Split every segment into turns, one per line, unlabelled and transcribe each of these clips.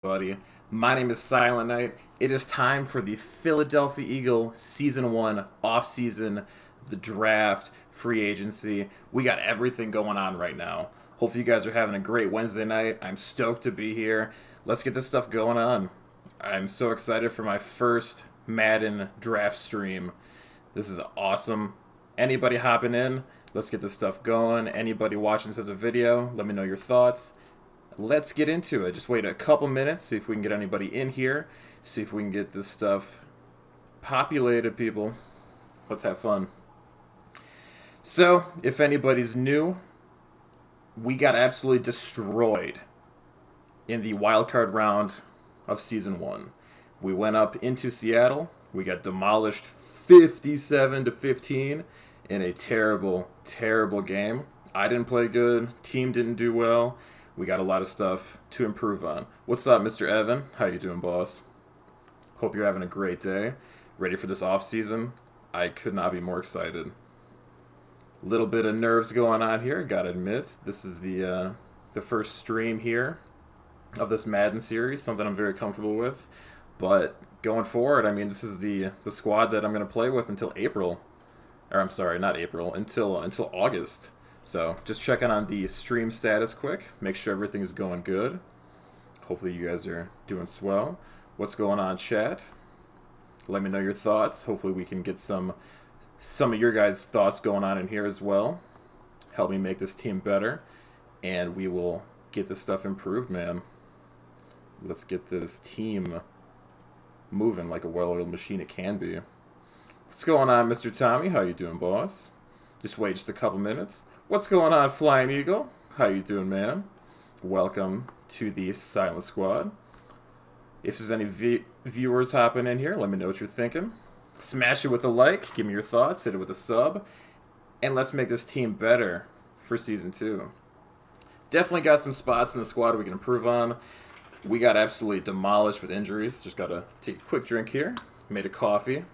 Buddy. My name is Silent Knight. It is time for the Philadelphia Eagle Season 1 off-season, the draft, free agency. We got everything going on right now. Hopefully you guys are having a great Wednesday night. I'm stoked to be here. Let's get this stuff going on. I'm so excited for my first Madden draft stream. This is awesome. Anybody hopping in? Let's get this stuff going. Anybody watching this as a video, let me know your thoughts. Let's get into it. Just wait a couple minutes, see if we can get anybody in here, see if we can get this stuff populated, people. Let's have fun. So, if anybody's new, we got absolutely destroyed in the wildcard round of Season 1. We went up into Seattle. We got demolished 57-15 in a terrible, terrible game. I didn't play good. Team didn't do well. We got a lot of stuff to improve on. What's up, Mr. Evan? How you doing, boss? Hope you're having a great day. Ready for this off season? I could not be more excited. Little bit of nerves going on here, gotta admit. This is the first stream here of this Madden series, something I'm very comfortable with. But going forward, I mean, this is the squad that I'm gonna play with until April. Or I'm sorry, not April, until August. So, just checking on the stream status quick. Make sure everything's going good. Hopefully you guys are doing swell. What's going on, chat? Let me know your thoughts. Hopefully we can get some of your guys' thoughts going on in here as well. Help me make this team better. And we will get this stuff improved, man. Let's get this team moving like a well-oiled machine it can be. What's going on, Mr. Tommy? How you doing, boss? Just wait just a couple minutes. What's going on, Flying Eagle? How you doing, man? Welcome to the Silent Squad. If there's any viewers hopping in here, let me know what you're thinking. Smash it with a like, give me your thoughts, hit it with a sub, and let's make this team better for Season 2. Definitely got some spots in the squad we can improve on. We got absolutely demolished with injuries. Just gotta take a quick drink here. Made a coffee.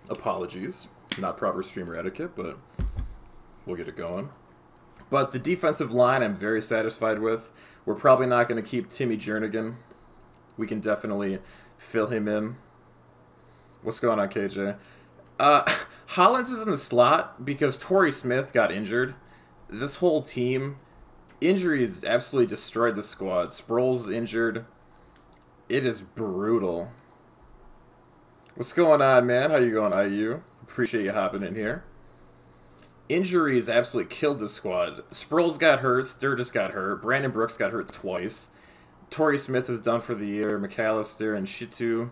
Apologies. Not proper streamer etiquette, but we'll get it going. But the defensive line I'm very satisfied with. We're probably not going to keep Timmy Jernigan. We can definitely fill him in. What's going on, KJ? Hollins is in the slot because Torrey Smith got injured. This whole team, injuries absolutely destroyed the squad. Sproles injured. It is brutal. What's going on, man? How you going, IU? Appreciate you hopping in here. Injuries absolutely killed the squad. Sproles got hurt. Sturgis got hurt. Brandon Brooks got hurt twice. Torrey Smith is done for the year. McAllister and Shitu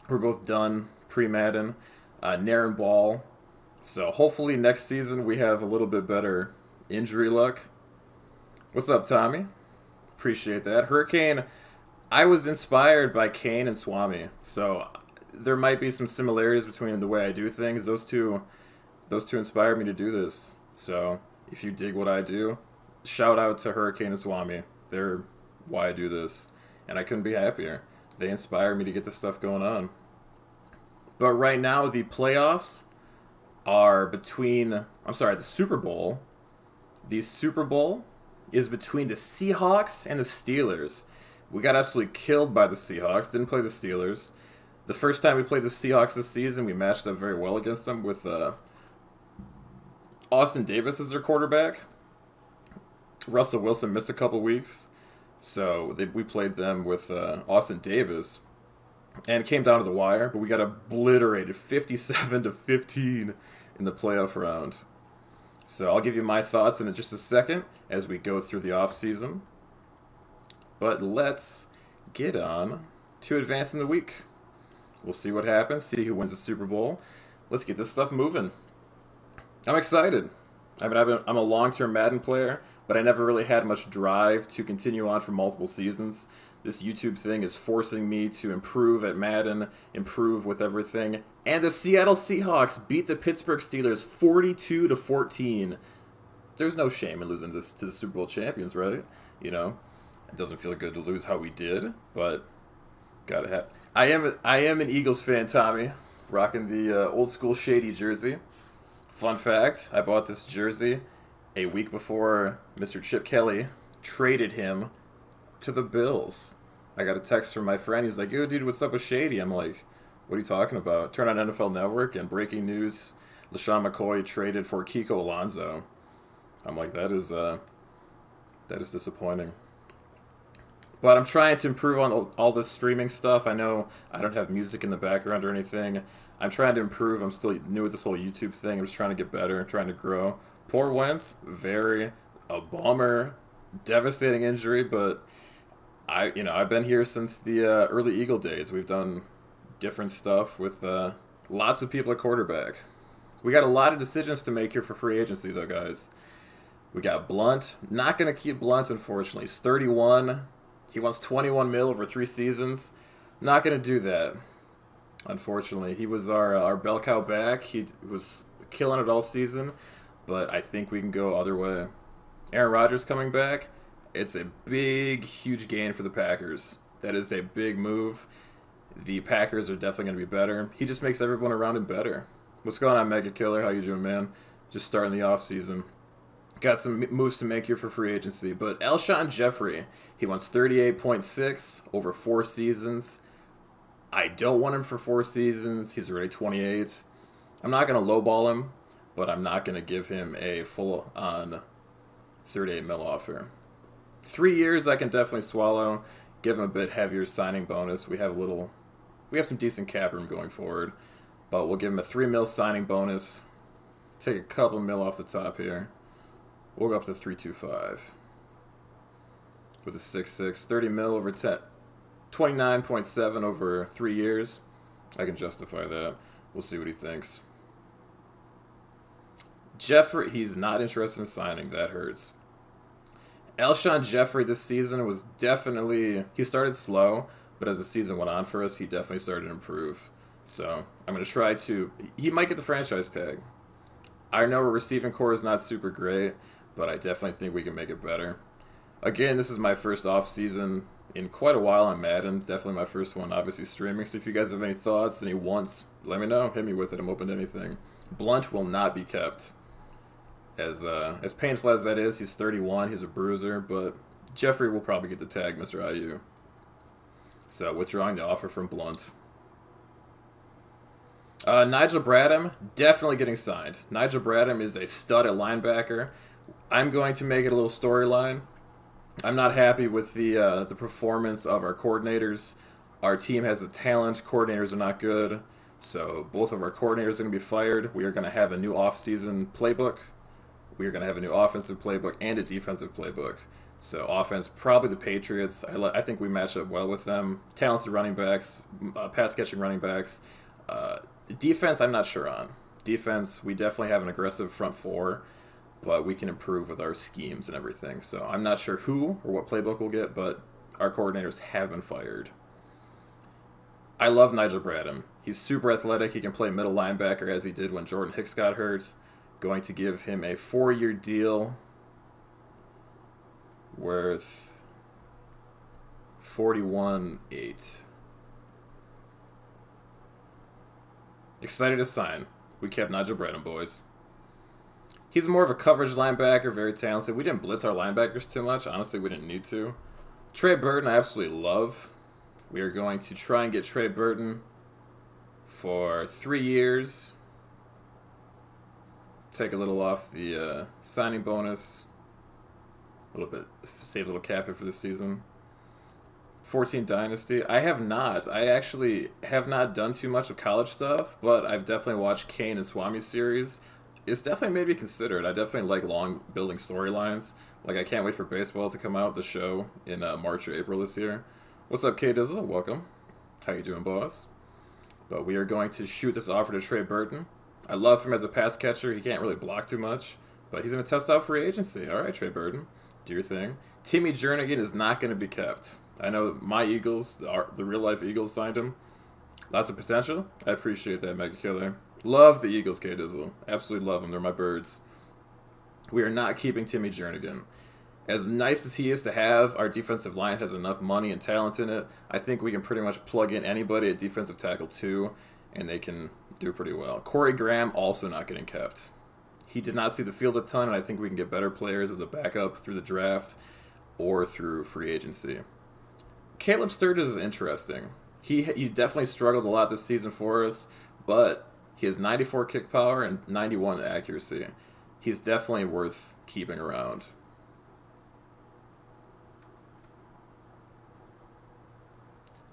were both done pre-Madden. Naren Ball. So hopefully next season we have a little bit better injury luck. What's up, Tommy? Appreciate that. Hurricane, I was inspired by Kane and Swami. So there might be some similarities between the way I do things. Those two inspired me to do this. So if you dig what I do, shout out to Hurricane and Swami. They're why I do this. And I couldn't be happier. They inspire me to get this stuff going on. But right now, the playoffs are between, the Super Bowl. The Super Bowl is between the Seahawks and the Steelers. We got absolutely killed by the Seahawks. Didn't play the Steelers. The first time we played the Seahawks this season, we matched up very well against them with Austin Davis as their quarterback. Russell Wilson missed a couple weeks, so we played them with Austin Davis, and it came down to the wire, but we got obliterated 57-15 in the playoff round. So I'll give you my thoughts in just a second as we go through the offseason. But let's get on to advancing the week. We'll see what happens, see who wins the Super Bowl. Let's get this stuff moving. I'm excited. I mean, I'm a long-term Madden player, but I never really had much drive to continue on for multiple seasons. This YouTube thing is forcing me to improve at Madden, improve with everything. And the Seattle Seahawks beat the Pittsburgh Steelers 42-14. There's no shame in losing this to the Super Bowl champions, right? You know, it doesn't feel good to lose how we did, but gotta have. I am an Eagles fan, Tommy. Rocking the old school shady jersey. Fun fact, I bought this jersey a week before Mr. Chip Kelly traded him to the Bills. I got a text from my friend. He's like, yo, dude, what's up with Shady? I'm like, what are you talking about? Turn on NFL Network and breaking news, LaShawn McCoy traded for Kiko Alonso. I'm like, that is disappointing. But I'm trying to improve on all this streaming stuff. I know I don't have music in the background or anything. I'm trying to improve. I'm still new with this whole YouTube thing. I'm just trying to get better, trying to grow. Poor Wentz, a bummer, devastating injury, but I've been here since the early Eagle days. We've done different stuff with lots of people at quarterback. We got a lot of decisions to make here for free agency, though, guys. We got Blunt. Not going to keep Blunt, unfortunately. He's 31. He wants 21 mil over 3 seasons. Not going to do that, unfortunately. He was our bell cow back. He was killing it all season, but I think we can go other way. Aaron Rodgers coming back. It's a big, huge gain for the Packers. That is a big move. The Packers are definitely going to be better. He just makes everyone around him better. What's going on, Mega Killer? How you doing, man? Just starting the offseason. Got some moves to make here for free agency. But Alshon Jeffrey, he wants 38.6 over 4 seasons. I don't want him for 4 seasons. He's already 28. I'm not going to lowball him, but I'm not going to give him a full-on 38 mil offer. 3 years I can definitely swallow. Give him a bit heavier signing bonus. We have some decent cap room going forward, but we'll give him a 3 mil signing bonus. Take a couple mil off the top here. We'll go up to 325 with a 6.6, 30 mil over 29.7 over 3 years. I can justify that. We'll see what he thinks. Jeffrey, he's not interested in signing. That hurts. Alshon Jeffrey this season was definitely, he started slow, but as the season went on for us, he definitely started to improve. So I'm going to try to, he might get the franchise tag. I know our receiving core is not super great, but I definitely think we can make it better. Again, this is my first off-season in quite a while on Madden. Definitely my first one, obviously streaming. So if you guys have any thoughts, any wants, let me know. Hit me with it. I'm open to anything. Blunt will not be kept. As painful as that is, he's 31. He's a bruiser, but Jeffrey will probably get the tag, Mr. IU. So withdrawing the offer from Blunt. Nigel Bradham, definitely getting signed. Nigel Bradham is a stud at linebacker. I'm going to make it a little storyline. I'm not happy with the performance of our coordinators. Our team has the talent. Coordinators are not good. So both of our coordinators are going to be fired. We are going to have a new off-season playbook. We are going to have a new offensive playbook and a defensive playbook. So offense, probably the Patriots. I think we match up well with them. Talented running backs, pass-catching running backs. Defense, I'm not sure on. Defense, we definitely have an aggressive front four, but we can improve with our schemes and everything. So I'm not sure who or what playbook we'll get, but our coordinators have been fired. I love Nigel Bradham. He's super athletic. He can play middle linebacker as he did when Jordan Hicks got hurt. Going to give him a 4-year deal worth $41.8. Excited to sign. We kept Nigel Bradham, boys. He's more of a coverage linebacker, very talented. We didn't blitz our linebackers too much. Honestly, we didn't need to. Trey Burton, I absolutely love. We are going to try and get Trey Burton for 3 years. Take a little off the signing bonus. A little bit, save a little cap here for this season. 14 Dynasty. I actually have not done too much of college stuff, but I've definitely watched Kane and Swami's series. It's definitely made me consider it. I definitely like long building storylines. Like, I can't wait for baseball to come out, the show, in March or April this year. What's up, K-Dizzle? Welcome. How you doing, boss? But we are going to shoot this offer to Trey Burton. I love him as a pass catcher. He can't really block too much, but he's going to test out free agency. All right, Trey Burton, do your thing. Timmy Jernigan is not going to be kept. I know my Eagles, the real-life Eagles, signed him. Lots of potential. I appreciate that, Mega Killer. Love the Eagles, K-Dizzle. Absolutely love them. They're my birds. We are not keeping Timmy Jernigan. As nice as he is to have, our defensive line has enough money and talent in it. I think we can pretty much plug in anybody at defensive tackle too, and they can do pretty well. Corey Graham also not getting kept. He did not see the field a ton, and I think we can get better players as a backup through the draft. or through free agency. Caleb Sturgis is interesting. He definitely struggled a lot this season for us, but he has 94 kick power and 91 accuracy. He's definitely worth keeping around.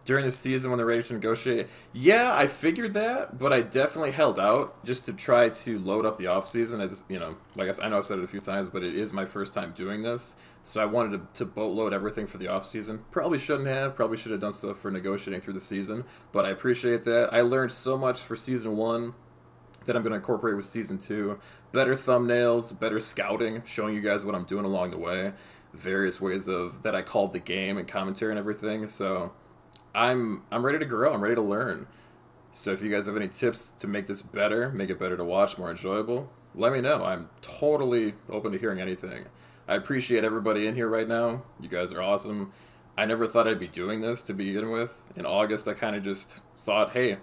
During the season when they're ready to negotiate, yeah, I figured that, but I definitely held out just to try to load up the offseason. As you know, like I know I've said it a few times, but it is my first time doing this, so I wanted to boatload everything for the offseason. Probably shouldn't have, probably should have done stuff for negotiating through the season, but I appreciate that. I learned so much for season 1 that I'm going to incorporate with season 2. Better thumbnails, better scouting, showing you guys what I'm doing along the way, various ways of that I called the game and commentary and everything. So I'm ready to grow. I'm ready to learn. So if you guys have any tips to make this better, make it better to watch, more enjoyable, let me know. I'm totally open to hearing anything. I appreciate everybody in here right now. You guys are awesome. I never thought I'd be doing this to begin with. In August, I kind of just thought, hey,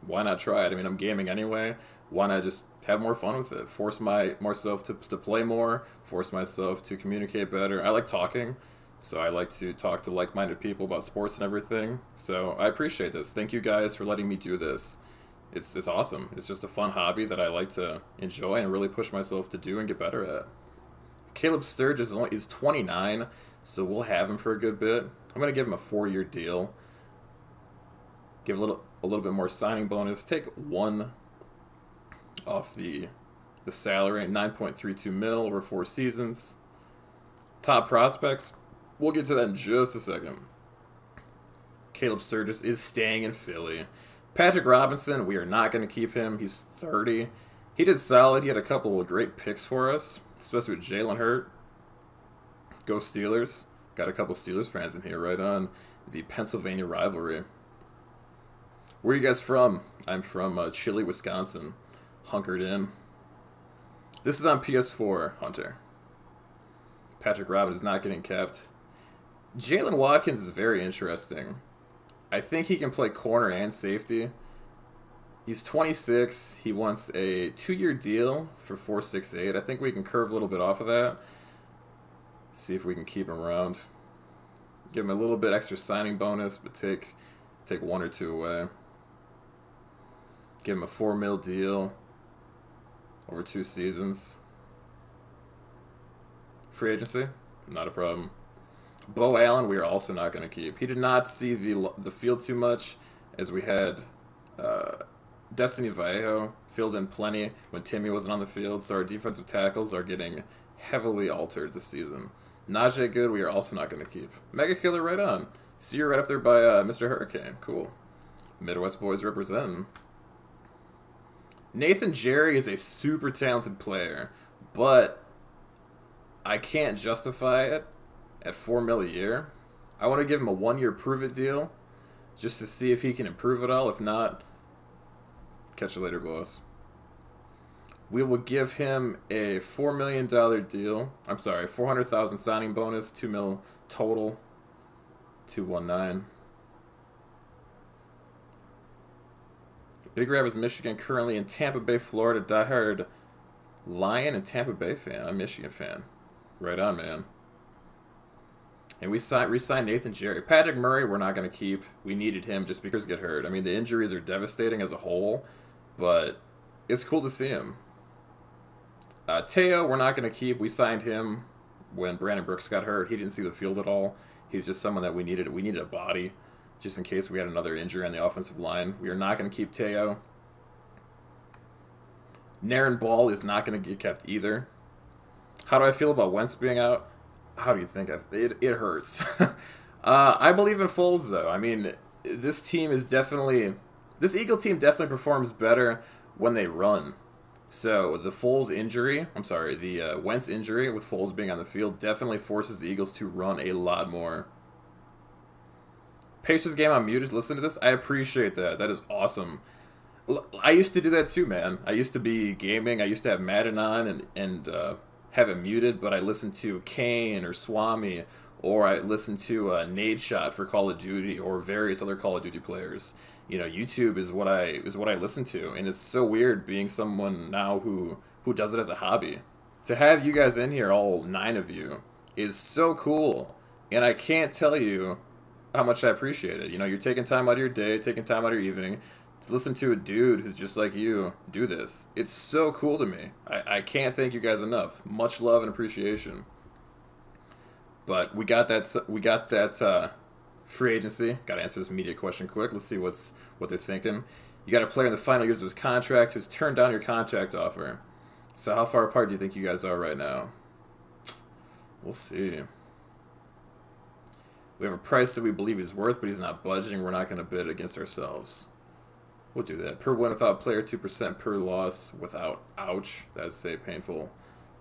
why not try it? I mean, I'm gaming anyway. Why not just have more fun with it? Force myself to play more, force myself to communicate better. I like talking, so I like to talk to like-minded people about sports and everything. So I appreciate this. Thank you guys for letting me do this. It's awesome. It's just a fun hobby that I like to enjoy and really push myself to do and get better at. Caleb Sturgis is 29, so we'll have him for a good bit. I'm going to give him a 4-year deal. Give a little bit more signing bonus. Take 1 off the salary, 9.32 mil over 4 seasons. Top prospects, we'll get to that in just a second. Caleb Sturgis is staying in Philly. Patrick Robinson, we are not going to keep him. He's 30. He did solid. He had a couple of great picks for us, especially with Jalen Hurt. Go Steelers. Got a couple Steelers fans in here right on the Pennsylvania rivalry. Where are you guys from? I'm from Chile, Wisconsin. Hunkered in. This is on PS4, Hunter. Patrick Robinson is not getting kept. Jalen Watkins is very interesting. I think he can play corner and safety. He's 26. He wants a 2-year deal for $468. I think we can curve a little bit off of that. See if we can keep him around. Give him a little bit extra signing bonus, but take 1 or 2 away. Give him a 4 mil deal over 2 seasons. Free agency, not a problem. Bo Allen, we are also not going to keep. He did not see the field too much, as we had Destiny Vallejo filled in plenty when Timmy wasn't on the field, so our defensive tackles are getting heavily altered this season. Najee Good, we are also not going to keep. Mega Killer right on. See you right up there by Mr. Hurricane. Cool. Midwest boys representing. Nathan Jerry is a super talented player, but I can't justify it at $4 mil a year. I want to give him a 1-year prove-it deal just to see if he can improve it all. If not, catch you later, boss. We will give him a $4 million deal. I'm sorry, 400,000 signing bonus, 2 mil total, 219. Big Rabbits, Michigan, currently in Tampa Bay, Florida. Diehard Lion and Tampa Bay fan. I'm a Michigan fan. Right on, man. And we re-signed Nathan Jerry. Patrick Murray, we're not going to keep. We needed him just because he get hurt. I mean, the injuries are devastating as a whole, but it's cool to see him. Teo, we're not going to keep. We signed him when Brandon Brooks got hurt. He didn't see the field at all. He's just someone that we needed. We needed a body just in case we had another injury on the offensive line. We are not going to keep Teo. Naren Ball is not going to get kept either. How do I feel about Wentz being out? How do you think? It hurts. I believe in Foles, though. I mean, this team is definitely... This Eagle team definitely performs better when they run. So the Foles injury... I'm sorry, the Wentz injury with Foles being on the field definitely forces the Eagles to run a lot more. Pacers game on muted. Listen to this. I appreciate that. That is awesome. I used to do that too, man. I used to be gaming. I used to have Madden on and have it muted, but I listened to Kane or Swami, or I listened to Nade Shot for Call of Duty, or various other Call of Duty players. You know, YouTube is what I listen to, and it's so weird being someone now who does it as a hobby. To have you guys in here, all 9 of you, is so cool. And I can't tell you how much I appreciate it. You know, you're taking time out of your day, taking time out of your evening to listen to a dude who's just like you do this. It's so cool to me. I can't thank you guys enough. Much love and appreciation. But we got that free agency. Got to answer this media question quick. Let's see what they're thinking. You got a player in the final years of his contract who's turned down your contract offer. So how far apart do you think you guys are right now? We'll see. We have a price that we believe he's worth, but he's not budging. We're not going to bid against ourselves. We'll do that. Per win without player, 2% per loss without. Ouch. That's a painful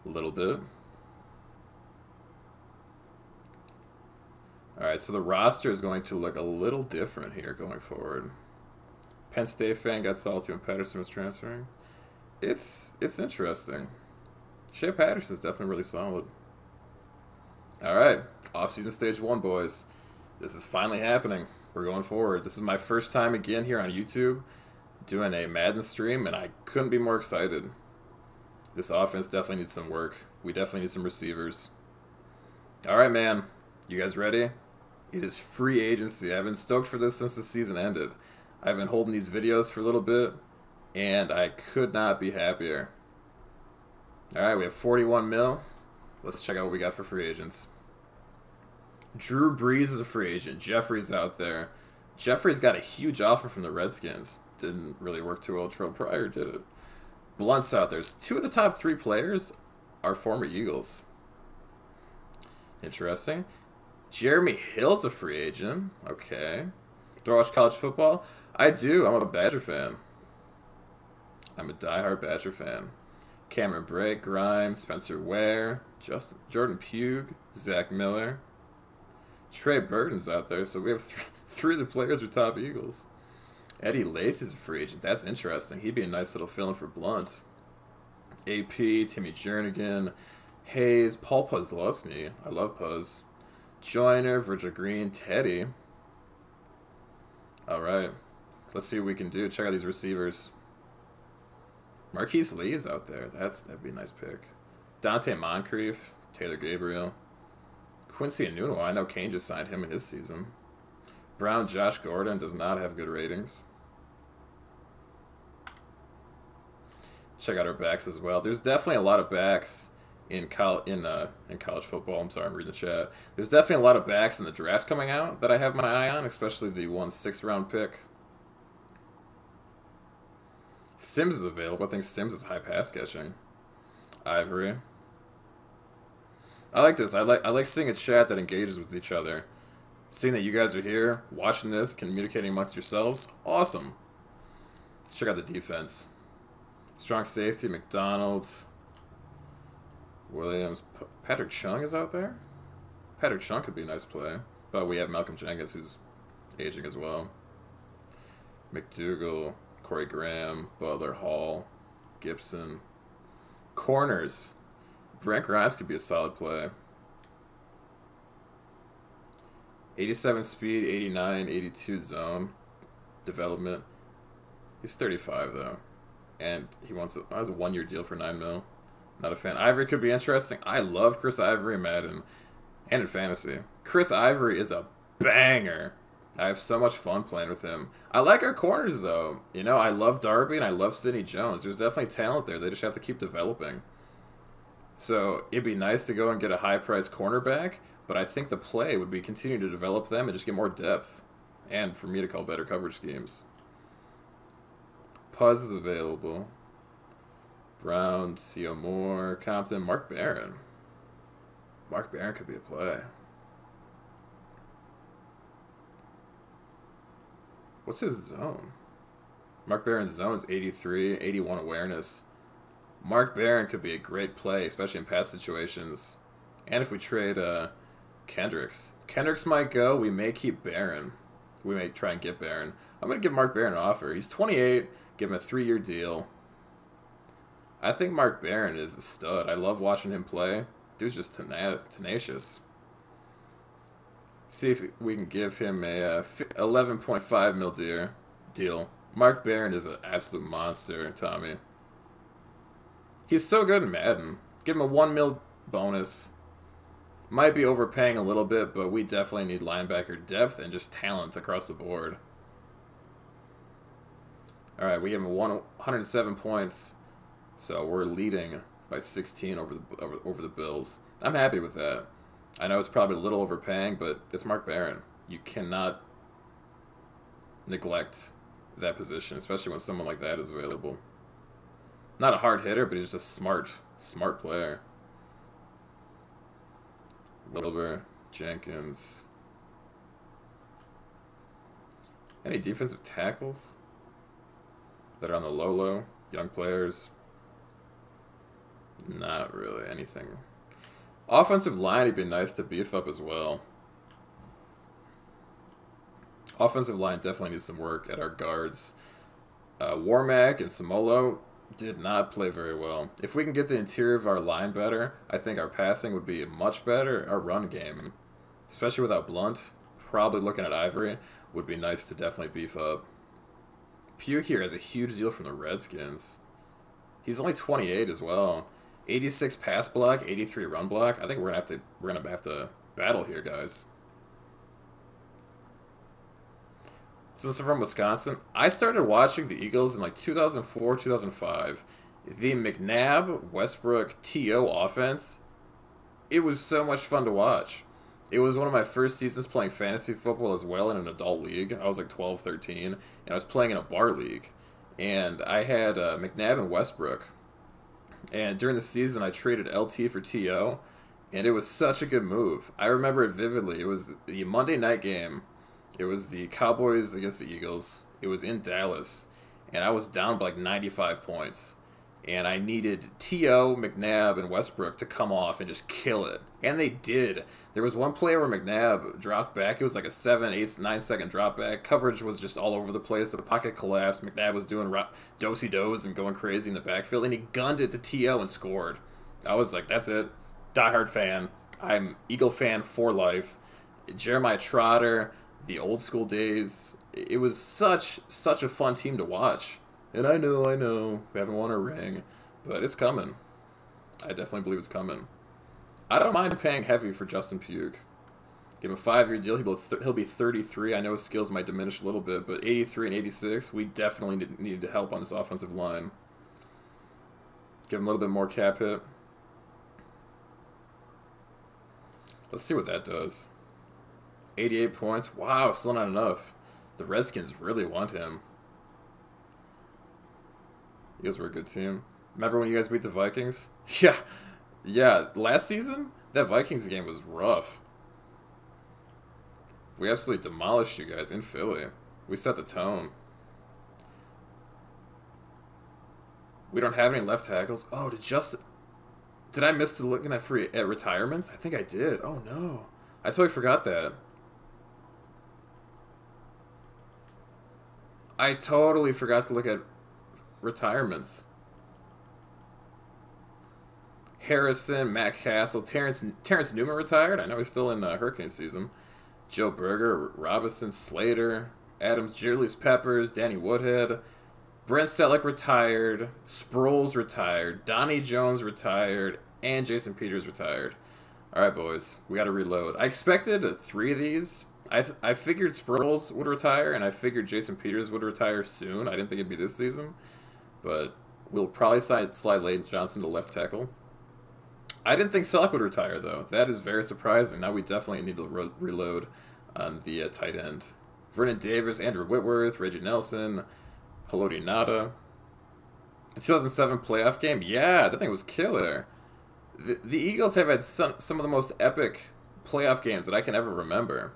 little bit. Alright, so the roster is going to look a little different here going forward. Penn State fan got salty when Patterson was transferring. It's interesting. Shea Patterson's definitely really solid. Alright, off-season stage 1, boys. This is finally happening. We're going forward. This is my first time again here on YouTube doing a Madden stream, and I couldn't be more excited. This offense definitely needs some work. We definitely need some receivers. Alright, man. You guys ready? It is free agency. I've been stoked for this since the season ended. I've been holding these videos for a little bit, and I could not be happier. Alright, we have 41 mil. Let's check out what we got for free agents. Drew Brees is a free agent. Jeffrey's out there. Jeffrey's got a huge offer from the Redskins. Didn't really work too well Terrell Pryor, did it? Blunt's out there. 2 of the top 3 players are former Eagles. Interesting. Jeremy Hill's a free agent. Okay. Do I watch college football? I do. I'm a Badger fan. I'm a diehard Badger fan. Cameron Brake, Grimes, Spencer Ware, Jordan Pugh, Zach Miller. Trey Burton's out there, so we have 3 of the players are top Eagles. Eddie Lacy's a free agent. That's interesting. He'd be a nice little fill-in for Blunt. AP, Timmy Jernigan, Hayes, Paul Puslosny. I love Puz. Joyner, Virgil Green, Teddy. Alright. Let's see what we can do. Check out these receivers. Marquise Lee is out there. That'd be a nice pick. Dante Moncrief, Taylor Gabriel. Quincy Enunwa. I know Kane just signed him in his season. Brown, Josh Gordon does not have good ratings. Check out our backs as well. There's definitely a lot of backs in college football. I'm sorry, I'm reading the chat. There's definitely a lot of backs in the draft coming out that I have my eye on, especially the 6th round pick. Sims is available. I think Sims is high pass catching. Ivory. I like this. I like seeing a chat that engages with each other. Seeing that you guys are here, watching this, communicating amongst yourselves. Awesome. Let's check out the defense. Strong safety, McDonald. Williams. Patrick Chung is out there? Patrick Chung could be a nice play. But we have Malcolm Jenkins, who's aging as well. McDougal, Corey Graham, Butler, Hall, Gibson. Corners. Brent Grimes could be a solid play. 87 speed, 89, 82 zone development. He's 35 though, and he wants a 1-year deal for 9 mil. Not a fan. Ivory could be interesting. I love Chris Ivory in Madden and in fantasy. Chris Ivory is a banger. I have so much fun playing with him. I like our corners though. You know, I love Darby and I love Sidney Jones. There's definitely talent there. They just have to keep developing. So it'd be nice to go and get a high-priced cornerback, but I think the play would be continue to develop them and just get more depth, and for me to call better coverage schemes. Puz is available. Brown, C.O. Moore, Compton, Mark Barron. Mark Barron could be a play. What's his zone? Mark Barron's zone is 83, 81 awareness. Mark Barron could be a great play, especially in pass situations. And if we trade Kendricks. Kendricks might go. We may keep Barron. We may try and get Barron. I'm going to give Mark Barron an offer. He's 28. Give him a 3-year deal. I think Mark Barron is a stud. I love watching him play. Dude's just tenacious. See if we can give him a 11.5 mil deal. Mark Barron is an absolute monster, Tommy. He's so good in Madden. Give him a 1 mil bonus. Might be overpaying a little bit, but we definitely need linebacker depth and just talent across the board. All right, we have 107 points, so we're leading by 16 over the Bills. I'm happy with that. I know it's probably a little overpaying, but it's Mark Barron. You cannot neglect that position, especially when someone like that is available. Not a hard hitter, but he's just a smart player. Wilbur, Jenkins. Any defensive tackles that are on the low, young players? Not really anything. Offensive line would be nice to beef up as well. Offensive line definitely needs some work at our guards. Warmack and Samolo did not play very well. If we can get the interior of our line better, I think our passing would be much better. Our run game, especially without Blunt, probably looking at Ivory, would be nice to definitely beef up. Puke here has a huge deal from the Redskins. He's only 28 as well. 86 pass block, 83 run block. I think we're gonna have to battle here, guys. Since I'm from Wisconsin, I started watching the Eagles in like 2004, 2005. The McNabb, Westbrook, T.O. offense, it was so much fun to watch. It was one of my first seasons playing fantasy football as well in an adult league. I was like 12, 13, and I was playing in a bar league. And I had McNabb and Westbrook. And during the season, I traded LT for T.O., and it was such a good move. I remember it vividly. It was the Monday night game. It was the Cowboys against the Eagles. It was in Dallas, and I was down by like 95 points. And I needed T.O., McNabb, and Westbrook to come off and just kill it. And they did. There was one play where McNabb dropped back. It was like a 7, 8, 9 second drop back. Coverage was just all over the place. The pocket collapsed. McNabb was doing do-si-dos and going crazy in the backfield. And he gunned it to T.O. and scored. I was like, that's it. Diehard fan. I'm Eagle fan for life. Jeremiah Trotter, the old school days. It was such a fun team to watch. And I know, we haven't won a ring, but it's coming. I definitely believe it's coming. I don't mind paying heavy for Justin Puke. Give him a 5-year deal. He'll be 33. I know his skills might diminish a little bit, but 83 and 86, we definitely need help on this offensive line. Give him a little bit more cap hit. Let's see what that does. 88 points. Wow, still not enough. The Redskins really want him. You guys were a good team. Remember when you guys beat the Vikings? Yeah. Last season, that Vikings game was rough. We absolutely demolished you guys in Philly. We set the tone. We don't have any left tackles. Oh, did I miss looking at retirements? I think I did. Oh no, I totally forgot that. I totally forgot to look at retirements. Harrison, Matt Castle, Terrence Newman retired. I know he's still in Hurricane season. Joe Berger, Robinson, Slater, Adams, Julius Peppers, Danny Woodhead, Brent Selleck retired, Sproles retired, Donnie Jones retired, and Jason Peters retired. All right, boys, we got to reload. I expected 3 of these. I figured Sproles would retire, and I figured Jason Peters would retire soon. I didn't think it'd be this season. But we'll probably slide Lane Johnson to left tackle. I didn't think Selleck would retire, though. That is very surprising. Now we definitely need to reload on the tight end. Vernon Davis, Andrew Whitworth, Reggie Nelson, Haloti Nada. The 2007 playoff game? Yeah, that thing was killer. The Eagles have had some of the most epic playoff games that I can ever remember.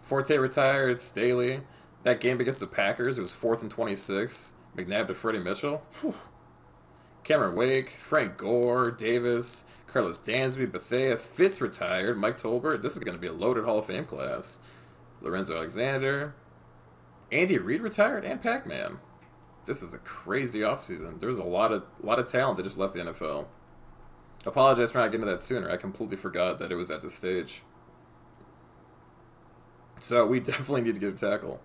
Forte retired, Staley. That game against the Packers, it was 4th and 26. McNabb to Freddie Mitchell. Whew. Cameron Wake, Frank Gore, Davis, Carlos Dansby, Bethea, Fitz retired, Mike Tolbert. This is going to be a loaded Hall of Fame class. Lorenzo Alexander, Andy Reid retired, and Pac-Man. This is a crazy offseason. There's a lot of talent that just left the NFL. Apologize for not getting to that sooner. I completely forgot that it was at this stage. So we definitely need to get a tackle.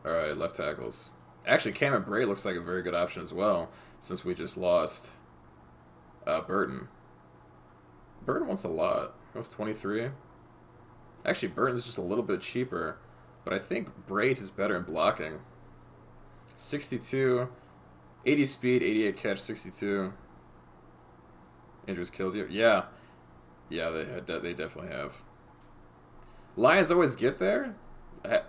Alright, left tackles. Actually, Cameron Bray looks like a very good option as well, since we just lost Burton. Burton wants a lot. That was 23. Actually, Burton's just a little bit cheaper, but I think Braid is better in blocking. 62, 80 speed, 88 catch, 62. Injuries killed you. Yeah, yeah, they definitely have. Lions always get there.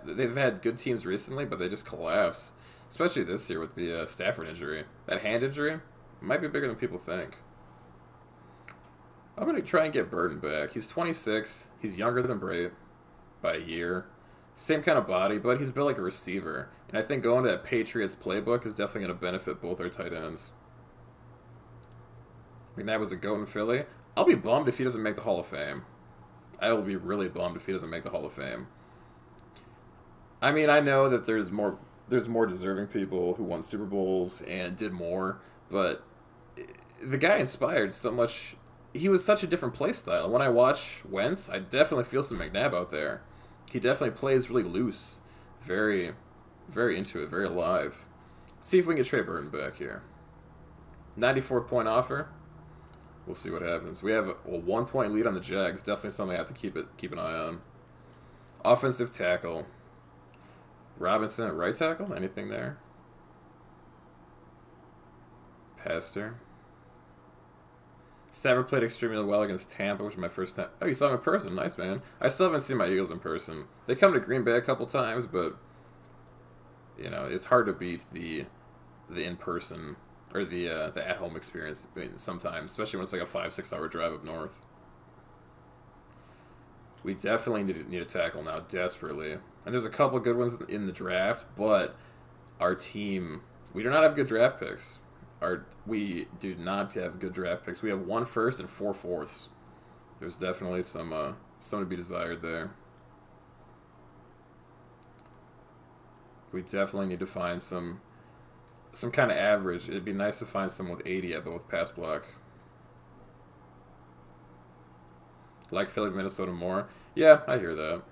They've had good teams recently, but they just collapse. Especially this year with the Stafford injury. That hand injury might be bigger than people think. I'm going to try and get Burton back. He's 26. He's younger than Braid by a year. Same kind of body, but he's built like a receiver. And I think going to that Patriots playbook is definitely going to benefit both our tight ends. McNabb was a GOAT in Philly. I'll be bummed if he doesn't make the Hall of Fame. I will be really bummed if he doesn't make the Hall of Fame. I mean, I know that there's more deserving people who won Super Bowls and did more, but the guy inspired so much. He was such a different play style. When I watch Wentz, I definitely feel some McNabb out there. He definitely plays really loose, very, very into it, very alive. See if we can get Trey Burton back here. 94-point offer. We'll see what happens. We have a 1-point lead on the Jags. Definitely something I have to keep an eye on. Offensive tackle. Robinson at right tackle? Anything there? Pastor. Stafford played extremely well against Tampa, which was my first time. Oh, you saw him in person. Nice, man. I still haven't seen my Eagles in person. They come to Green Bay a couple times, but you know, it's hard to beat the in-person or the at-home experience sometimes, especially when it's like a 5-6 hour drive up north. We definitely need a tackle now, desperately. And there's a couple good ones in the draft, but our team, we do not have good draft picks. We do not have good draft picks. We have 1 first and 4 fourths. There's definitely some to be desired there. We definitely need to find some kind of average. It'd be nice to find someone with 80 at both pass block. Like Philly, Minnesota more. Yeah, I hear that.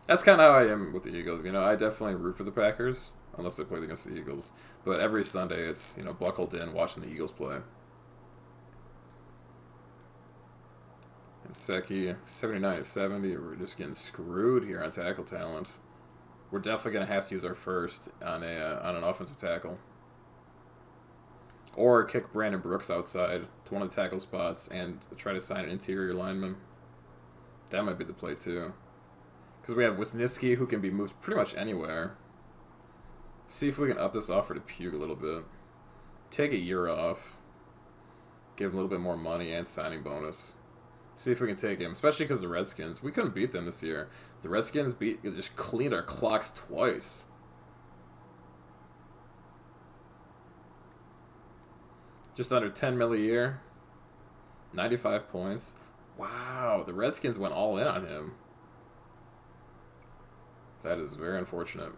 That's kind of how I am with the Eagles. You know, I definitely root for the Packers, unless they play against the Eagles. But every Sunday, it's, you know, buckled in watching the Eagles play. And Secchi, 79-70. We're just getting screwed here on tackle talent. We're definitely going to have to use our first on an offensive tackle. Or kick Brandon Brooks outside to one of the tackle spots and try to sign an interior lineman. That might be the play, too. Because we have Wisniewski, who can be moved pretty much anywhere. See if we can up this offer to Pugh a little bit. Take a year off. Give him a little bit more money and signing bonus. See if we can take him, especially because the Redskins, we couldn't beat them this year. The Redskins just cleaned our clocks twice. Just under 10 mil a year. 95 points. Wow, the Redskins went all in on him. That is very unfortunate.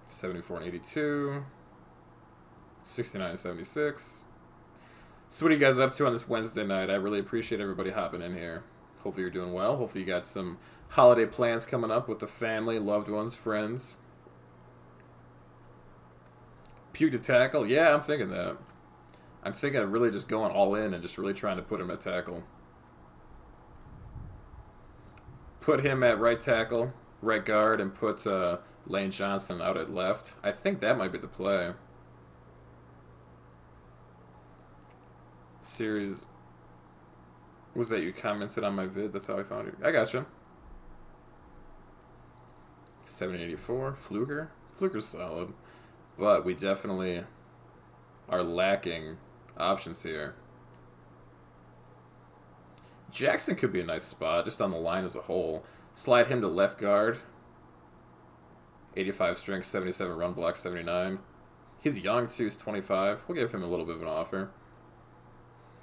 74-82. 69-76. So what are you guys up to on this Wednesday night? I really appreciate everybody hopping in here. Hopefully you're doing well. Hopefully you got some holiday plans coming up with the family, loved ones, friends. Pugh to tackle? Yeah, I'm thinking that. I'm thinking of really just going all in and just really trying to put him at tackle. Put him at right tackle, right guard, and put Lane Johnson out at left. I think that might be the play. Series. Was that you commented on my vid? That's how I found it. I gotcha. 784. Fluker? Fluker's solid. But we definitely are lacking options here. Jackson could be a nice spot, just on the line as a whole. Slide him to left guard. 85 strength, 77 run block, 79. He's young too, he's 25. We'll give him a little bit of an offer.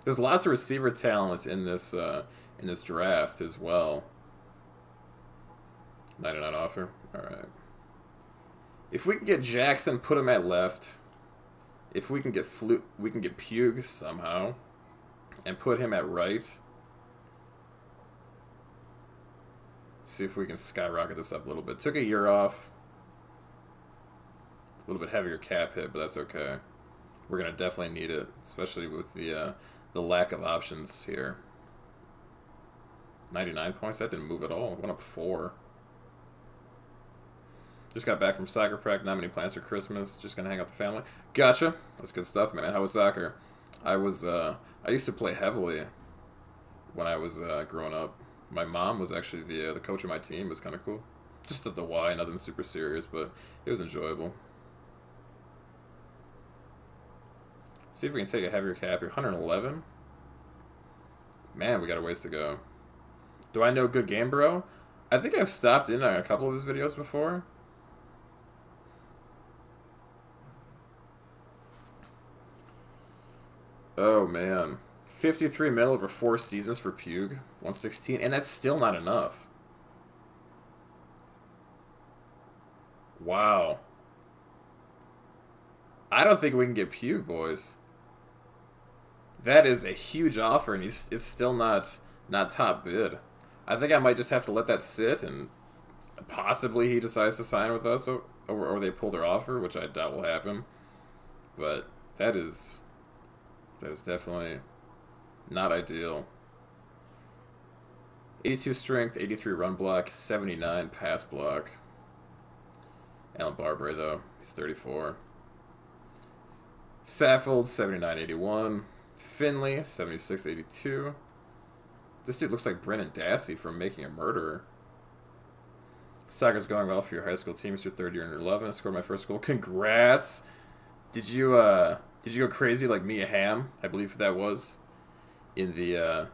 There's lots of receiver talent in this draft as well. 99 offer. All right. If we can get Jackson, put him at left. If we can get Pugh somehow, and put him at right. See if we can skyrocket this up a little bit. Took a year off. A little bit heavier cap hit, but that's okay. We're going to definitely need it, especially with the lack of options here. 99 points? That didn't move at all. It went up 4. Just got back from soccer practice. Not many plans for Christmas. Just gonna hang out with the family. Gotcha. That's good stuff, man. How was soccer? I used to play heavily when I was growing up. My mom was actually the coach of my team. It was kind of cool. Just at the Y, nothing super serious, but it was enjoyable. See if we can take a heavier cap here. 111. Man, we got a ways to go. Do I know Good Game Bro? I think I've stopped in on a couple of his videos before. Oh, man. 53 mil over 4 seasons for Pug. 116. And that's still not enough. Wow. I don't think we can get Pug, boys. That is a huge offer, and it's still not top bid. I think I might just have to let that sit, and possibly he decides to sign with us, or they pull their offer, which I doubt will happen. But that is definitely not ideal. 82 strength, 83 run block, 79 pass block. Alan Barbary, though, he's 34. Saffold, 79-81. Finley, 76-82. This dude looks like Brennan Dassey from Making a Murderer. Soccer's going well for your high school team. It's your 3rd year in 11. I scored my first goal. Congrats! Did you go crazy like Mia Hamm, I believe that was, in the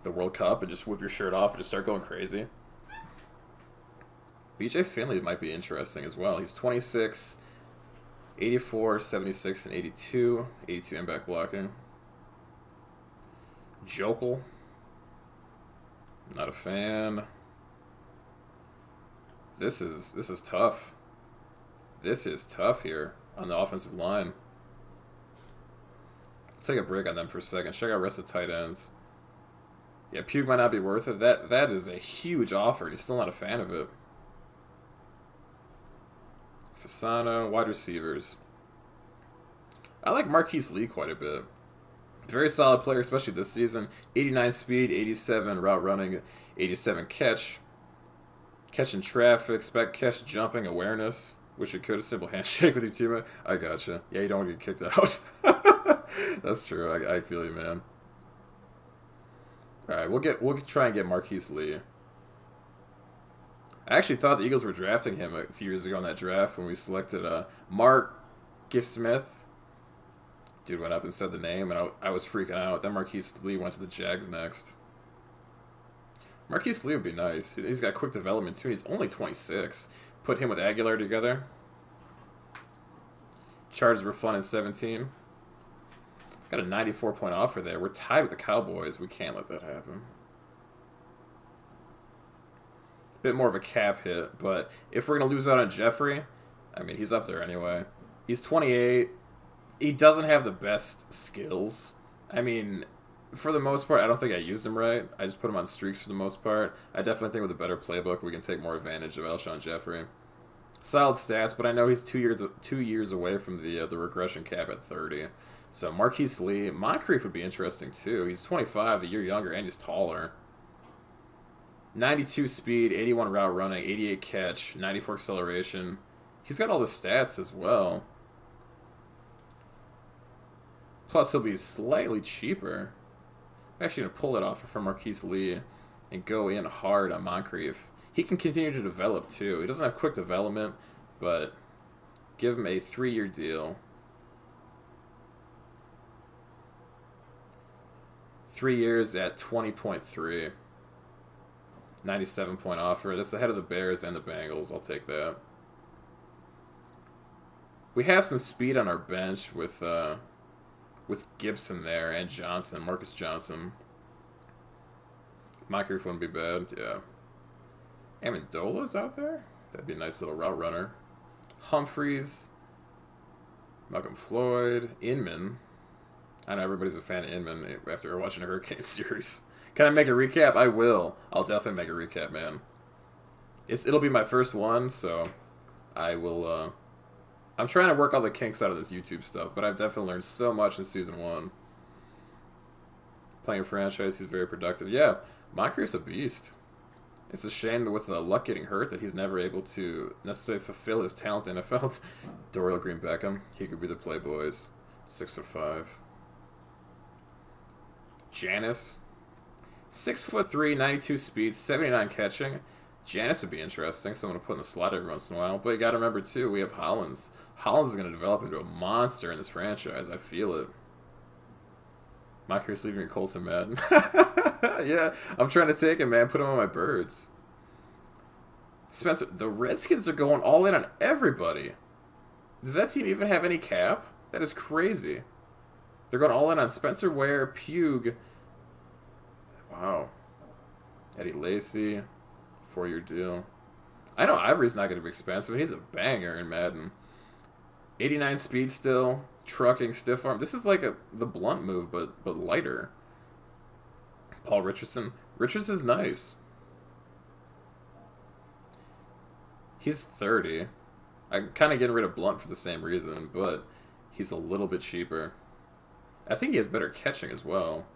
World Cup, and just whip your shirt off and just start going crazy? BJ Finley might be interesting as well. He's 26, 84, 76, and 82. 82 in-back blocking. Jokel. Not a fan. This is tough. This is tough here on the offensive line. Let's take a break on them for a second. Check out rest of tight ends. Yeah, Pug might not be worth it. That is a huge offer. He's still not a fan of it. Fasano, wide receivers. I like Marquise Lee quite a bit. Very solid player, especially this season. 89 speed, 87 route running, 87 catch. Catching traffic, spec catch, jumping, awareness. Wish it could. A simple handshake with your teammate. I gotcha. Yeah, you don't want to get kicked out. That's true. I feel you, man. Alright, we'll try and get Marquise Lee. I actually thought the Eagles were drafting him a few years ago in that draft when we selected Mark Gift Smith. Dude went up and said the name, and I was freaking out. Then Marquise Lee went to the Jags next. Marquise Lee would be nice. He's got quick development, too. He's only 26. Put him with Aguilar together. Chargers were fun in 17. Got a 94-point offer there. We're tied with the Cowboys. We can't let that happen. Bit more of a cap hit, but if we're going to lose out on Jeffrey, I mean, he's up there anyway. He's 28. He doesn't have the best skills. I mean, for the most part, I don't think I used him right. I just put him on streaks for the most part. I definitely think with a better playbook, we can take more advantage of Alshon Jeffrey. Solid stats, but I know he's 2 years away from the regression cap at 30. So Marquise Lee, Moncrief would be interesting too. He's 25, a year younger, and he's taller. 92 speed, 81 route running, 88 catch, 94 acceleration. He's got all the stats as well. Plus, he'll be slightly cheaper. I'm actually going to pull that off from Marquise Lee and go in hard on Moncrief. He can continue to develop, too. He doesn't have quick development, but give him a 3-year deal. 3 years at 20.3. 97-point offer. That's ahead of the Bears and the Bengals. I'll take that. We have some speed on our bench with Gibson there and Johnson, Marcus Johnson. Moncrief wouldn't be bad, yeah. Amendola's out there? That'd be a nice little route runner. Humphreys, Malcolm Floyd, Inman. I know everybody's a fan of Inman after watching a Hurricane series. Can I make a recap? I will. I'll definitely make a recap, man. It'll be my first one, so I will I'm trying to work all the kinks out of this YouTube stuff, but I've definitely learned so much in Season 1. Playing a franchise, he's very productive. Yeah, Moncrief's a beast. It's a shame that with Luck getting hurt that he's never able to necessarily fulfill his talent in the NFL. Dorial Green Beckham, he could be the Playboys. 6'5". Janice, 6'3", 92 speed, 79 catching. Janice would be interesting, someone to put in the slot every once in a while. But you got to remember too, we have Hollins. Hollins is going to develop into a monster in this franchise. I feel it. Moncrief's leaving your Colts in Madden. Yeah, I'm trying to take him, man. Put him on my birds. Spencer, the Redskins are going all in on everybody. Does that team even have any cap? That is crazy. They're going all in on Spencer Ware, Pugh. Wow. Eddie Lacy, 4-year deal. I know Ivory's not going to be expensive, but he's a banger in Madden. 89 speed still. Trucking, stiff arm. This is like the blunt move, but lighter. Paul Richardson. Richardson's nice. He's 30. I'm kind of getting rid of Blunt for the same reason, but he's a little bit cheaper. I think he has better catching as well.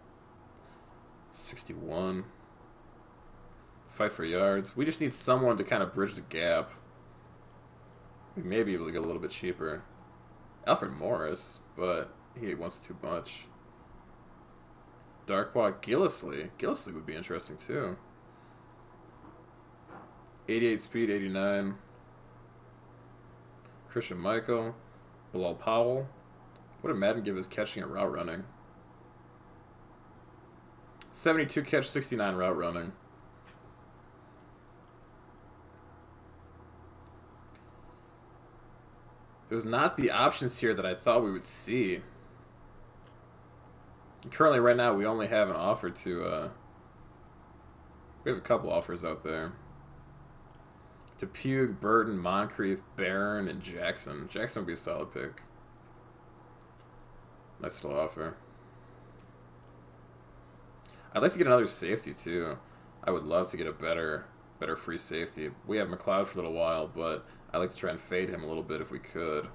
61. Fight for yards. We just need someone to kind of bridge the gap. We may be able to get a little bit cheaper. Alfred Morris, but he wants too much. Darkwa Gillisley. Gillisley would be interesting too. 88 speed, 89. Christian Michael. Bilal Powell. What did Madden give his catching and route running? 72 catch, 69 route running. There's not the options here that I thought we would see. Currently, right now, we only have an offer to... we have a couple offers out there. To Pugh, Burton, Moncrief, Barron, and Jackson. Jackson would be a solid pick. Nice little offer. I'd like to get another safety, too. I would love to get a better free safety. We have McLeod for a little while, but I'd like to try and fade him a little bit if we could.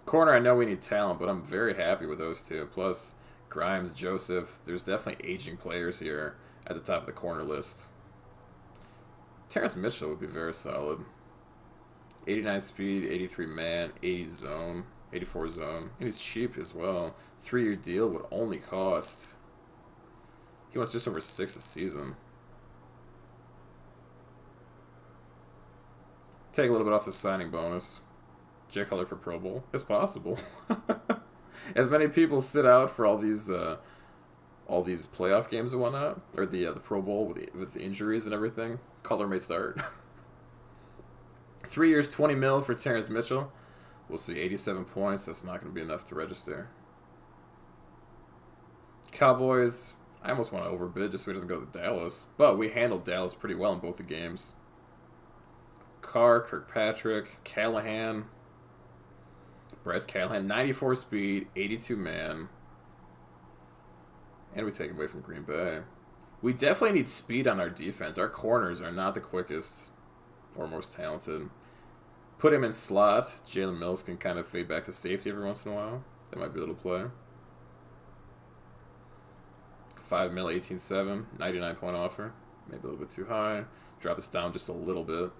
Corner, I know we need talent, but I'm very happy with those two. Plus, Grimes, Joseph. There's definitely aging players here at the top of the corner list. Terrence Mitchell would be very solid. 89 speed, 83 man, 80 zone, 84 zone. And he's cheap as well. 3-year deal would only cost... he wants just over 6 a season. Take a little bit off the signing bonus. Jay Cutler for Pro Bowl. It's possible. As many people sit out for all these playoff games and whatnot, or the Pro Bowl with the injuries and everything, Cutler may start. 3 years, 20 mil for Terrence Mitchell. We'll see. 87 points. That's not going to be enough to register. Cowboys. I almost want to overbid just so he doesn't go to Dallas, but we handled Dallas pretty well in both the games. Carr, Kirkpatrick, Callahan, Bryce Callahan, 94 speed, 82 man. And we take him away from Green Bay. We definitely need speed on our defense. Our corners are not the quickest or most talented. Put him in slot. Jalen Mills can kind of fade back to safety every once in a while. That might be a little play. 5 mil, 18.7, 99 point offer. Maybe a little bit too high. Drop this down just a little bit.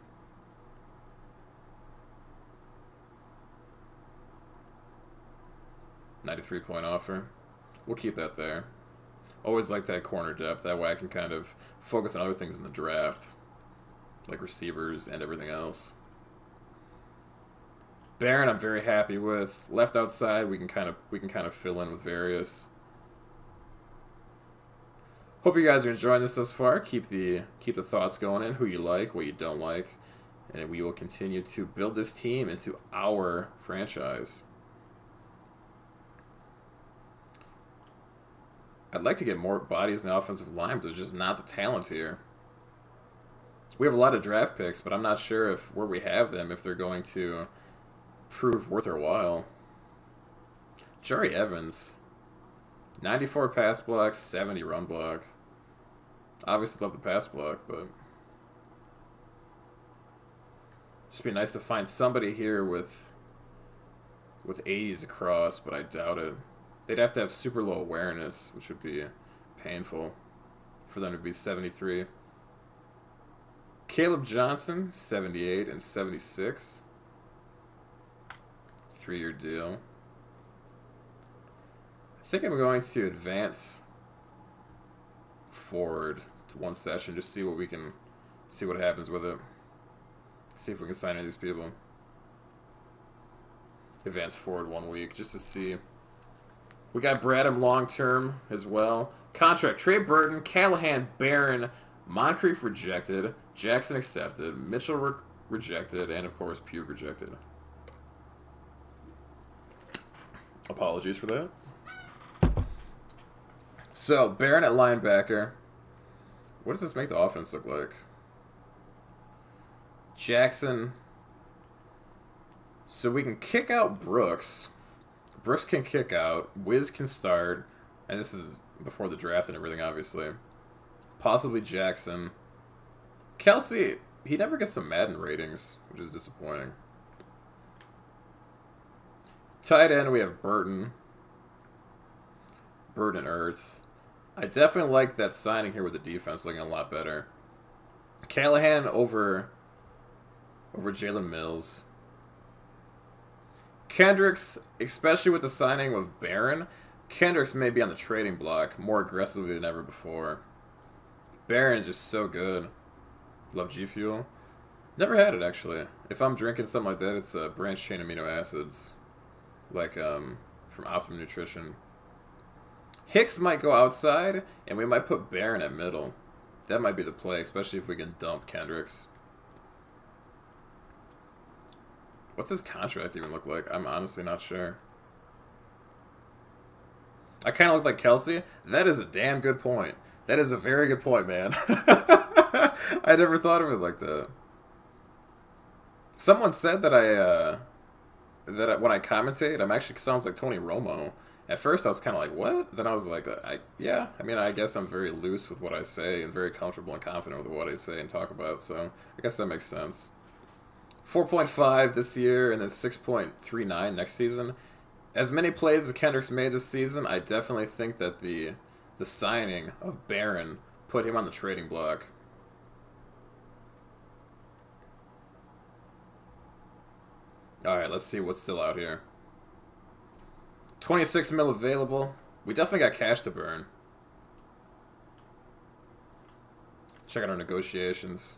$93 point offer. We'll keep that there. Always like that corner depth. That way I can kind of focus on other things in the draft, like receivers and everything else. Barron, I'm very happy with. Left outside, we can kind of fill in with various. Hope you guys are enjoying this thus far. Keep the thoughts going in. Who you like, what you don't like, and we will continue to build this team into our franchise. I'd like to get more bodies in the offensive line, but there's just not the talent here. We have a lot of draft picks, but I'm not sure if where we have them, if they're going to prove worth our while. Jari Evans, 94 pass block, 70 run block. Obviously love the pass block, but Just be nice to find somebody here with 80s across, but I doubt it. They'd have to have super low awareness, which would be painful for them to be 73. Caleb Johnson, 78 and 76. 3-year deal. I think I'm going to advance forward to 1 session, just see what happens with it. See if we can sign any of these people. Advance forward 1 week, just to see. We got Bradham long-term as well. Contract, Trey Burton, Callahan, Barron, Moncrief rejected, Jackson accepted, Mitchell rejected, and of course Pugh rejected. Apologies for that. So, Barron at linebacker. What does this make the offense look like? Jackson. So we can kick out Brooks. Brooks can kick out. Wiz can start. And this is before the draft and everything, obviously. Possibly Jackson. Kelsey, he never gets some Madden ratings, which is disappointing. Tight end, we have Burton. Burton Ertz. I definitely like that signing here with the defense looking a lot better. Callahan over Jalen Mills. Kendricks, especially with the signing of Barron, Kendricks may be on the trading block more aggressively than ever before. Barron is just so good. Love G Fuel. Never had it, actually. If I'm drinking something like that, it's branched chain amino acids. Like from Optimum Nutrition. Hicks might go outside, and we might put Barron at middle. That might be the play, especially if we can dump Kendricks. What's his contract even look like? I'm honestly not sure. I kind of look like Kelsey. That is a damn good point. That is a very good point, man. I never thought of it like that. Someone said that when I commentate, I'm actually sounds like Tony Romo. At first, I was kind of like, what? Then I was like, yeah. I mean, I guess I'm very loose with what I say and very comfortable and confident with what I say and talk about. So I guess that makes sense. 4.5 this year and then 6.39 next season. As many plays as Kendricks made this season, I definitely think that the signing of Barron put him on the trading block. Alright, let's see what's still out here. 26 mil available. We definitely got cash to burn. Check out our negotiations.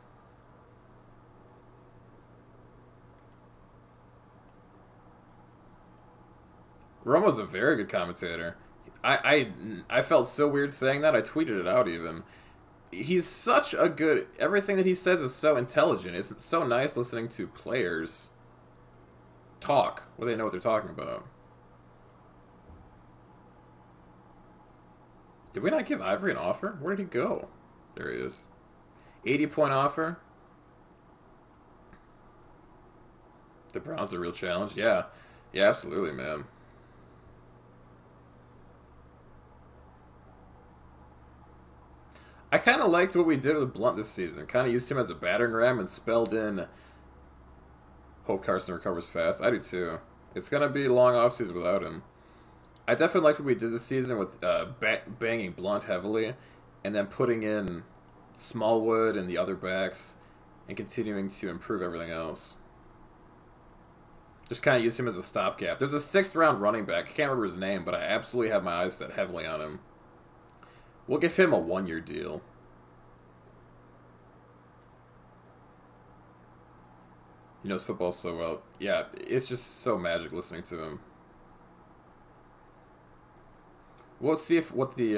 Romo's a very good commentator. I felt so weird saying that. I tweeted it out even. He's such a good... Everything that he says is so intelligent. It's so nice listening to players talk where they know what they're talking about. Did we not give Ivory an offer? Where did he go? There he is. 80-point offer. The Browns are a real challenge. Yeah. Yeah, absolutely, man. I kind of liked what we did with Blunt this season. Kind of used him as a battering ram and spelled in hope Carson recovers fast. I do too. It's going to be a long offseason without him. I definitely liked what we did this season with banging Blunt heavily and then putting in Smallwood and the other backs and continuing to improve everything else. Just kind of use him as a stopgap. There's a 6th-round running back. I can't remember his name, but I absolutely have my eyes set heavily on him. We'll give him a 1-year deal. He knows football so well. Yeah, it's just so magic listening to him. We'll see what the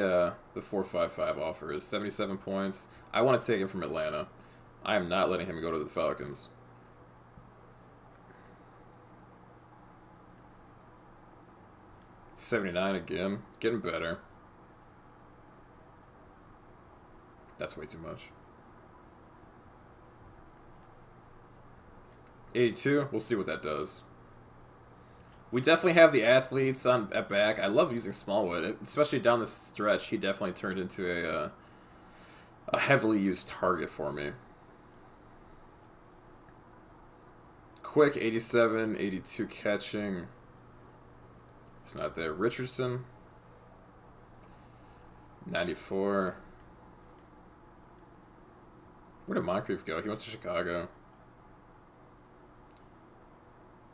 4.55 offer is. 77 points. I want to take him from Atlanta. I am not letting him go to the Falcons. $79 again. Getting better. That's way too much. 82. We'll see what that does. We definitely have the athletes at back. I love using Smallwood, especially down the stretch. He definitely turned into a heavily used target for me. Quick, 87, 82 catching. It's not there. Richardson, 94. Where did Moncrief go? He went to Chicago.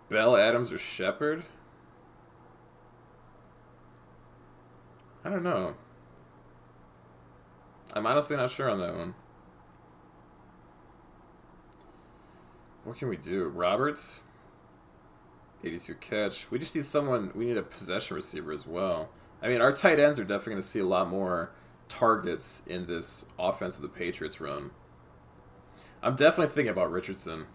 Bell, Adams, or Shepard? I don't know. I'm honestly not sure on that one. What can we do? Roberts? 82 catch. We just need someone. We need a possession receiver as well. I mean, our tight ends are definitely going to see a lot more targets in this offense of the Patriots run. I'm definitely thinking about Richardson.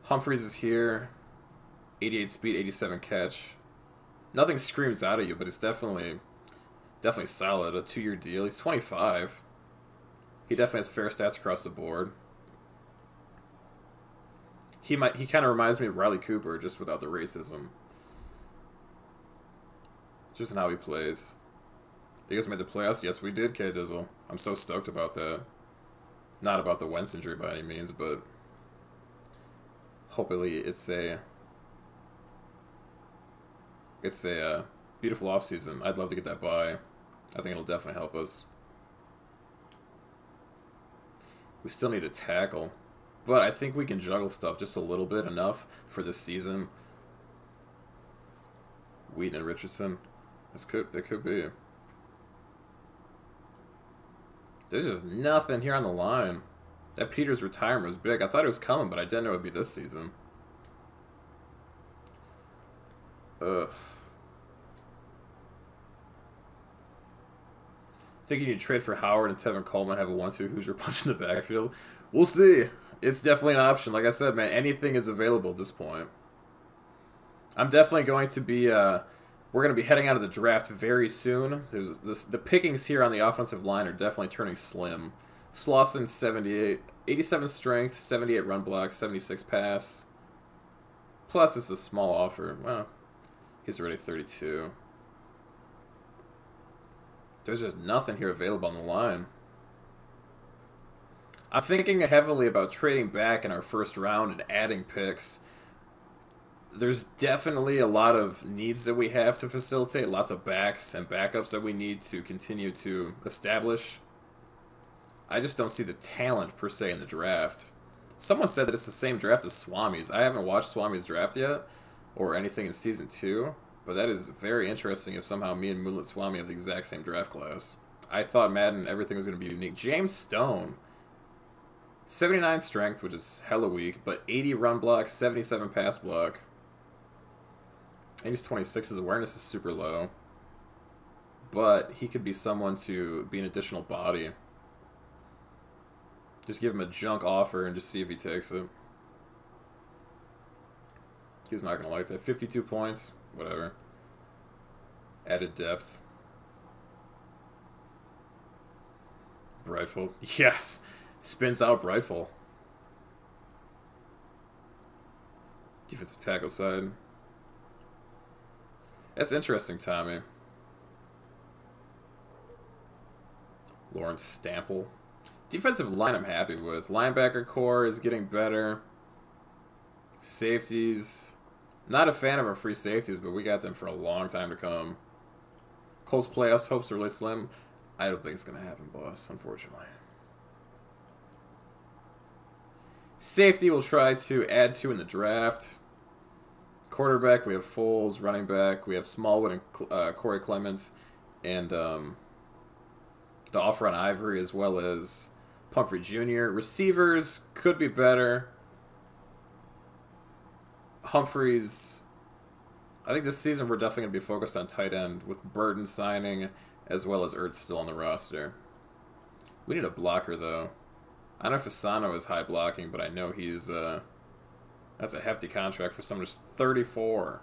Humphreys is here. 88 speed, 87 catch. Nothing screams out at you, but it's definitely solid. A 2-year deal. He's 25. He definitely has fair stats across the board. He kind of reminds me of Riley Cooper, just without the racism. Just in how he plays. You guys made the playoffs? Yes, we did, K Dizzle. I'm so stoked about that. Not about the Wentz injury by any means, but hopefully it's a beautiful offseason. I'd love to get that bye. I think it'll definitely help us. We still need a tackle. But I think we can juggle stuff just a little bit, enough for this season. Wheaton and Richardson. It could be. There's just nothing here on the line. That Peters retirement was big. I thought it was coming, but I didn't know it would be this season. Ugh. Think you need to trade for Howard and Tevin Coleman, have a 1-2 Hoosier punch in the backfield. We'll see. It's definitely an option. Like I said, man, anything is available at this point. I'm definitely going to be, we're going to be heading out of the draft very soon. The pickings here on the offensive line are definitely turning slim. Slauson, 78. 87 strength, 78 run block, 76 pass. Plus, it's a small offer. Well, he's already 32. There's just nothing here available on the line. I'm thinking heavily about trading back in our first round and adding picks. There's definitely a lot of needs that we have to facilitate, lots of backs and backups that we need to continue to establish. I just don't see the talent, per se, in the draft. Someone said that it's the same draft as Swami's. I haven't watched Swami's draft yet, or anything in Season 2, but that is very interesting if somehow me and Moonlit Swami have the exact same draft class. I thought Madden, everything was going to be unique. James Stone. 79 strength, which is hella weak, but 80 run block, 77 pass block. And he's 26. His awareness is super low. But he could be someone to be an additional body. Just give him a junk offer and just see if he takes it. He's not going to like that. 52 points, whatever. Added depth. Brightful. Yes! Spins out Brightful. Defensive tackle side. That's interesting, Tommy. Lawrence Stample. Defensive line I'm happy with. Linebacker core is getting better. Safeties. Not a fan of our free safeties, but we got them for a long time to come. Colts playoffs hopes are really slim. I don't think it's going to happen, boss, unfortunately. Safety we'll try to add to in the draft. Quarterback, we have Foles. Running back, we have Smallwood and Corey Clement. And the offer on Ivory, as well as Pumphrey Jr. Receivers could be better. Humphreys, I think this season we're definitely going to be focused on tight end with Burton signing, as well as Ertz still on the roster. We need a blocker, though. I don't know if Asano is high blocking, but I know he's, that's a hefty contract for someone who's 34.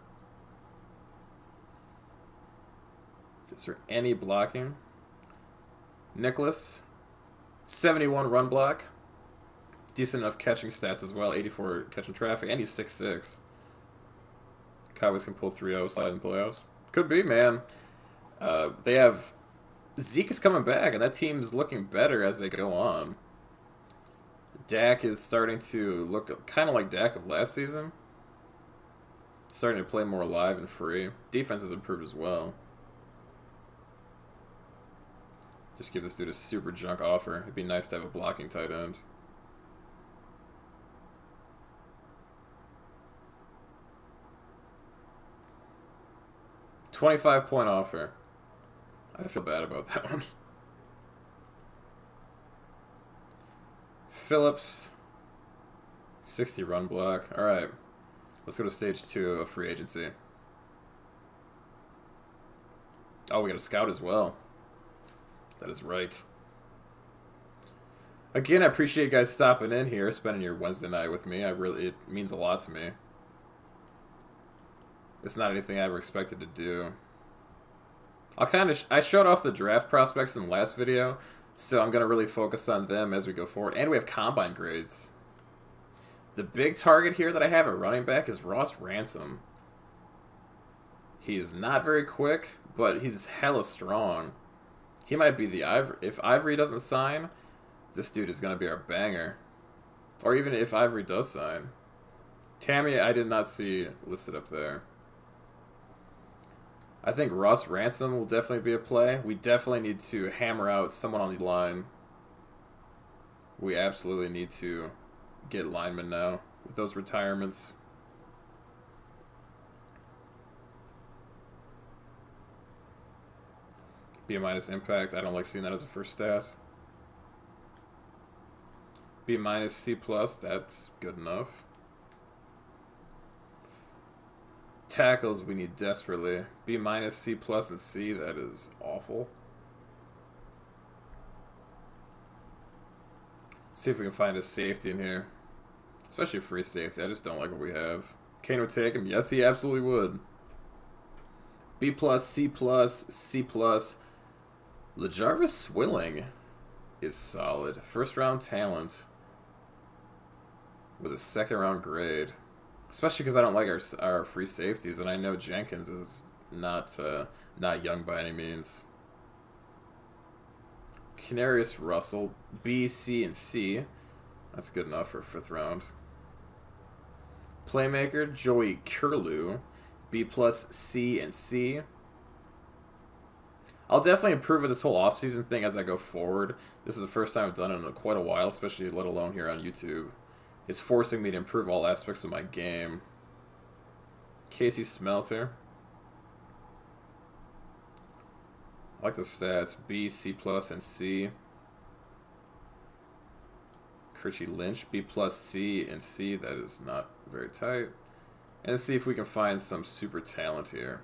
Is there any blocking? Nicholas, 71 run block. Decent enough catching stats as well, 84 catching traffic, and he's 6'6". Cowboys can pull 3-0 slide in playoffs. Could be, man. They have... Zeke is coming back, and that team's looking better as they go on. Dak is starting to look kind of like Dak of last season. Starting to play more live and free. Defense has improved as well. Just give this dude a super junk offer. It'd be nice to have a blocking tight end. $25-point offer. I feel bad about that one. Phillips, 60 run block. All right, let's go to stage 2 of free agency. Oh, we got a scout as well. That is right. Again, I appreciate you guys stopping in here, spending your Wednesday night with me. It means a lot to me. It's not anything I ever expected to do. I showed off the draft prospects in the last video, so I'm going to really focus on them as we go forward. And we have combine grades. The big target here that I have at running back is Ross Ransom. He is not very quick, but he's hella strong. He might be the Ivory. If Ivory doesn't sign, this dude is going to be our banger. Or even if Ivory does sign. Tammy, I did not see listed up there. I think Ross Ransom will definitely be a play. We definitely need to hammer out someone on the line. We absolutely need to get linemen now with those retirements. B- impact. I don't like seeing that as a first stat. B-, C+, that's good enough. Tackles we need desperately. B-, C+, and C, that is awful. See if we can find a safety in here. Especially a free safety. I just don't like what we have. Kane would take him. Yes, he absolutely would. B+, C+, C+. LaJarvis Swilling is solid. First round talent with a second round grade. Especially because I don't like our free safeties, and I know Jenkins is not young by any means. Canarius Russell, B, C, and C. That's good enough for 5th round. Playmaker, Joey Curlew, B+, C, and C. I'll definitely improve with this whole offseason thing as I go forward. This is the first time I've done it in quite a while, especially let alone here on YouTube. It's forcing me to improve all aspects of my game. Casey Smelter. I like those stats. B, C+, and C. Chrissy Lynch, B+, C, and C. That is not very tight. And let's see if we can find some super talent here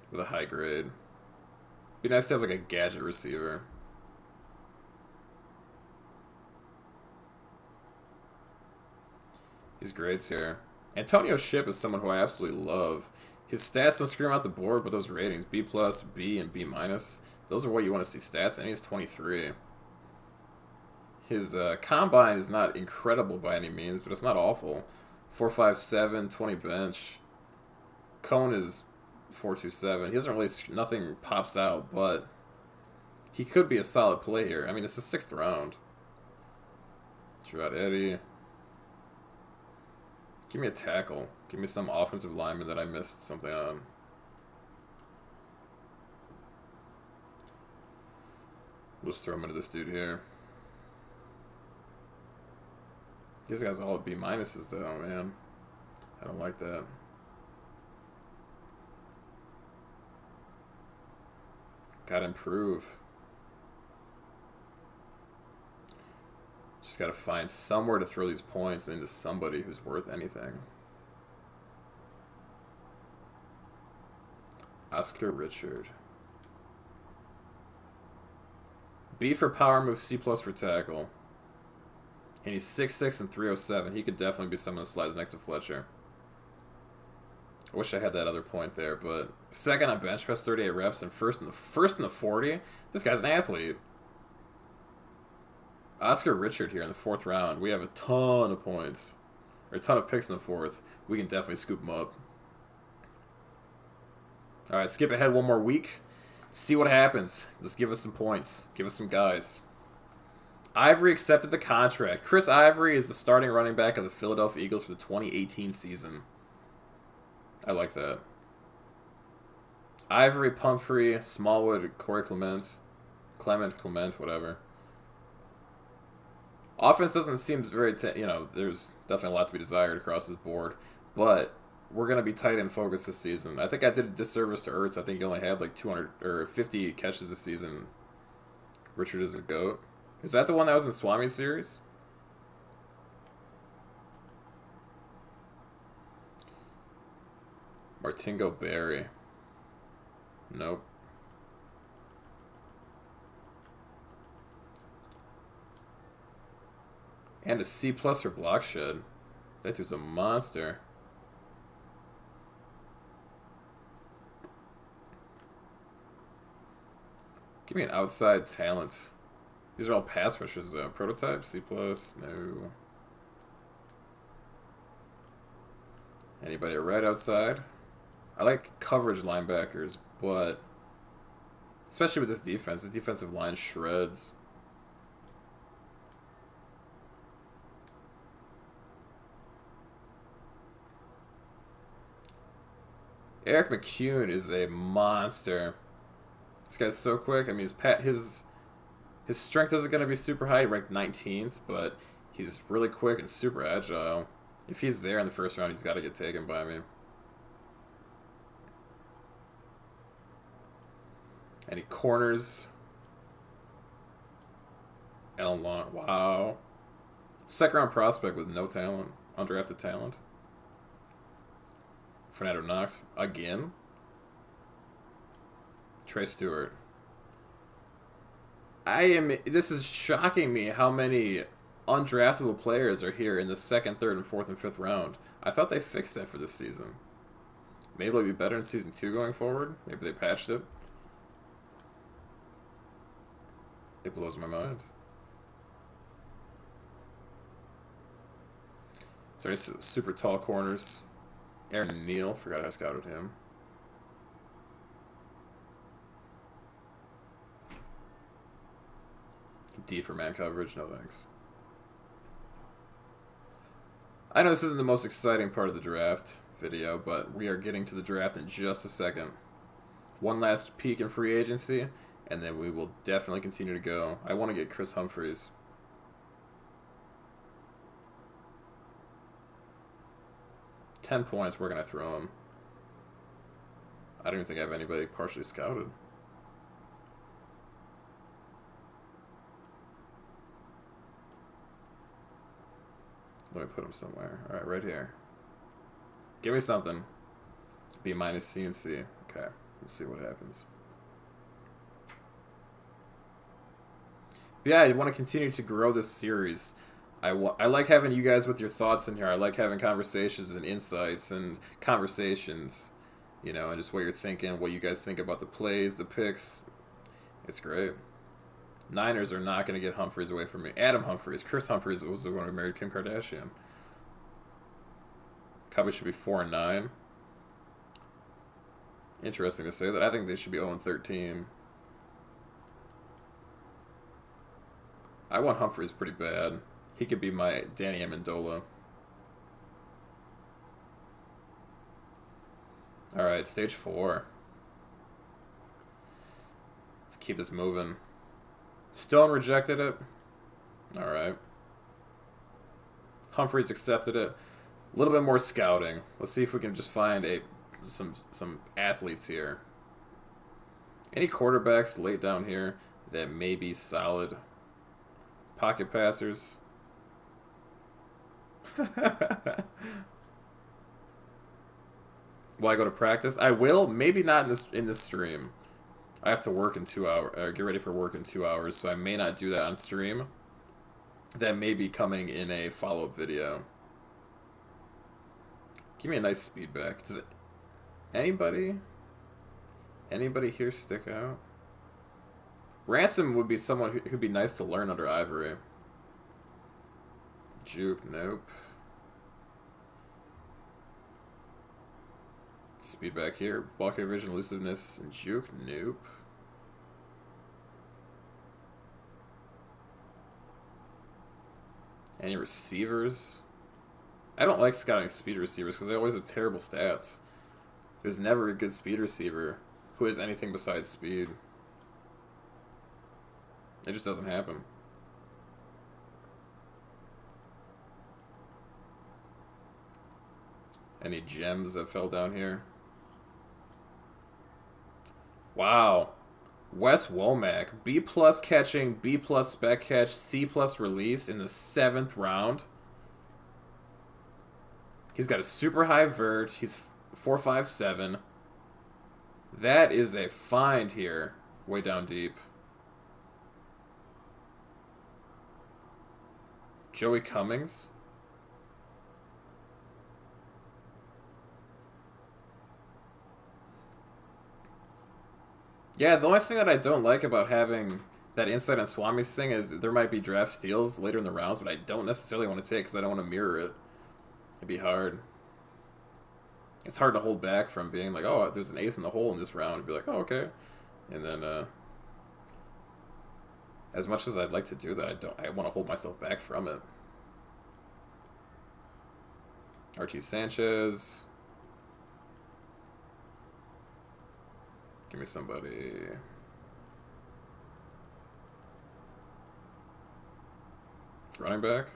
with a high grade. Be nice to have like a gadget receiver. These grades here. Antonio Ship is someone who I absolutely love. His stats don't scream out the board, but those ratings, B+, B, and B-, those are what you want to see stats, and he's 23. His combine is not incredible by any means, but it's not awful. 4.57, 20 bench. Cone is 4.27. He doesn't really, nothing pops out, but he could be a solid play here. I mean, it's the 6th round. Gerard Eddy. Give me a tackle. Give me some offensive lineman that I missed something on. We'll just throw him into this dude here. These guys are all B- though, man. I don't like that. Gotta improve. Just gotta find somewhere to throw these points into somebody who's worth anything. Oscar Richard. B for power move, C+ for tackle. And he's 6'6" and 307. He could definitely be someone that slides next to Fletcher. I wish I had that other point there, but second on bench press, 38 reps, and first in the 40. This guy's an athlete. Oscar Richard here in the 4th round. We have a ton of points, or a ton of picks in the 4th. We can definitely scoop him up. All right, skip ahead one more week. See what happens. Let's give us some points. Give us some guys. Ivory accepted the contract. Chris Ivory is the starting running back of the Philadelphia Eagles for the 2018 season. I like that. Ivory, Pumphrey, Smallwood, Corey Clement, whatever. Offense doesn't seem very, there's definitely a lot to be desired across this board, but we're going to be tight end focused this season. I think I did a disservice to Ertz. I think he only had like 200 or 50 catches this season. Richard is a GOAT. Is that the one that was in Swami's series? Martingo Berry. Nope. And a C+ for block shed. That dude's a monster. Give me an outside talent. These are all pass rushers though. Prototype, C+, no. Anybody right outside? I like coverage linebackers, but especially with this defense, the defensive line shreds. Eric McCune is a monster. This guy's so quick. I mean, his strength isn't going to be super high. He ranked 19th, but he's really quick and super agile. If he's there in the first round, he's got to get taken by me. Any corners? Alan Long. Wow. Second round prospect with no talent. Undrafted talent. Fernando Knox. Again. Trey Stewart. This is shocking me how many undraftable players are here in the second, third, and fourth and fifth round. I thought they fixed that for this season. Maybe it'll be better in season 2 going forward. Maybe they patched it. It blows my mind. Is there any super tall corners? Aaron Neal, forgot I scouted him. D for man coverage, no thanks. I know this isn't the most exciting part of the draft video, but we are getting to the draft in just a second. One last peek in free agency, and then we will definitely continue to go. I want to get Chris Humphries. $10 points, we're going to throw him. I don't even think I have anybody partially scouted. Let me put him somewhere. Alright, right here. Give me something. B minus C and C. Okay, we'll see what happens. But yeah, I want to continue to grow this series. I like having you guys with your thoughts in here. I like having conversations and insights and conversations, you know, and just what you're thinking, what you guys think about the plays, the picks. It's great. Niners are not going to get Humphries away from me. Adam Humphries. Chris Humphries was the one who married Kim Kardashian. Cowboys should be 4-9. Interesting to say that. I think they should be 0-13. I want Humphries pretty bad. He could be my Danny Amendola. Alright, stage 4. Let's keep this moving. Stone rejected it. Alright. Humphries accepted it. A little bit more scouting. Let's see if we can just find some athletes here. Any quarterbacks late down here that may be solid? Pocket passers. Will I go to practice? I will. Maybe not in this stream. I have to work in 2 hours. Get ready for work in 2 hours, so I may not do that on stream. That may be coming in a follow-up video. Give me a nice speed back. Does it? Anybody here stick out? Ransom would be someone who'd be nice to learn under Ivory. Juke, nope. Speed back here. Ball carrier vision, elusiveness, and Juke, nope. Any receivers? I don't like scouting speed receivers because they always have terrible stats. There's never a good speed receiver who has anything besides speed. It just doesn't happen. Any gems that fell down here? Wow. Wes Womack, B+ catching, B+ spec catch, C+ release in the 7th round. He's got a super high vert. He's 4.57. That is a find here, way down deep. Joey Cummings. Yeah, the only thing that I don't like about having that insight on Swami's thing is there might be draft steals later in the rounds, but I don't necessarily want to take because I don't want to mirror it. It'd be hard. It's hard to hold back from being like, oh, there's an ace in the hole in this round. And be like, oh, okay. And then, as much as I'd like to do that, I want to hold myself back from it. RT Sanchez. Give me somebody. Running back.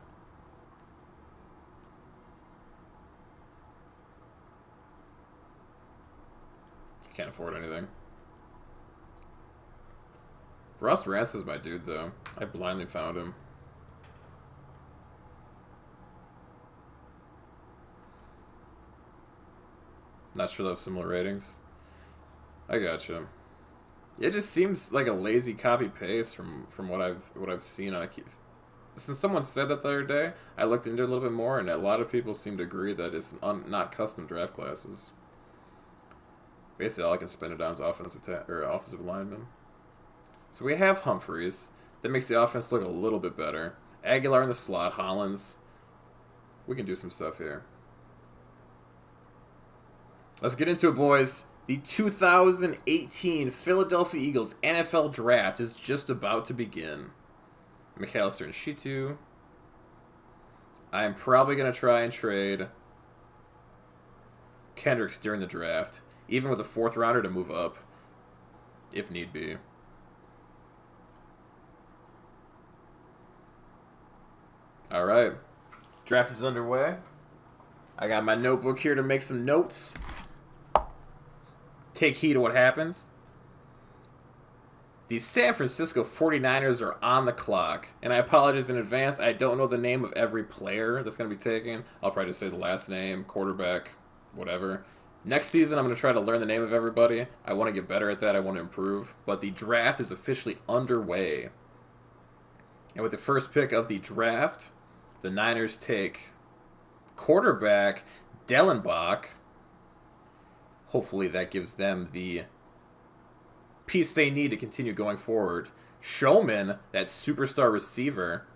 Can't afford anything. Ross Rance is my dude, though. I blindly found him. Not sure those similar ratings. I gotcha. It just seems like a lazy copy paste from what I've seen on. Since someone said that the other day, I looked into it a little bit more, and a lot of people seem to agree that it's not custom draft classes. Basically, all I can spend it on is offensive lineman. So we have Humphreys. That makes the offense look a little bit better. Aguilar in the slot, Hollins. We can do some stuff here. Let's get into it, boys. The 2018 Philadelphia Eagles NFL Draft is just about to begin. McAllister and Shitu. I am probably going to try and trade Kendricks during the draft, even with a 4th rounder to move up, if need be. All right. Draft is underway. I got my notebook here to make some notes. Take heed of what happens. The San Francisco 49ers are on the clock. And I apologize in advance. I don't know the name of every player that's going to be taken. I'll probably just say the last name, quarterback, whatever. Next season, I'm going to try to learn the name of everybody. I want to get better at that. I want to improve. But the draft is officially underway. And with the first pick of the draft, the Niners take quarterback Dellenbach. Hopefully that gives them the piece they need to continue going forward. Showman, that superstar receiver.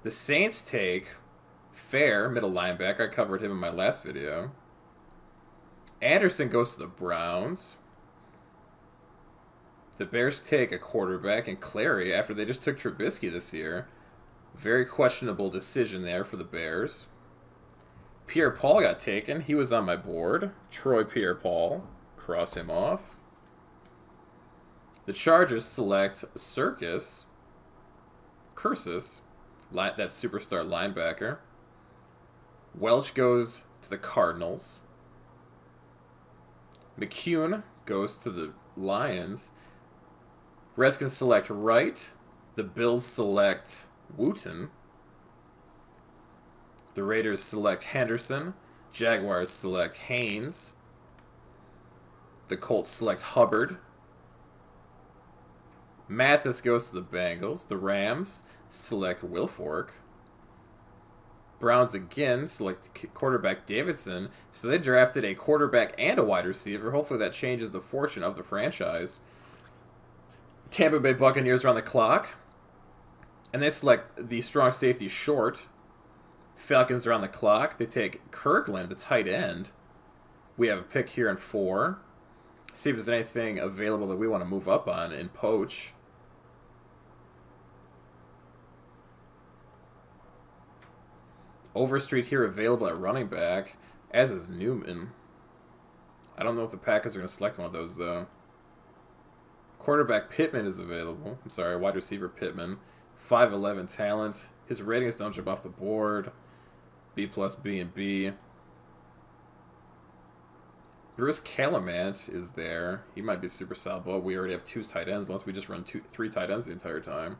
The Saints take Fair, middle linebacker. I covered him in my last video. Anderson goes to the Browns. The Bears take a quarterback in Clary after they just took Trubisky this year. Very questionable decision there for the Bears. Pierre-Paul got taken. He was on my board. Troy Pierre-Paul. Cross him off. The Chargers select Cursus, that superstar linebacker. Welch goes to the Cardinals. McCune goes to the Lions. Redskins select Wright. The Bills select Wooten. The Raiders select Henderson. Jaguars select Haynes. The Colts select Hubbard. Mathis goes to the Bengals. The Rams select Wilfork. Browns again select quarterback Davidson. So they drafted a quarterback and a wide receiver. Hopefully that changes the fortune of the franchise. Tampa Bay Buccaneers are on the clock. And they select the strong safety Short. Falcons are on the clock. They take Kirkland, the tight end. We have a pick here in 4. See if there's anything available that we want to move up on and poach. Overstreet here available at running back, as is Newman. I don't know if the Packers are going to select one of those, though. Quarterback Pittman is available. I'm sorry, wide receiver Pittman. 5'11 talent. His ratings don't jump off the board. B+, B, and B. Bruce Calamant is there. He might be super solid, but we already have 2 tight ends, unless we just run 3 tight ends the entire time.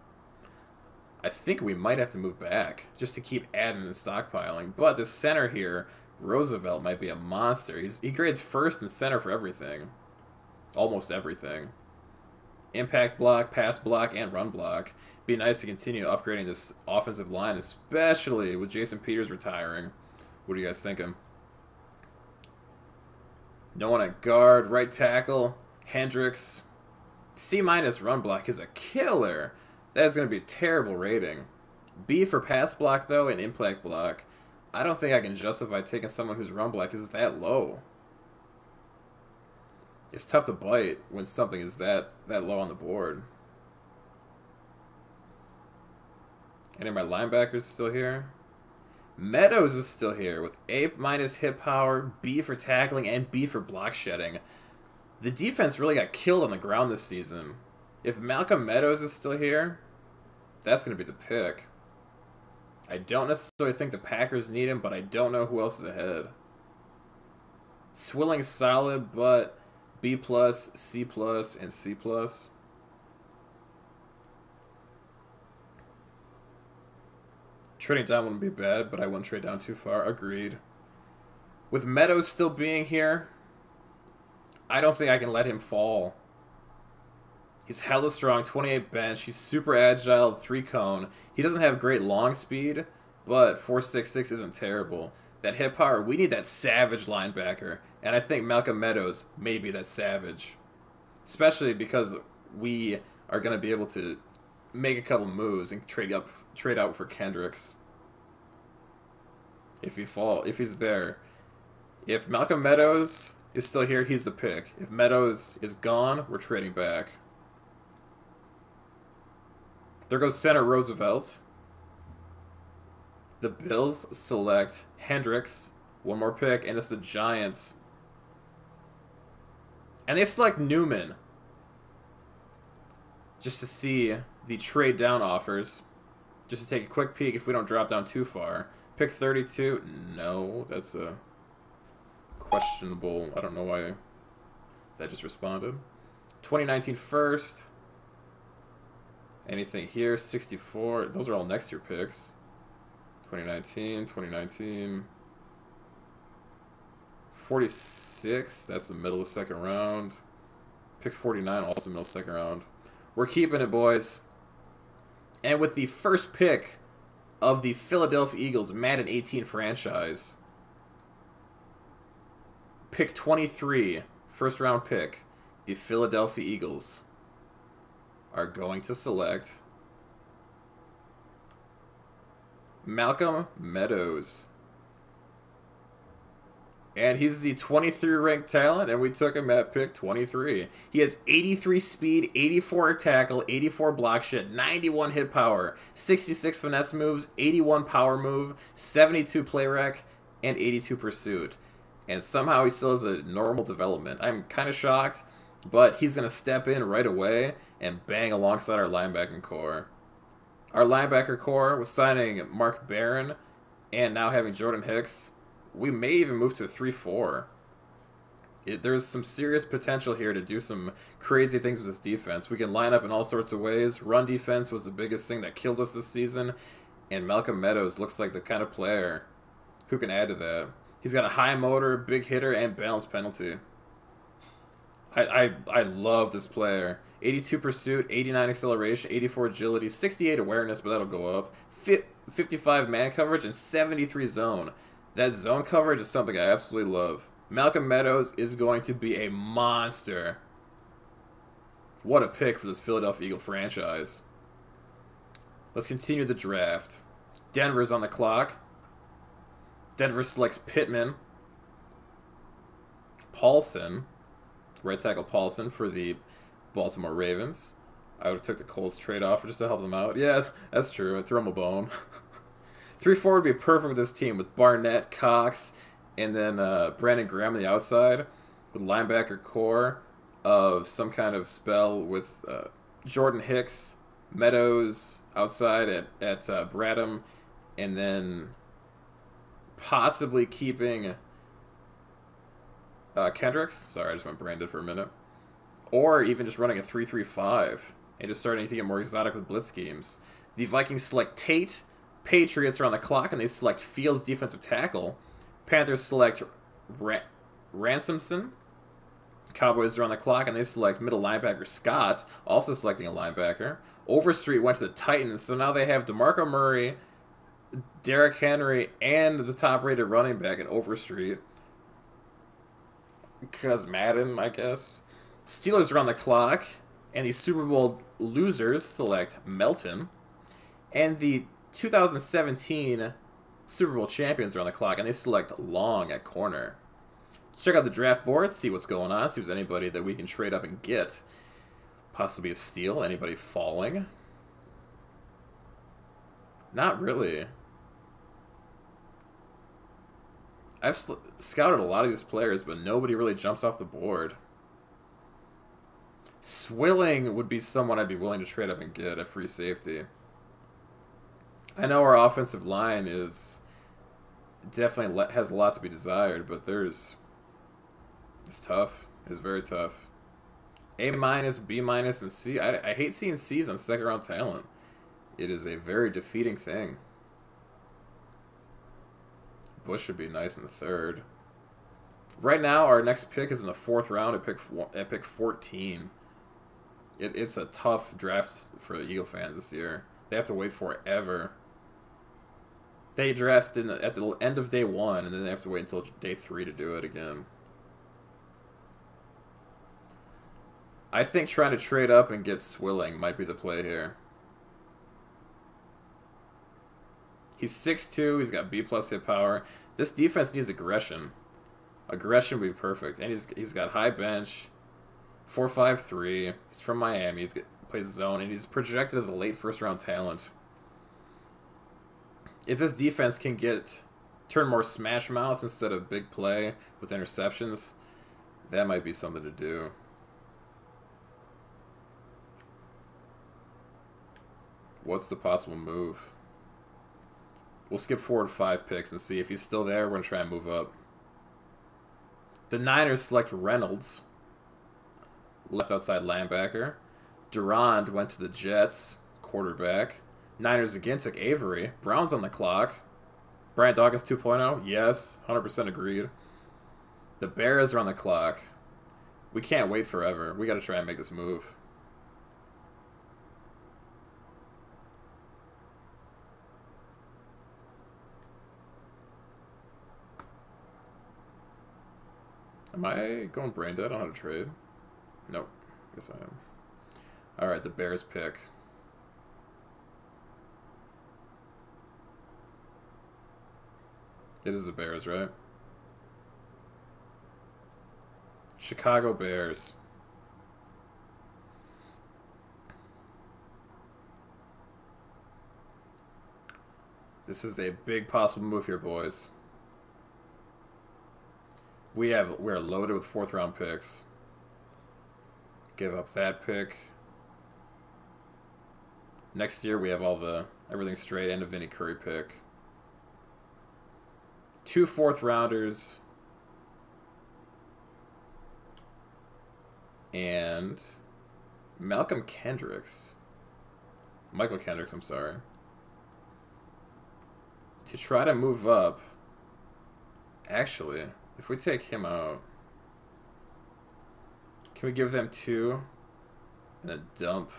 I think we might have to move back, just to keep adding and stockpiling. But the center here, Roosevelt, might be a monster. He grades first and center for everything. Almost everything. Impact block, pass block, and run block. Be nice to continue upgrading this offensive line, especially with Jason Peters retiring. What are you guys thinking? No one at guard, right tackle, Hendricks. C- run block is a killer. That's going to be a terrible rating. B for pass block, though, and impact block. I don't think I can justify taking someone whose run block is that low. It's tough to bite when something is that low on the board. Any of my linebackers still here? Meadows is still here with A- hit power, B for tackling, and B for block shedding. The defense really got killed on the ground this season. If Malcolm Meadows is still here, that's going to be the pick. I don't necessarily think the Packers need him, but I don't know who else is ahead. Swilling's solid, but B+, C+, and C+. Trading down wouldn't be bad, but I wouldn't trade down too far. Agreed. With Meadows still being here, I don't think I can let him fall. He's hella strong, 28 bench. He's super agile, 3 cone. He doesn't have great long speed, but 4.66 isn't terrible. That hit power, we need that savage linebacker, and I think Malcolm Meadows may be that savage. Especially because we are going to be able to make a couple moves and trade out for Kendricks. If he's there. If Malcolm Meadows is still here, he's the pick. If Meadows is gone, we're trading back. There goes center Roosevelt. The Bills select Hendricks. One more pick, and it's the Giants. And they select Newman. Just to see the trade down offers. Just to take a quick peek if we don't drop down too far. Pick 32. No, that's a questionable. I don't know why that just responded. 2019 first. Anything here? 64. Those are all next year picks. 2019, 2019. 46. That's the middle of the second round. Pick 49, also middle of the second round. We're keeping it, boys. And with the first pick of the Philadelphia Eagles Madden 18 franchise, pick 23, first round pick, the Philadelphia Eagles are going to select Malcolm Meadows. And he's the 23 ranked talent, and we took him at pick 23. He has 83 speed, 84 tackle, 84 block shed, 91 hit power, 66 finesse moves, 81 power move, 72 play rec, and 82 pursuit. And somehow he still has a normal development. I'm kind of shocked, but he's going to step in right away and bang alongside our linebacking core. Our linebacker core was signing Mark Barron and now having Jordan Hicks. We may even move to a 3-4. There's some serious potential here to do some crazy things with this defense. We can line up in all sorts of ways. Run defense was the biggest thing that killed us this season, and Malcolm Meadows looks like the kind of player who can add to that. He's got a high motor, big hitter, and balanced penalty. I love this player. 82 pursuit, 89 acceleration, 84 agility, 68 awareness, but that'll go up. 55 man coverage, and 73 zone. That zone coverage is something I absolutely love. Malcolm Meadows is going to be a monster. What a pick for this Philadelphia Eagle franchise. Let's continue the draft. Denver's on the clock. Denver selects Pittman. Paulson. Right tackle Paulson for the Baltimore Ravens. I would have took the Colts trade offer just to help them out. Yeah, that's true. I threw him a bone. 3-4 would be perfect with this team with Barnett, Cox, and then Brandon Graham on the outside with linebacker core of some kind of spell with Jordan Hicks, Meadows outside at Bradham, and then possibly keeping Kendricks. Sorry, I just went branded for a minute. Or even just running a 3-3-5 and just starting to get more exotic with blitz schemes. The Vikings select Tate. Patriots are on the clock, and they select Fields, defensive tackle. Panthers select Ransomson. Cowboys are on the clock, and they select middle linebacker Scott, also selecting a linebacker. Overstreet went to the Titans, so now they have DeMarco Murray, Derrick Henry, and the top-rated running back at Overstreet. Because Madden, I guess. Steelers are on the clock, and the Super Bowl losers select Melton. And the 2017 Super Bowl champions are on the clock, and they select Long at corner. Check out the draft board, see what's going on, see if there's anybody that we can trade up and get. Possibly a steal, anybody falling. Not really. I've scouted a lot of these players, but nobody really jumps off the board. Swilling would be someone I'd be willing to trade up and get at free safety. I know our offensive line is definitely has a lot to be desired, but it's tough. It's very tough. A-, B-, and C. I hate seeing C's on second-round talent. It is a very defeating thing. Bush should be nice in the third. Right now, our next pick is in the 4th round at pick 14. It's a tough draft for the Eagle fans this year. They have to wait forever. They draft at the end of day 1, and then they have to wait until day 3 to do it again. I think trying to trade up and get Swilling might be the play here. He's 6'2", he's got B+ hit power. This defense needs aggression. Aggression would be perfect. And he's got high bench, 4.53. He's from Miami, plays zone, and he's projected as a late first-round talent. If this defense can turn more smash mouths instead of big play with interceptions, that might be something to do. What's the possible move? We'll skip forward 5 picks and see if he's still there. We're going to try and move up. The Niners select Reynolds, left outside linebacker. Durand went to the Jets, quarterback. Niners again took Avery. Browns on the clock. Brian Dawkins 2.0? Yes, 100% agreed. The Bears are on the clock. We can't wait forever. We got to try and make this move. Am I going brain dead on how to trade? Nope. Guess I am. Alright, the Bears pick. It is the Bears, right? Chicago Bears. This is a big possible move here, boys. We're loaded with 4th round picks. Give up that pick. Next year we have everything straight and a Vinny Curry pick. 2 4th rounders. And Michael Kendricks, I'm sorry. To try to move up. Actually, if we take him out, can we give them 2 and a dump?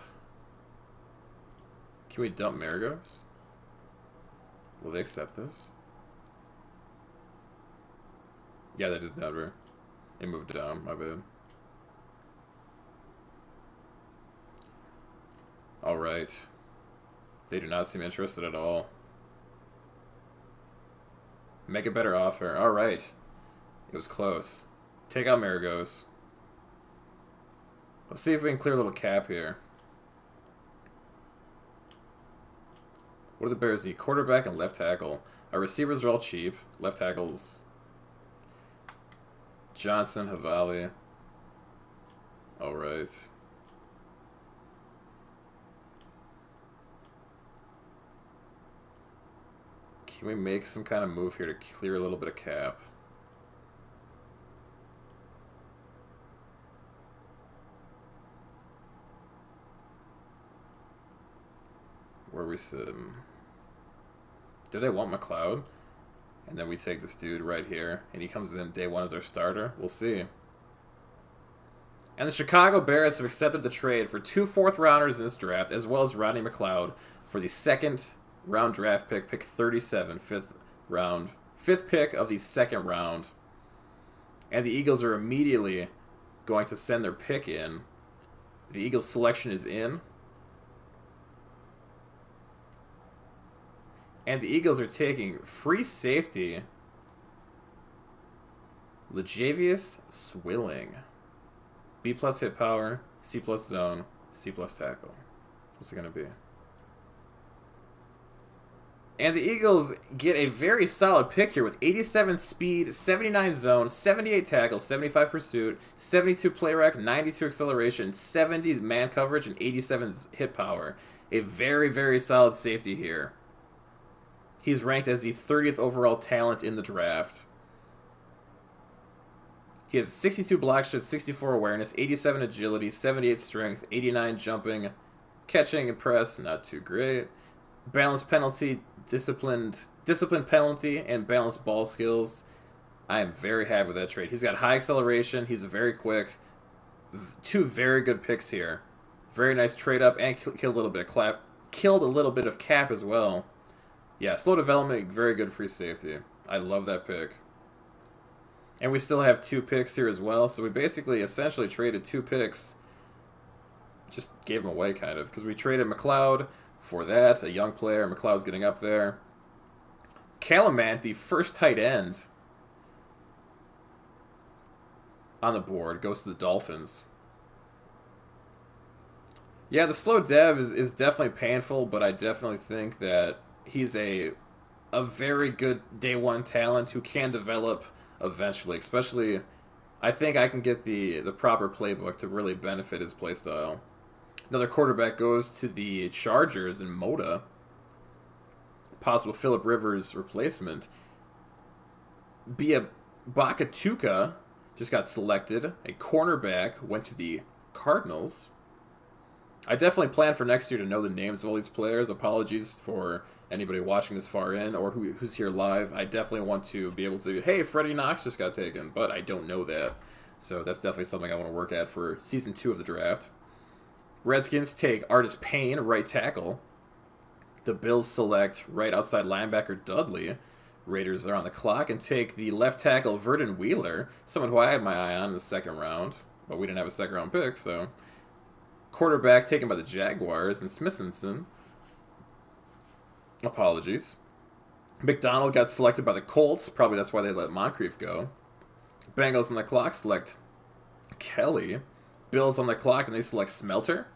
Can we dump Marigos? Will they accept this? Yeah, that is Denver. It moved down, my bad. Alright. They do not seem interested at all. Make a better offer. Alright. It was close. Take out Marigos. Let's see if we can clear a little cap here. What do the Bears need? Quarterback and left tackle. Our receivers are all cheap. Left tackles. Johnson, Havali. All right. Can we make some kind of move here to clear a little bit of cap? Where are we sitting? Do they want McLeod? And then we take this dude right here, and he comes in day one as our starter. We'll see. And the Chicago Bears have accepted the trade for 2 fourth-rounders in this draft, as well as Rodney McLeod for the second-round draft pick, pick 37, fifth pick of the second round. And the Eagles are immediately going to send their pick in. The Eagles' selection is in. And the Eagles are taking free safety Lejavius Swilling. B+ hit power, C+ zone, C+ tackle. What's it going to be? And the Eagles get a very solid pick here with 87 speed, 79 zone, 78 tackle, 75 pursuit, 72 play rec, 92 acceleration, 70 man coverage, and 87 hit power. A very, very solid safety here. He's ranked as the 30th overall talent in the draft. He has 62 block shots, 64 awareness, 87 agility, 78 strength, 89 jumping, catching and press, not too great. Balanced penalty, disciplined penalty, and balanced ball skills. I am very happy with that trade. He's got high acceleration. He's very quick. 2 very good picks here. Very nice trade up, and killed a little bit of cap as well. Yeah, slow development, very good free safety. I love that pick. And we still have 2 picks here as well, so we basically essentially traded 2 picks. Just gave them away, kind of, because we traded McLeod for that, a young player. McLeod's getting up there. Calamant, the first tight end on the board, goes to the Dolphins. Yeah, the slow dev is definitely painful, but I definitely think that he's a very good day one talent who can develop eventually. Especially, I think I can get the proper playbook to really benefit his playstyle. Another quarterback goes to the Chargers in Moda. Possible Phillip Rivers replacement. Bakatuka just got selected. A cornerback went to the Cardinals. I definitely plan for next year to know the names of all these players. Apologies for anybody watching this far in or who's here live. I definitely want to be able to, hey, Freddie Knox just got taken, but I don't know that. So that's definitely something I want to work at for Season 2 of the draft. Redskins take Artis Payne, right tackle. The Bills select right outside linebacker Dudley. Raiders are on the clock and take the left tackle Verdon Wheeler, someone who I had my eye on in the second round, but we didn't have a second round pick, so. Quarterback taken by the Jaguars and Smithson. Apologies. McDonald got selected by the Colts. Probably that's why they let Moncrief go. Bengals on the clock select Kelly. Bills on the clock and they select Smelter.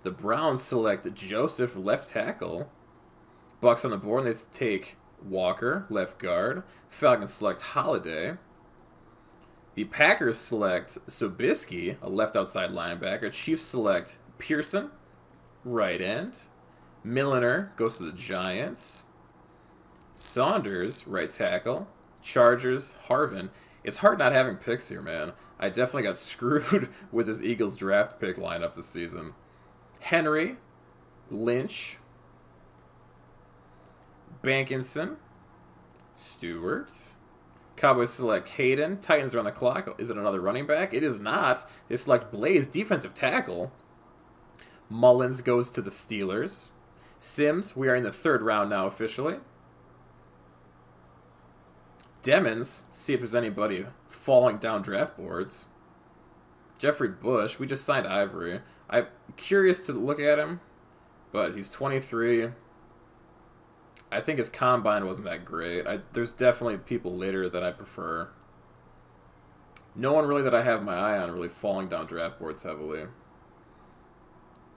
The Browns select Joseph, left tackle. Bucks on the board and they take Walker, left guard. Falcons select Holiday. The Packers select Sobieski, a left outside linebacker. Chiefs select Pearson, right end. Milliner goes to the Giants. Saunders, right tackle. Chargers, Harvin. It's hard not having picks here, man. I definitely got screwed with this Eagles draft pick lineup this season. Henry, Lynch, Bankinson, Stewart. Cowboys select Hayden. Titans are on the clock. Is it another running back? It is not. They select Blaze, defensive tackle. Mullins goes to the Steelers. Sims, we are in the 3rd round now officially. Demons, see if there's anybody falling down draft boards. Jeffrey Bush, we just signed Ivory. I'm curious to look at him, but he's 23. I think his combine wasn't that great. There's definitely people later that I prefer. No one really that I have my eye on really falling down draft boards heavily.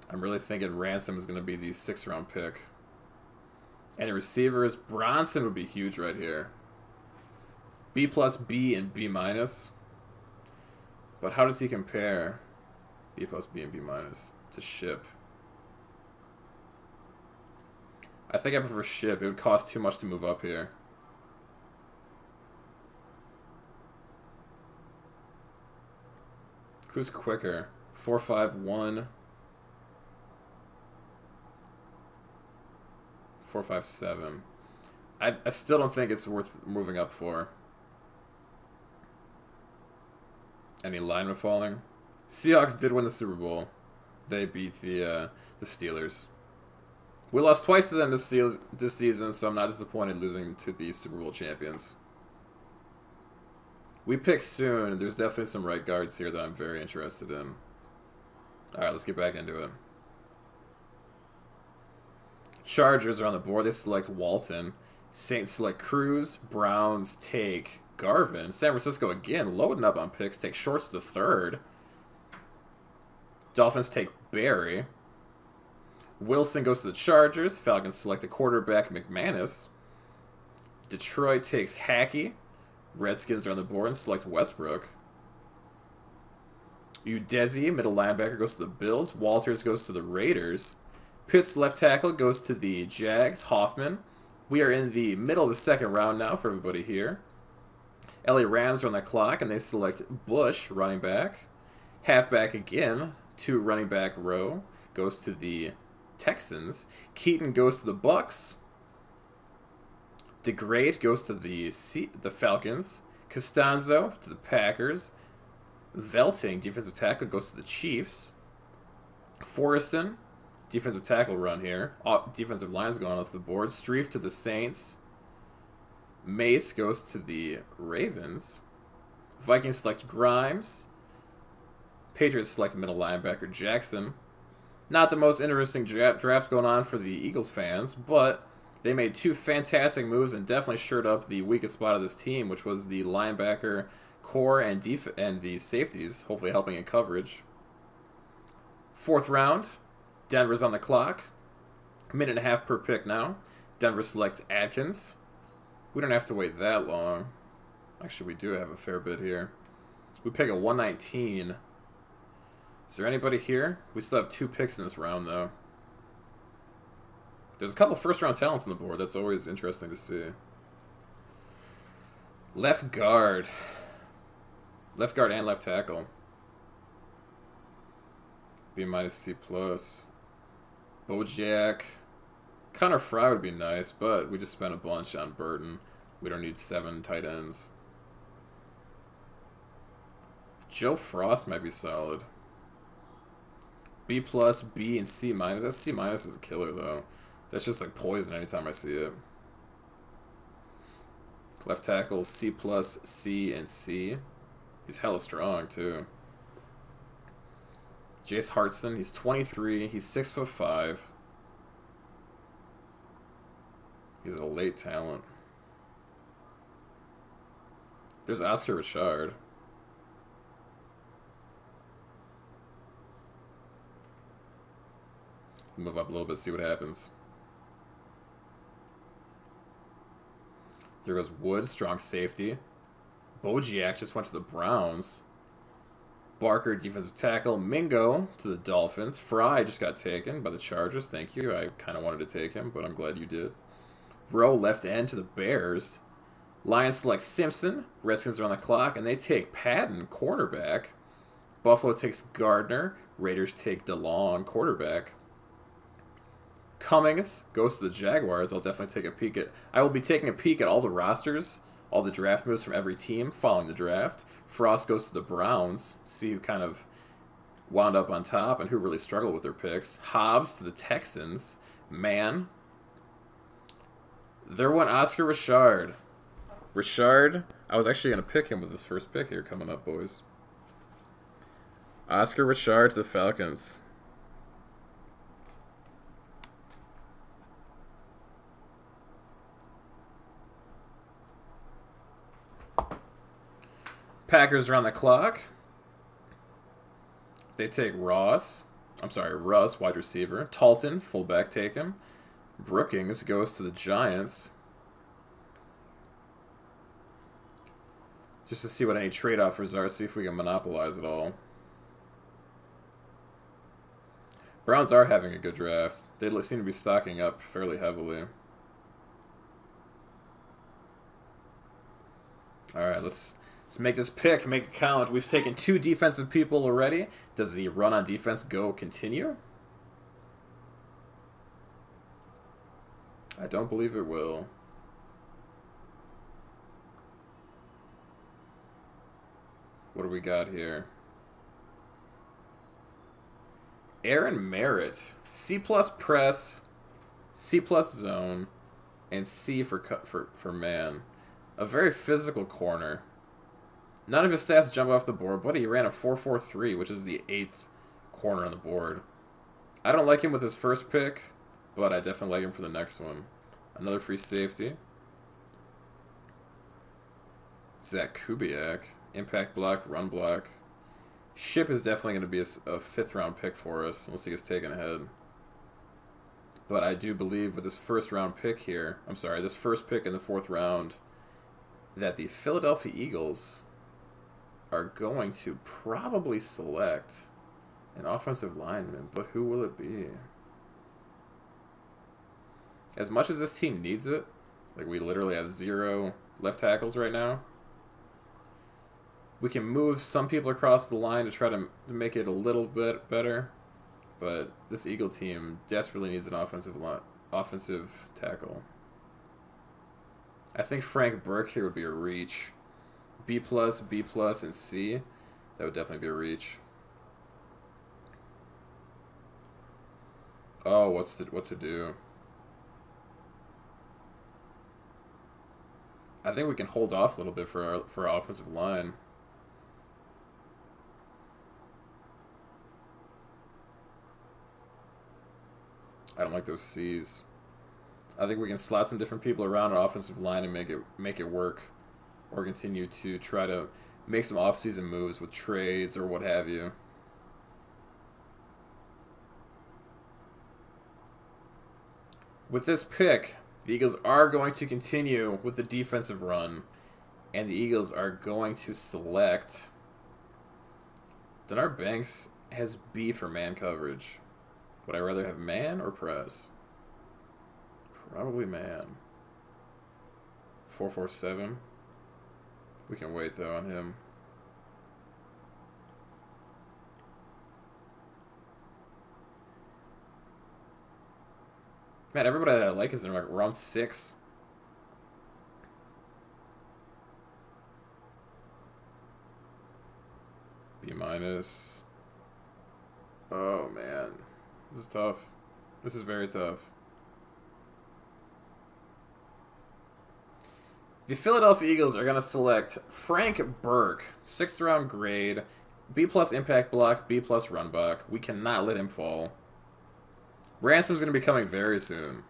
I'm really thinking Ransom is going to be the 6th round pick. Any receivers? Bronson would be huge right here. B plus, B, and B minus. But how does he compare? B plus, B, and B minus to Ship. I think I prefer Ship. It would cost too much to move up here. Who's quicker? 4.51. 4.57. I still don't think it's worth moving up for. Any linemen falling? Seahawks did win the Super Bowl. They beat the Steelers. We lost twice to them this season, so I'm not disappointed losing to the Super Bowl champions. We pick soon. There's definitely some right guards here that I'm very interested in. Alright, let's get back into it. Chargers are on the board. They select Walton. Saints select Cruz. Browns take Garvin. San Francisco again loading up on picks. Take Shorts to third. Dolphins take Barry. Wilson goes to the Chargers. Falcons select a quarterback, McManus. Detroit takes Hackey. Redskins are on the board and select Westbrook. Udezi, middle linebacker, goes to the Bills. Walters goes to the Raiders. Pitts, left tackle, goes to the Jags. Hoffman. We are in the middle of the second round now for everybody here. LA Rams are on the clock, and they select Bush, running back. Halfback again, to running back row, goes to the Texans. Keaton goes to the Bucks. DeGrade goes to the Falcons. Costanzo to the Packers. Velting, defensive tackle, goes to the Chiefs. Forreston, defensive tackle run here. Defensive line's going off the board. Streif to the Saints. Mace goes to the Ravens. Vikings select Grimes. Patriots select middle linebacker Jackson. Not the most interesting drafts going on for the Eagles fans, but they made two fantastic moves and definitely shored up the weakest spot of this team, which was the linebacker core and the safeties, hopefully helping in coverage. Fourth round, Denver's on the clock. A minute and a half per pick now. Denver selects Atkins. We don't have to wait that long. Actually, we do have a fair bit here. We pick a 119. Is there anybody here? We still have 2 picks in this round, though. There's a couple first-round talents on the board. That's always interesting to see. Left guard. Left guard and left tackle. B minus C plus. Bojack. Connor Fry would be nice, but we just spent a bunch on Burton. We don't need 7 tight ends. Joe Frost might be solid. B plus, B, and C minus. That C minus is a killer, though. That's just like poison anytime I see it. Left tackle, C plus, C, and C. He's hella strong, too. Jace Hartson, he's 23. He's 6'5". He's a late talent. There's Oscar Richard. Move up a little bit, see what happens. There goes Wood, strong safety. Bojack just went to the Browns. Barker, defensive tackle. Mingo to the Dolphins. Fry just got taken by the Chargers. Thank you. I kind of wanted to take him, but I'm glad you did. Rowe, left end to the Bears. Lions select Simpson. Redskins are on the clock, and they take Patton, cornerback. Buffalo takes Gardner. Raiders take DeLong, quarterback. Cummings goes to the Jaguars. I'll definitely take a peek at... I will be taking a peek at all the rosters, all the draft moves from every team following the draft. Frost goes to the Browns. See who kind of wound up on top and who really struggled with their picks. Hobbs to the Texans. Man. There went Oscar Richard. Richard, I was actually going to pick him with this first pick here coming up, boys. Oscar Richard to the Falcons. Packers are on the clock. They take Russ, wide receiver. Talton, fullback, take him. Brookings goes to the Giants. Just to see what any trade offers are, see if we can monopolize it all. Browns are having a good draft. They seem to be stocking up fairly heavily. Alright, let's make this pick, make it count. We've taken 2 defensive people already. Does the run on defense continue? I don't believe it will. What do we got here? Aaron Merritt, C+ press, C+ zone, and C for man. A very physical corner. None of his stats jump off the board, but he ran a 4.43, which is the 8th corner on the board. I don't like him with his first pick, but I definitely like him for the next one. Another free safety. Zach Kubiak. Impact block, run block. Ship is definitely going to be a 5th round pick for us, unless he gets taken ahead. But I do believe with this first round pick here, I'm sorry, this first pick in the 4th round, that the Philadelphia Eagles are going to probably select an offensive lineman, but who will it be? As much as this team needs it, like we literally have 0 left tackles right now, we can move some people across the line to try to make it a little bit better, but this Eagle team desperately needs an offensive tackle. I think Frank Burke here would be a reach. B+, B+, and C. That would definitely be a reach. Oh, what to do? I think we can hold off a little bit for our offensive line. I don't like those C's. I think we can slot some different people around our offensive line and make it work, or continue to try to make some off-season moves with trades or what have you. With this pick, the Eagles are going to continue with the defensive run, and the Eagles are going to select. Denard Banks has B for man coverage. Would I rather have man or press? Probably man. 4.47. We can wait though on him. Man, everybody that I like is in like round 6. B-. Oh man. This is tough. This is very tough. The Philadelphia Eagles are going to select Frank Burke, 6th round grade, B+ impact block, B+ run block. We cannot let him fall. Ransom's going to be coming very soon.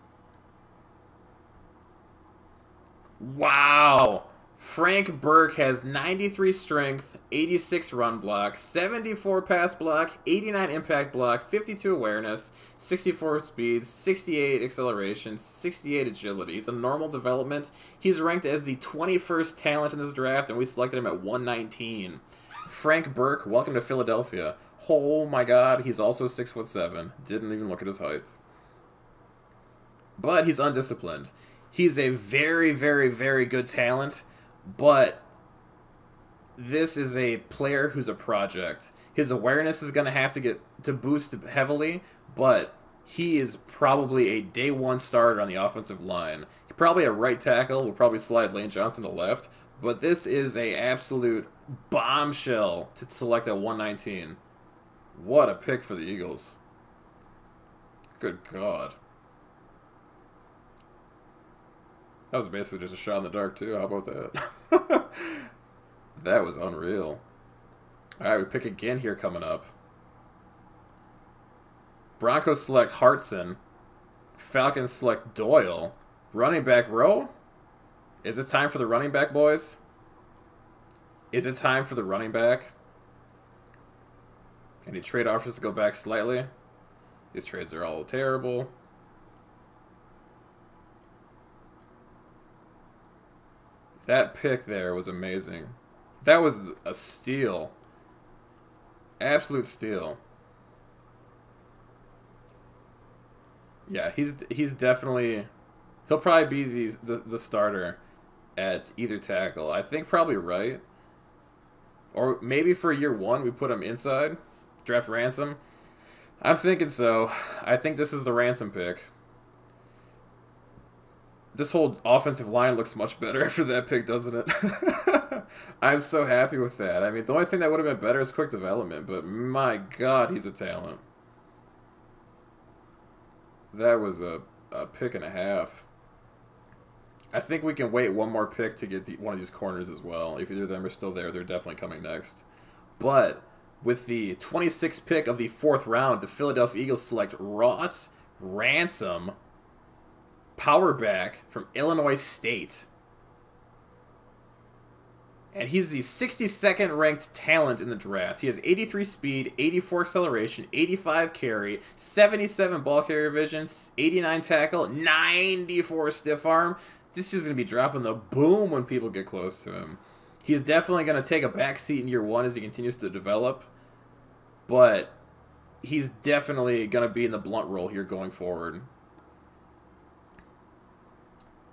Wow! Frank Burke has 93 strength, 86 run block, 74 pass block, 89 impact block, 52 awareness, 64 speed, 68 acceleration, 68 agility. He's a normal development. He's ranked as the 21st talent in this draft, and we selected him at 119. Frank Burke, welcome to Philadelphia. Oh my god, he's also 6'7". Didn't even look at his height. But he's undisciplined. He's a very, very, very good talent. But this is a player who's a project. His awareness is going to have to get to boost heavily, but he is probably a day 1 starter on the offensive line. He's probably a right tackle. We'll probably slide Lane Johnson to left. But this is a absolute bombshell to select at 119. What a pick for the Eagles. Good God. That was basically just a shot in the dark, too. How about that? That was unreal. All right, we pick again here coming up. Broncos select Hartson. Falcons select Doyle. Running back row? Is it time for the running back, boys? Is it time for the running back? Any trade offers to go back slightly? These trades are all terrible. That pick there was amazing. That was a steal. Absolute steal. Yeah, he's definitely... He'll probably be the starter at either tackle. I think probably right. Or maybe for year one we put him inside. Draft Ransom. I'm thinking so. I think this is the Ransom pick. This whole offensive line looks much better after that pick, doesn't it? I'm so happy with that. I mean, the only thing that would have been better is quick development, but my God, he's a talent. That was a pick and a half. I think we can wait one more pick to get one of these corners as well. If either of them are still there, they're definitely coming next. But with the 26th pick of the 4th round, the Philadelphia Eagles select Ross Ransom, power back from Illinois State. And he's the 62nd ranked talent in the draft. He has 83 speed, 84 acceleration, 85 carry, 77 ball carrier vision, 89 tackle, 94 stiff arm. This is going to be dropping the boom when people get close to him. He's definitely going to take a back seat in year one as he continues to develop. But he's definitely going to be in the blunt role here going forward.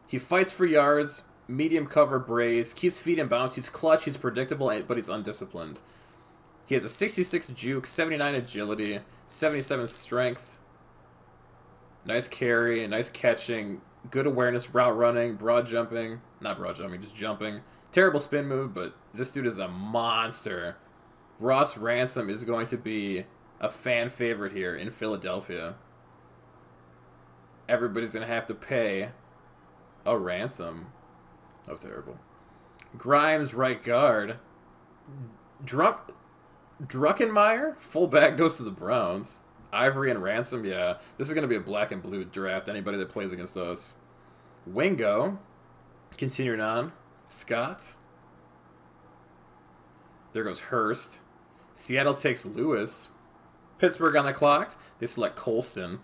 He fights for yards, medium cover brace, keeps feet in bounds. He's clutch, he's predictable, but he's undisciplined. He has a 66 juke, 79 agility, 77 strength. Nice carry, nice catching, good awareness, route running, broad jumping. Not broad jumping, just jumping. Terrible spin move, but this dude is a monster. Ross Ransom is going to be a fan favorite here in Philadelphia. Everybody's going to have to pay a ransom. That was terrible. Grimes, right guard. Druckenmeyer, fullback, goes to the Browns. Ivory and Ransom, yeah. This is going to be a black and blue draft. Anybody that plays against us. Wingo, continuing on. Scott. There goes Hurst. Seattle takes Lewis. Pittsburgh on the clock. They select Colston.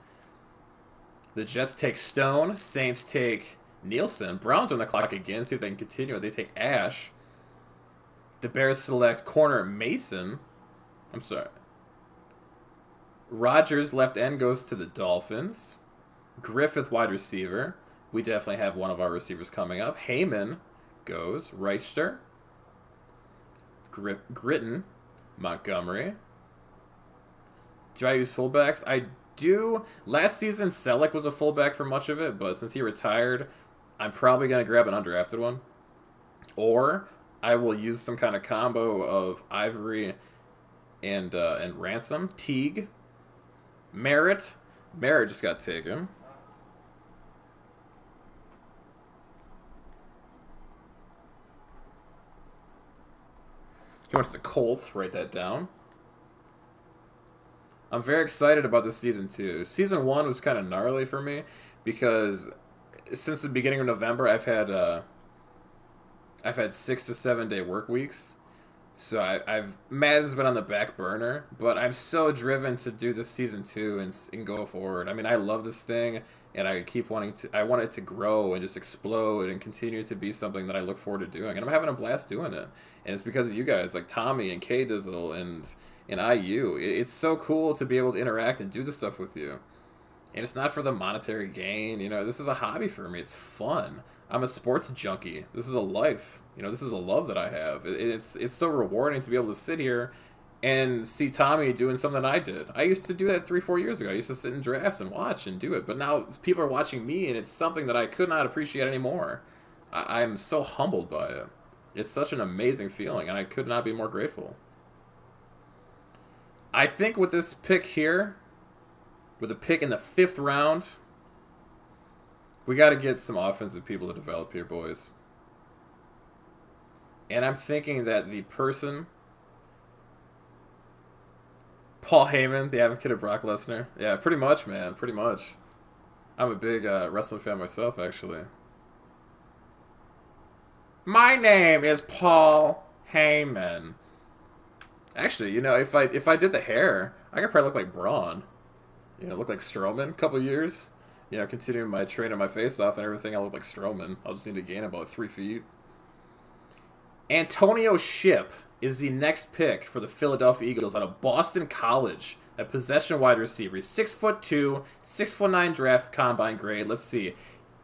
The Jets take Stone. Saints take Nielsen. Browns are on the clock again. See if they can continue. They take Ash. The Bears select corner Mason. I'm sorry. Rodgers, left end, goes to the Dolphins. Griffith, wide receiver. We definitely have one of our receivers coming up. Heyman goes. Reister. Gritton. Montgomery. Do I use fullbacks? I do. Last season, Selleck was a fullback for much of it, but since he retired, I'm probably going to grab an undrafted one. Or I will use some kind of combo of Ivory and Ransom. Teague. Merritt. Merritt just got taken. He went to the Colts. Write that down. I'm very excited about this season, too. Season 1 was kind of gnarly for me because since the beginning of November, I've had 6 to 7 day work weeks. So Madden's been on the back burner, but I'm so driven to do this season 2 and go forward. I mean, I love this thing, and I want it to grow and just explode and continue to be something that I look forward to doing. And I'm having a blast doing it. And it's because of you guys, like Tommy and K-Dizzle and IU. It's so cool to be able to interact and do this stuff with you. And it's not for the monetary gain. You know, this is a hobby for me. It's fun. I'm a sports junkie. This is a life. You know, this is a love that I have. It's so rewarding to be able to sit here and see Tommy doing something I did. I used to do that 3-4 years ago. I used to sit in drafts and watch and do it. But now people are watching me, and it's something that I could not appreciate anymore. I'm so humbled by it. It's such an amazing feeling, and I could not be more grateful. I think with this pick here, with a pick in the 5th round, we got to get some offensive people to develop here, boys. And I'm thinking that the person, Paul Heyman, the advocate of Brock Lesnar. Yeah, pretty much, man. Pretty much. I'm a big wrestling fan myself, actually. My name is Paul Heyman. Actually, you know, if I did the hair, I could probably look like Braun. You know, look like Strowman a couple years. You know, continuing my training my face off and everything, I look like Strowman. I'll just need to gain about 3 feet. Antonio Ship is the next pick for the Philadelphia Eagles out of Boston College. A possession wide receiver. He's 6'2", 6'9" draft combine grade. Let's see.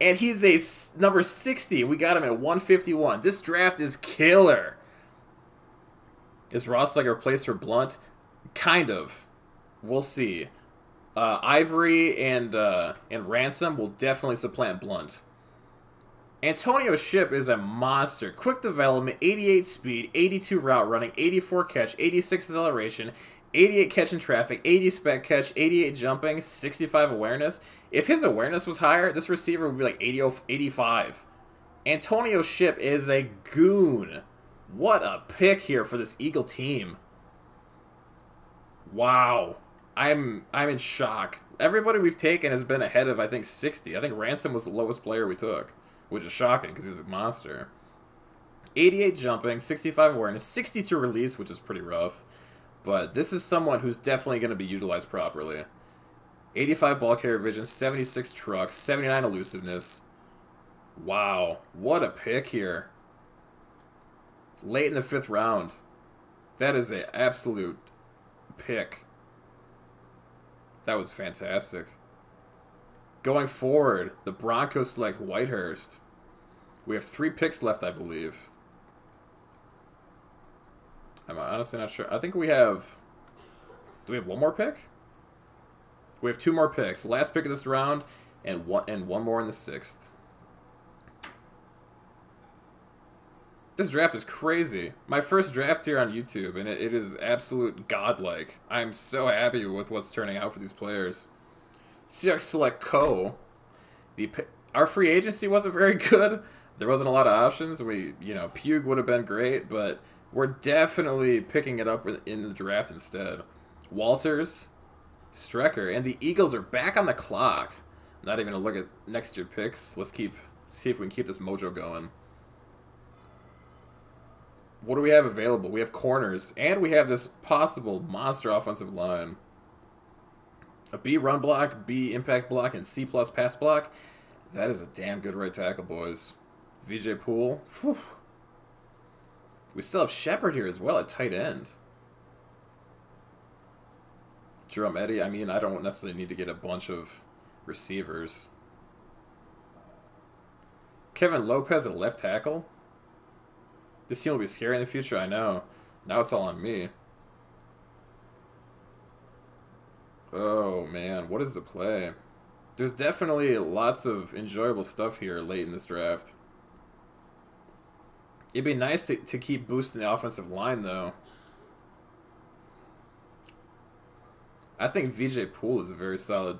And he's a number 60. We got him at 151. This draft is killer. Is Ross like a replace for Blunt? Kind of. We'll see. Ivory and Ransom will definitely supplant Blunt. Antonio Ship is a monster. Quick development, 88 speed, 82 route running, 84 catch, 86 acceleration, 88 catch in traffic, 80 spec catch, 88 jumping, 65 awareness. If his awareness was higher, this receiver would be like 85. Antonio Ship is a goon. What a pick here for this Eagle team. Wow. I'm in shock. Everybody we've taken has been ahead of, I think, 60. I think Ransom was the lowest player we took, which is shocking because he's a monster. 88 jumping, 65 awareness, 62 release, which is pretty rough. But this is someone who's definitely going to be utilized properly. 85 ball carrier vision, 76 truck, 79 elusiveness. Wow, what a pick here. Late in the 5th round. That is an absolute pick. That was fantastic. Going forward, the Broncos select Whitehurst. We have 3 picks left, I believe. I'm honestly not sure. I think we have... Do we have one more pick? We have 2 more picks. Last pick of this round, and one more in the 6th. This draft is crazy. My first draft here on YouTube, and it is absolute godlike. I'm so happy with what's turning out for these players. Seahawks select Coe. Our free agency wasn't very good. There wasn't a lot of options. Pugh would have been great, but we're definitely picking it up in the draft instead. Walters, Strecker, and the Eagles are back on the clock. Not even going to look at next year picks. Let's see if we can keep this mojo going. What do we have available? We have corners, and we have this possible monster offensive line. A B run block, B impact block, and C plus pass block. That is a damn good right tackle, boys. VJ Poole. Whew. We still have Shepard here as well at tight end. Jerome Eddy. I mean, I don't necessarily need to get a bunch of receivers. Kevin Lopez at left tackle. This team will be scary in the future, I know. Now it's all on me. Oh, man. What is the play? There's definitely lots of enjoyable stuff here late in this draft. It'd be nice to keep boosting the offensive line, though. I think VJ Poole is a very solid...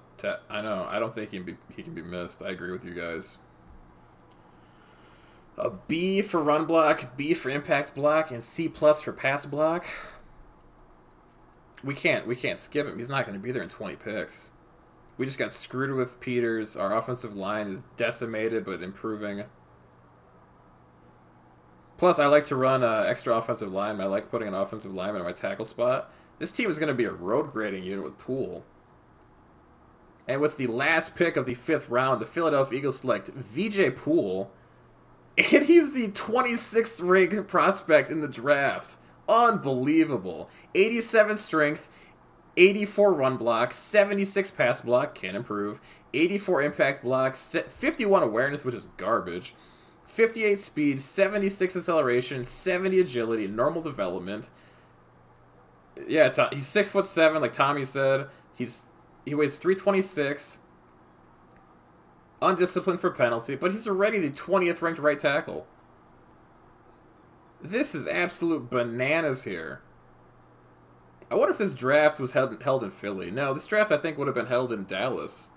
I know. I don't think he can be missed. I agree with you guys. A B for run block, B for impact block, and C plus for pass block. We can't skip him. He's not going to be there in 20 picks. We just got screwed with Peters. Our offensive line is decimated but improving. Plus, I like to run extra offensive lineman. I like putting an offensive lineman in my tackle spot. This team is going to be a road grading unit with Poole. And with the last pick of the 5th round, the Philadelphia Eagles select VJ Poole. And he's the 26th ranked prospect in the draft. Unbelievable. 87 strength, 84 run block, 76 pass block, can improve, 84 impact block, 51 awareness, which is garbage, 58 speed, 76 acceleration, 70 agility, normal development. Yeah, he's 6'7", like Tommy said. He weighs 326. Undisciplined for penalty, but he's already the 20th ranked right tackle. This is absolute bananas here. I wonder if this draft was held in Philly. No, this draft I think would have been held in Dallas.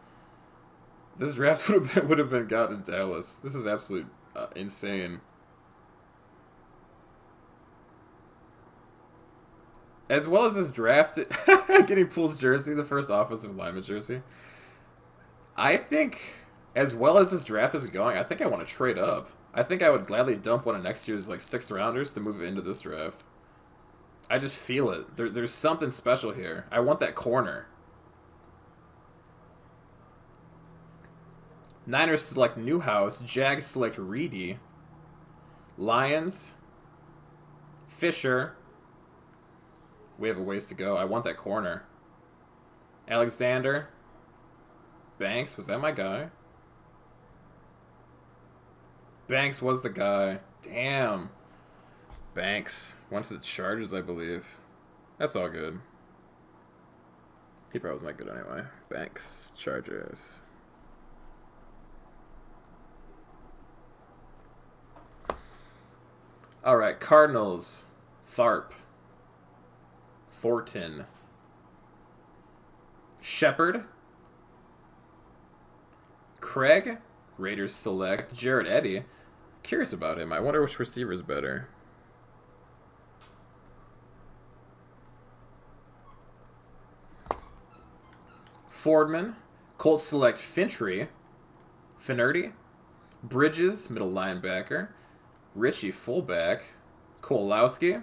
This draft would have been gotten in Dallas. This is absolute insane. As well as this draft, getting Poole's jersey, the first offensive lineman jersey. I think, as well as this draft is going, I think I want to trade up. I think I would gladly dump one of next year's like 6th rounders to move it into this draft. I just feel it. There's something special here. I want that corner. Niners select Newhouse. Jags select Reedy. Lions. Fisher. We have a ways to go. I want that corner. Alexander. Banks. Was that my guy? Banks was the guy. Damn. Banks. Went to the Chargers, I believe. That's all good. He probably wasn't that good anyway. Banks. Chargers. Alright, Cardinals. Tharp. Thornton. Shepard. Craig. Raiders select. Jared Eddy. Curious about him. I wonder which receiver is better. Fordman. Colts select Fintry. Finnerty. Bridges, middle linebacker. Richie, fullback. Kowalowski.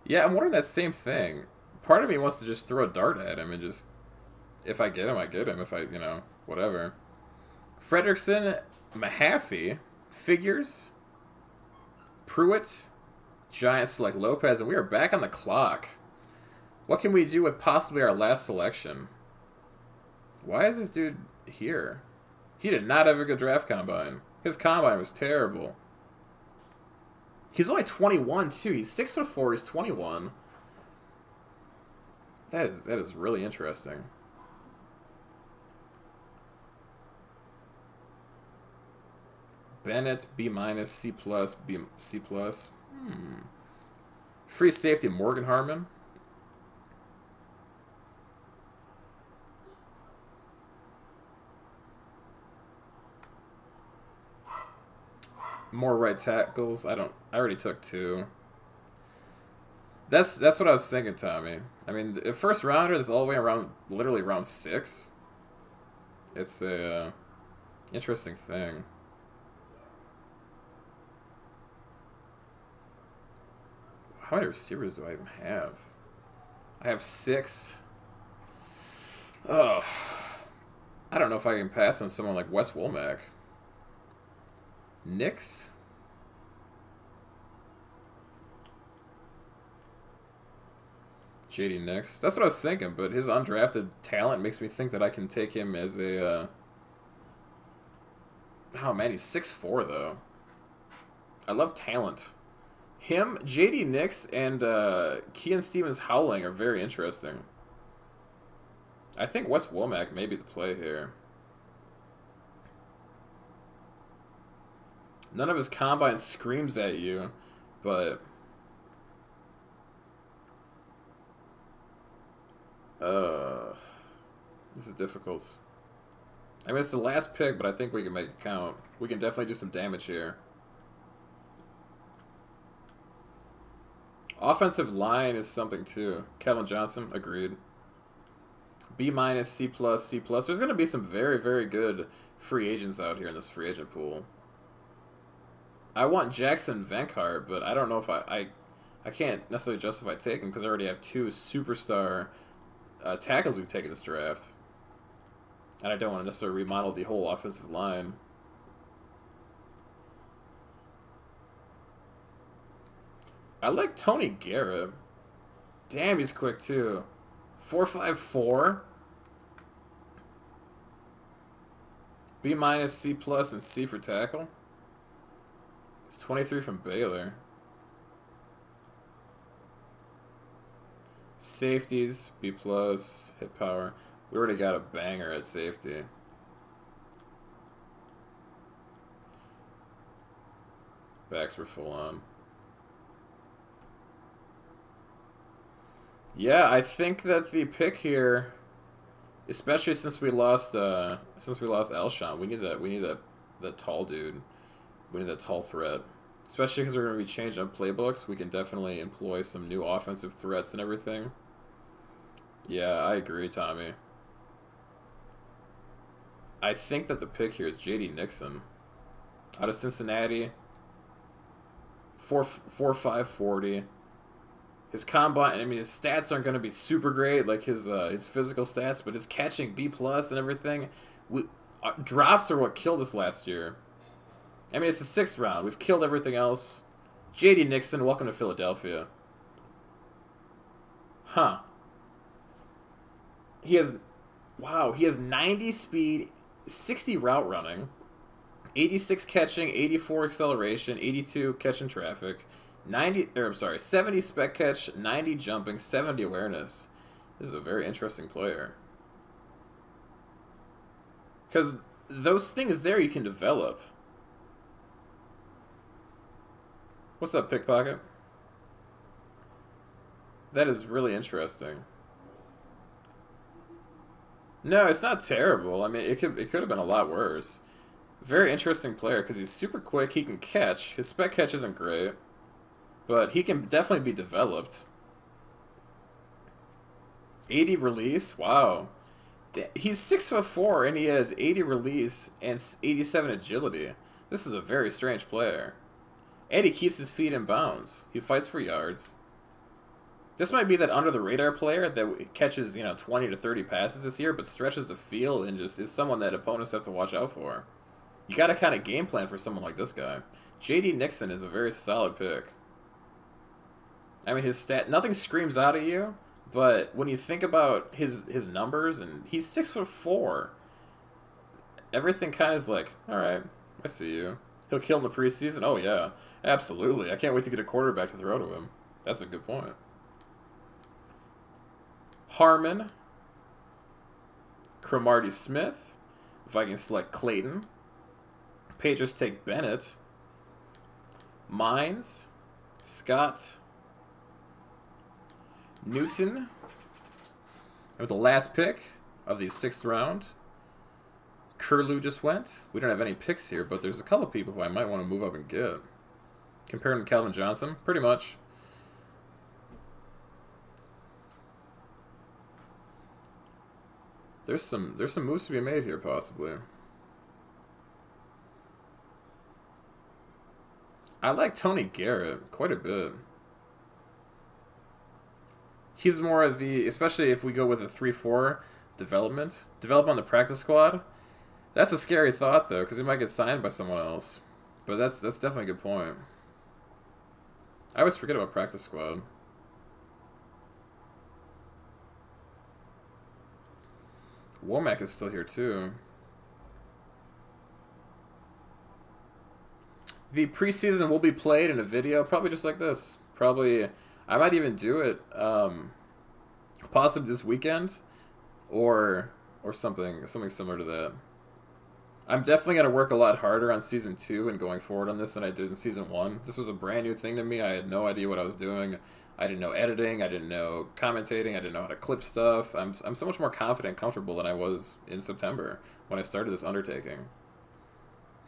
Yeah, I'm wondering that same thing. Part of me wants to just throw a dart at him and just... If I get him, I get him. If I, you know, whatever. Fredrickson, Mahaffey. Figures. Pruitt. Giants select Lopez. And we are back on the clock. What can we do with possibly our last selection? Why is this dude here? He did not have a good draft combine. His combine was terrible. He's only 21 too. He's 6'4". He's 21. That is really interesting. Bennett B-, C+, B, C+. Free safety Morgan Harmon. More right tackles. I already took 2. That's what I was thinking, Tommy. I mean, the first rounder is all the way around, literally round 6. It's a interesting thing. How many receivers do I even have? I have 6. Oh, I don't know if I can pass on someone like Wes Womack. Nix. JD Nix. That's what I was thinking, but his undrafted talent makes me think that I can take him as a... Oh, man, he's 6'4", though. I love talent. Him, JD Nix, and Kean Stevens-Howling are very interesting. I think Wes Womack may be the play here. None of his combine screams at you, but... This is difficult. I mean, it's the last pick, but I think we can make it count. We can definitely do some damage here. Offensive line is something, too. Kevin Johnson, agreed. B-, C+, C+. There's going to be some very, very good free agents out here in this free agent pool. I want Jackson Venkart, but I don't know if I can't necessarily justify taking because I already have 2 superstar tackles we've taken this draft. And I don't want to necessarily remodel the whole offensive line. I like Tony Garrett. Damn, he's quick too. 4.54. B-, C+, and C for tackle. He's 23 from Baylor. Safeties, B+, hit power. We already got a banger at safety. Backs were full on. Yeah, I think that the pick here, especially since we lost Alshon, we need that tall dude. We need that tall threat. Especially because we're going to be changing up playbooks, we can definitely employ some new offensive threats and everything. Yeah, I agree, Tommy. I think that the pick here is J.D. Nixon. Out of Cincinnati. 4.5 40. His combine, I mean, his stats aren't going to be super great, like his physical stats, but his catching B+ and everything. Drops are what killed us last year. I mean, it's the 6th round. We've killed everything else. J.D. Nixon, welcome to Philadelphia. Huh. He has... Wow, he has 90 speed, 60 route running, 86 catching, 84 acceleration, 82 catching traffic, 70 spec catch, 90 jumping, 70 awareness. This is a very interesting player. Because those things there you can develop. What's up, Pickpocket? That is really interesting. No, it's not terrible. I mean, it could have been a lot worse. Very interesting player because he's super quick. He can catch. His spec catch isn't great, but he can definitely be developed. 80 release. Wow. He's 6'4" and he has 80 release and 87 agility. This is a very strange player. And he keeps his feet in bounds. He fights for yards. This might be that under-the-radar player that catches, 20 to 30 passes this year, but stretches the field and just is someone that opponents have to watch out for. You got to kind of game plan for someone like this guy. J.D. Nixon is a very solid pick. I mean, his nothing screams out at you, but when you think about his numbers, and he's 6'4", everything kind of is like, all right, I see you. He'll kill in the preseason. Oh yeah, absolutely. I can't wait to get a quarterback to throw to him. That's a good point. Harmon, Cromartie Smith, Vikings select Clayton, Patriots take Bennett, Mines, Scott, Newton, and with the last pick of the 6th round, Curlew just went. We don't have any picks here, but there's a couple people who I might want to move up and get. Compare him to Calvin Johnson, pretty much. There's some moves to be made here, possibly. I like Tony Garrett quite a bit. He's more of the, especially if we go with a 3-4 development. Develop on the practice squad. That's a scary thought, though, because he might get signed by someone else. But that's definitely a good point. I always forget about practice squad. Womack is still here, too. The preseason will be played in a video, probably just like this. Probably, I might even do it possibly this weekend or something similar to that. I'm definitely going to work a lot harder on Season 2 and going forward on this than I did in Season 1. This was a brand new thing to me. I had no idea what I was doing. I didn't know editing. I didn't know commentating. I didn't know how to clip stuff. I'm so much more confident and comfortable than I was in September when I started this undertaking.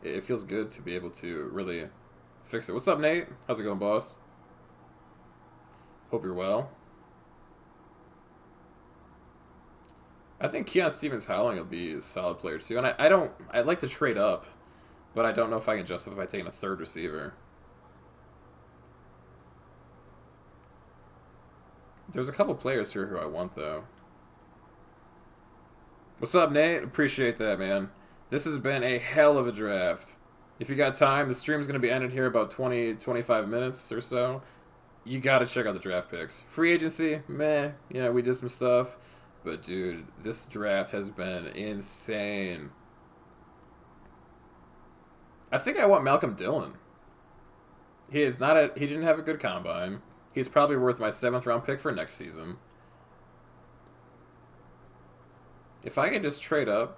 It feels good to be able to really fix it. What's up, Nate? How's it going, boss? Hope you're well. I think Keon Stevens-Howling will be a solid player too. And I'd like to trade up, but I don't know if I can justify taking a 3rd receiver. There's a couple players here who I want, though. What's up, Nate? Appreciate that, man. This has been a hell of a draft. If you got time, the stream's going to be ended here about 20-25 minutes or so. You got to check out the draft picks. Free agency, meh. We did some stuff. But, dude, this draft has been insane. I think I want Malcolm Dillon. He didn't have a good combine. He's probably worth my 7th round pick for next season. If I could just trade up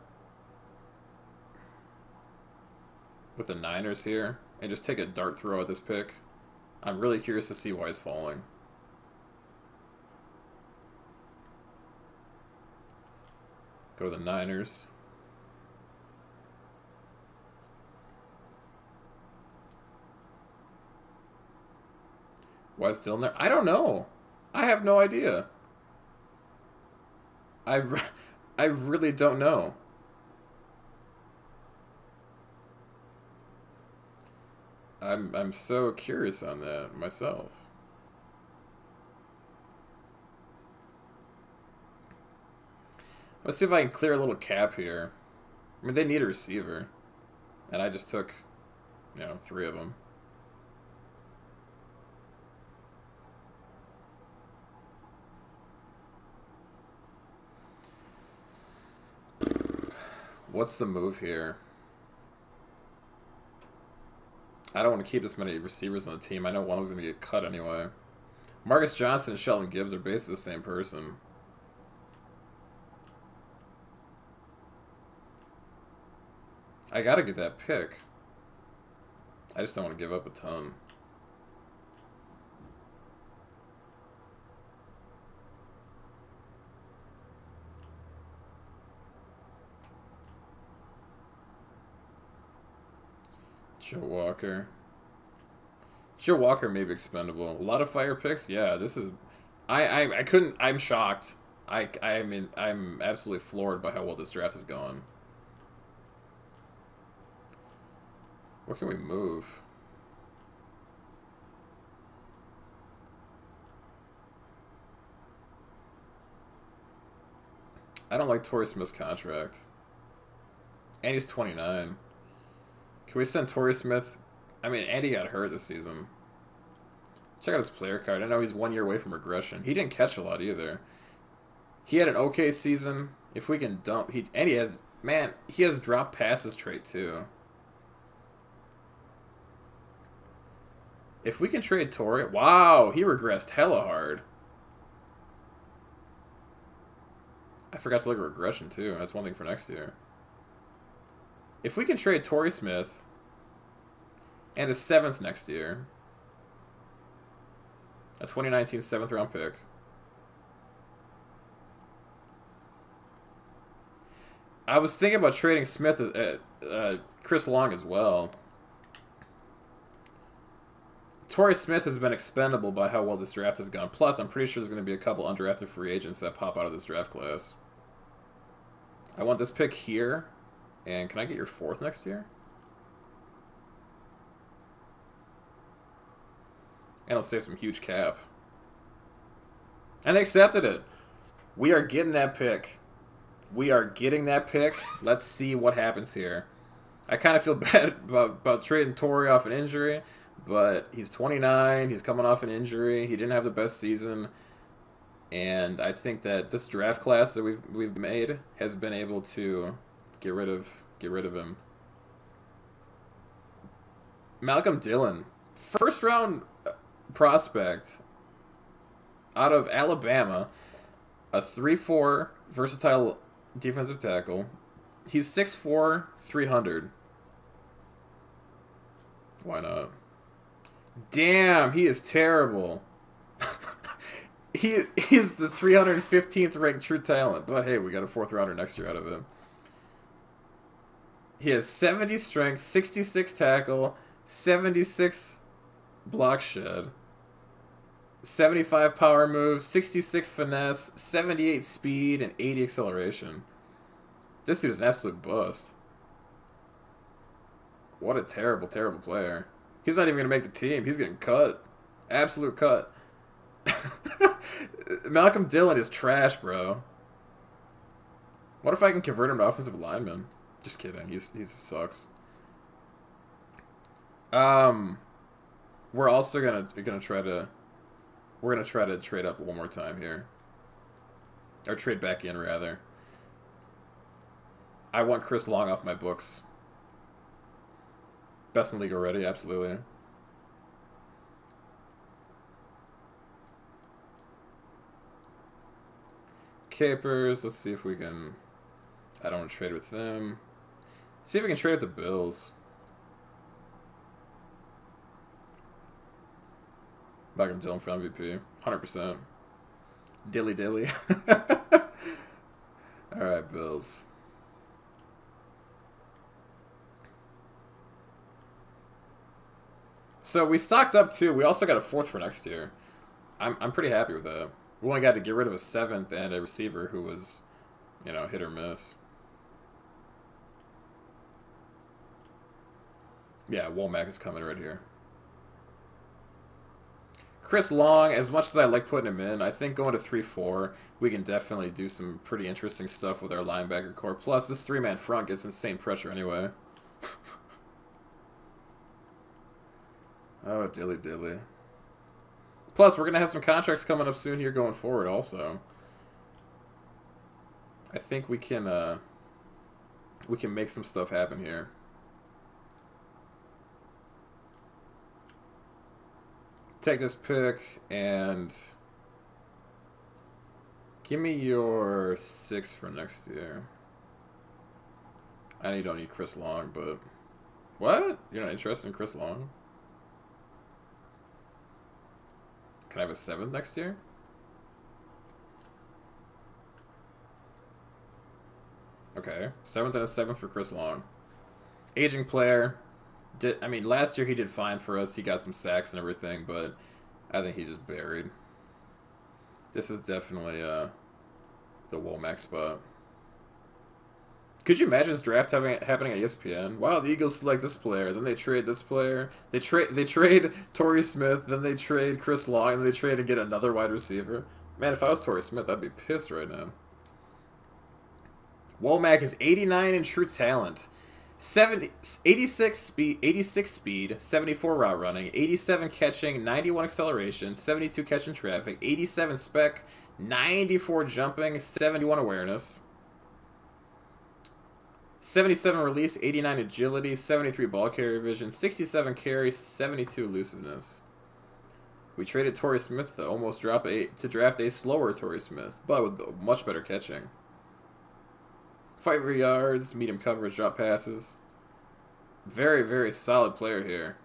with the Niners here and just take a dart throw at this pick, I'm really curious to see why he's falling. Go to the Niners. Why is Dillon there? I don't know. I have no idea. I really don't know. I'm so curious on that myself. Let's see if I can clear a little cap here. I mean, they need a receiver. And I just took, 3 of them. What's the move here? I don't want to keep this many receivers on the team. I know one of them's going to get cut anyway. Marcus Johnson and Shelton Gibbs are basically the same person. I got to get that pick. I just don't want to give up a ton. Joe Walker. Joe Walker may be expendable. A lot of fire picks. Yeah, this is. I couldn't. I'm shocked. I mean, I'm absolutely floored by how well this draft is going. Where can we move? I don't like Torrey Smith's contract. And he's 29. Can we send Torrey Smith? I mean, Andy got hurt this season. Check out his player card. I know he's 1 year away from regression. He didn't catch a lot either. He had an okay season. If we can dump... And he has... Man, he has drop passes trait too. If we can trade Torrey... Wow, he regressed hella hard. I forgot to look at regression too. That's one thing for next year. If we can trade Torrey Smith and a 7th next year, a 2019 7th round pick, I was thinking about trading Smith Chris Long as well. Torrey Smith has been expendable by how well this draft has gone. Plus, I'm pretty sure there's going to be a couple undrafted free agents that pop out of this draft class. I want this pick here. And can I get your 4th next year? And it'll save some huge cap. And they accepted it. We are getting that pick. We are getting that pick. Let's see what happens here. I kind of feel bad about trading Torrey off an injury, but he's 29. He's coming off an injury. He didn't have the best season. And I think that this draft class that we've made has been able to get rid of him. Malcolm Dillon, 1st round prospect out of Alabama, a 3-4 versatile defensive tackle. He's 6'4", 300. Why not? Damn, he is terrible. He's the 315th ranked true talent, but hey, we got a 4th rounder next year out of him. He has 70 strength, 66 tackle, 76 block shed, 75 power move, 66 finesse, 78 speed, and 80 acceleration. This dude is an absolute bust. What a terrible, terrible player. He's not even going to make the team. He's getting cut. Absolute cut. Malcolm Dillon is trash, bro. What if I can convert him to offensive lineman? Just kidding. He sucks. We're also gonna try to trade up one more time here, or trade back in rather. I want Chris Long off my books. Best in the league already, absolutely. Capers. Let's see if we can. I don't want to trade with them. See if we can trade with the Bills. Malcolm Dillon for MVP. 100%. Dilly dilly. Alright, Bills. So we stocked up too. We also got a 4th for next year. I'm pretty happy with that. We only got to get rid of a 7th and a receiver who was, you know, hit or miss. Yeah, Womack is coming right here. Chris Long, as much as I like putting him in, I think going to 3-4, we can definitely do some pretty interesting stuff with our linebacker core. Plus, this 3-man front gets insane pressure anyway. Oh, dilly dilly. Plus, we're going to have some contracts coming up soon here going forward also. I think we can we can make some stuff happen here. Take this pick and give me your 6 for next year. I know you don't need Chris Long, but what? You're not interested in Chris Long? Can I have a 7th next year? Okay, 7th and a 7th for Chris Long. Aging player. I mean, last year he did fine for us. He got some sacks and everything, but I think he's just buried. This is definitely the Womack spot. Could you imagine this draft happening at ESPN? Wow, the Eagles select this player, then they trade this player. They trade Torrey Smith, then they trade Chris Long, and then they trade and get another wide receiver. Man, if I was Torrey Smith, I'd be pissed right now. Womack is 89 in true talent. 86 speed, 74 route running, 87 catching, 91 acceleration, 72 catch in traffic, 87 spec, 94 jumping, 71 awareness, 77 release, 89 agility, 73 ball carrier vision, 67 carry, 72 elusiveness. We traded Torrey Smith to almost to draft a slower Torrey Smith, but with much better catching. Fight for yards, medium coverage, drop passes. Very, very solid player here.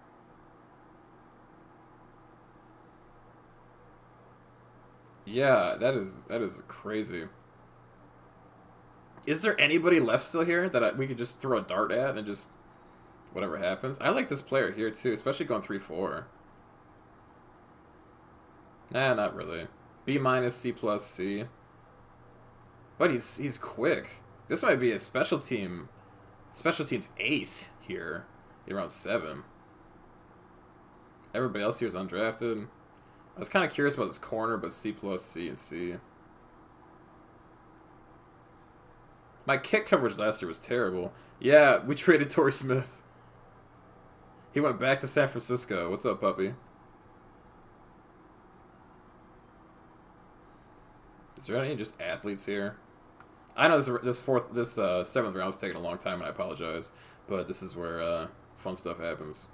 Yeah, that is crazy. Is there anybody left still here that we could just throw a dart at and just whatever happens? I like this player here too, especially going 3-4. Nah, not really. B minus, C plus, C. But he's quick. This might be a special teams ace here in round 7. Everybody else here is undrafted. I was kind of curious about this corner, but C plus, C, and C. My kick coverage last year was terrible. Yeah, we traded Torrey Smith. He went back to San Francisco. What's up, puppy? Is there any just athletes here? I know this 7th round was taking a long time, and I apologize, but this is where fun stuff happens.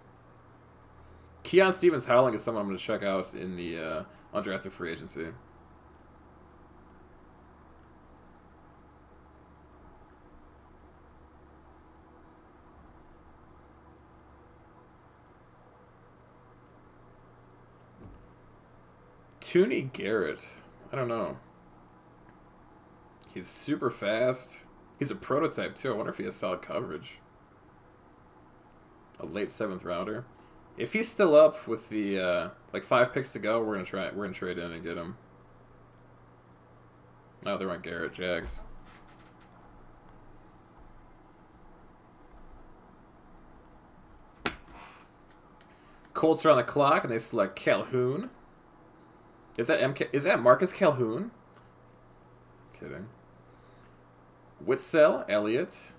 Keon Stevens-Howling is someone I'm going to check out in the undrafted free agency. Tooney Garrett. I don't know. He's super fast. He's a prototype too. I wonder if he has solid coverage. A late 7th rounder. If he's still up with the like 5 picks to go, we're gonna trade in and get him. Oh, they went Garrett, Jags. Colts are on the clock and they select Calhoun. Is that Marcus Calhoun? Kidding. Witzel, Elliott,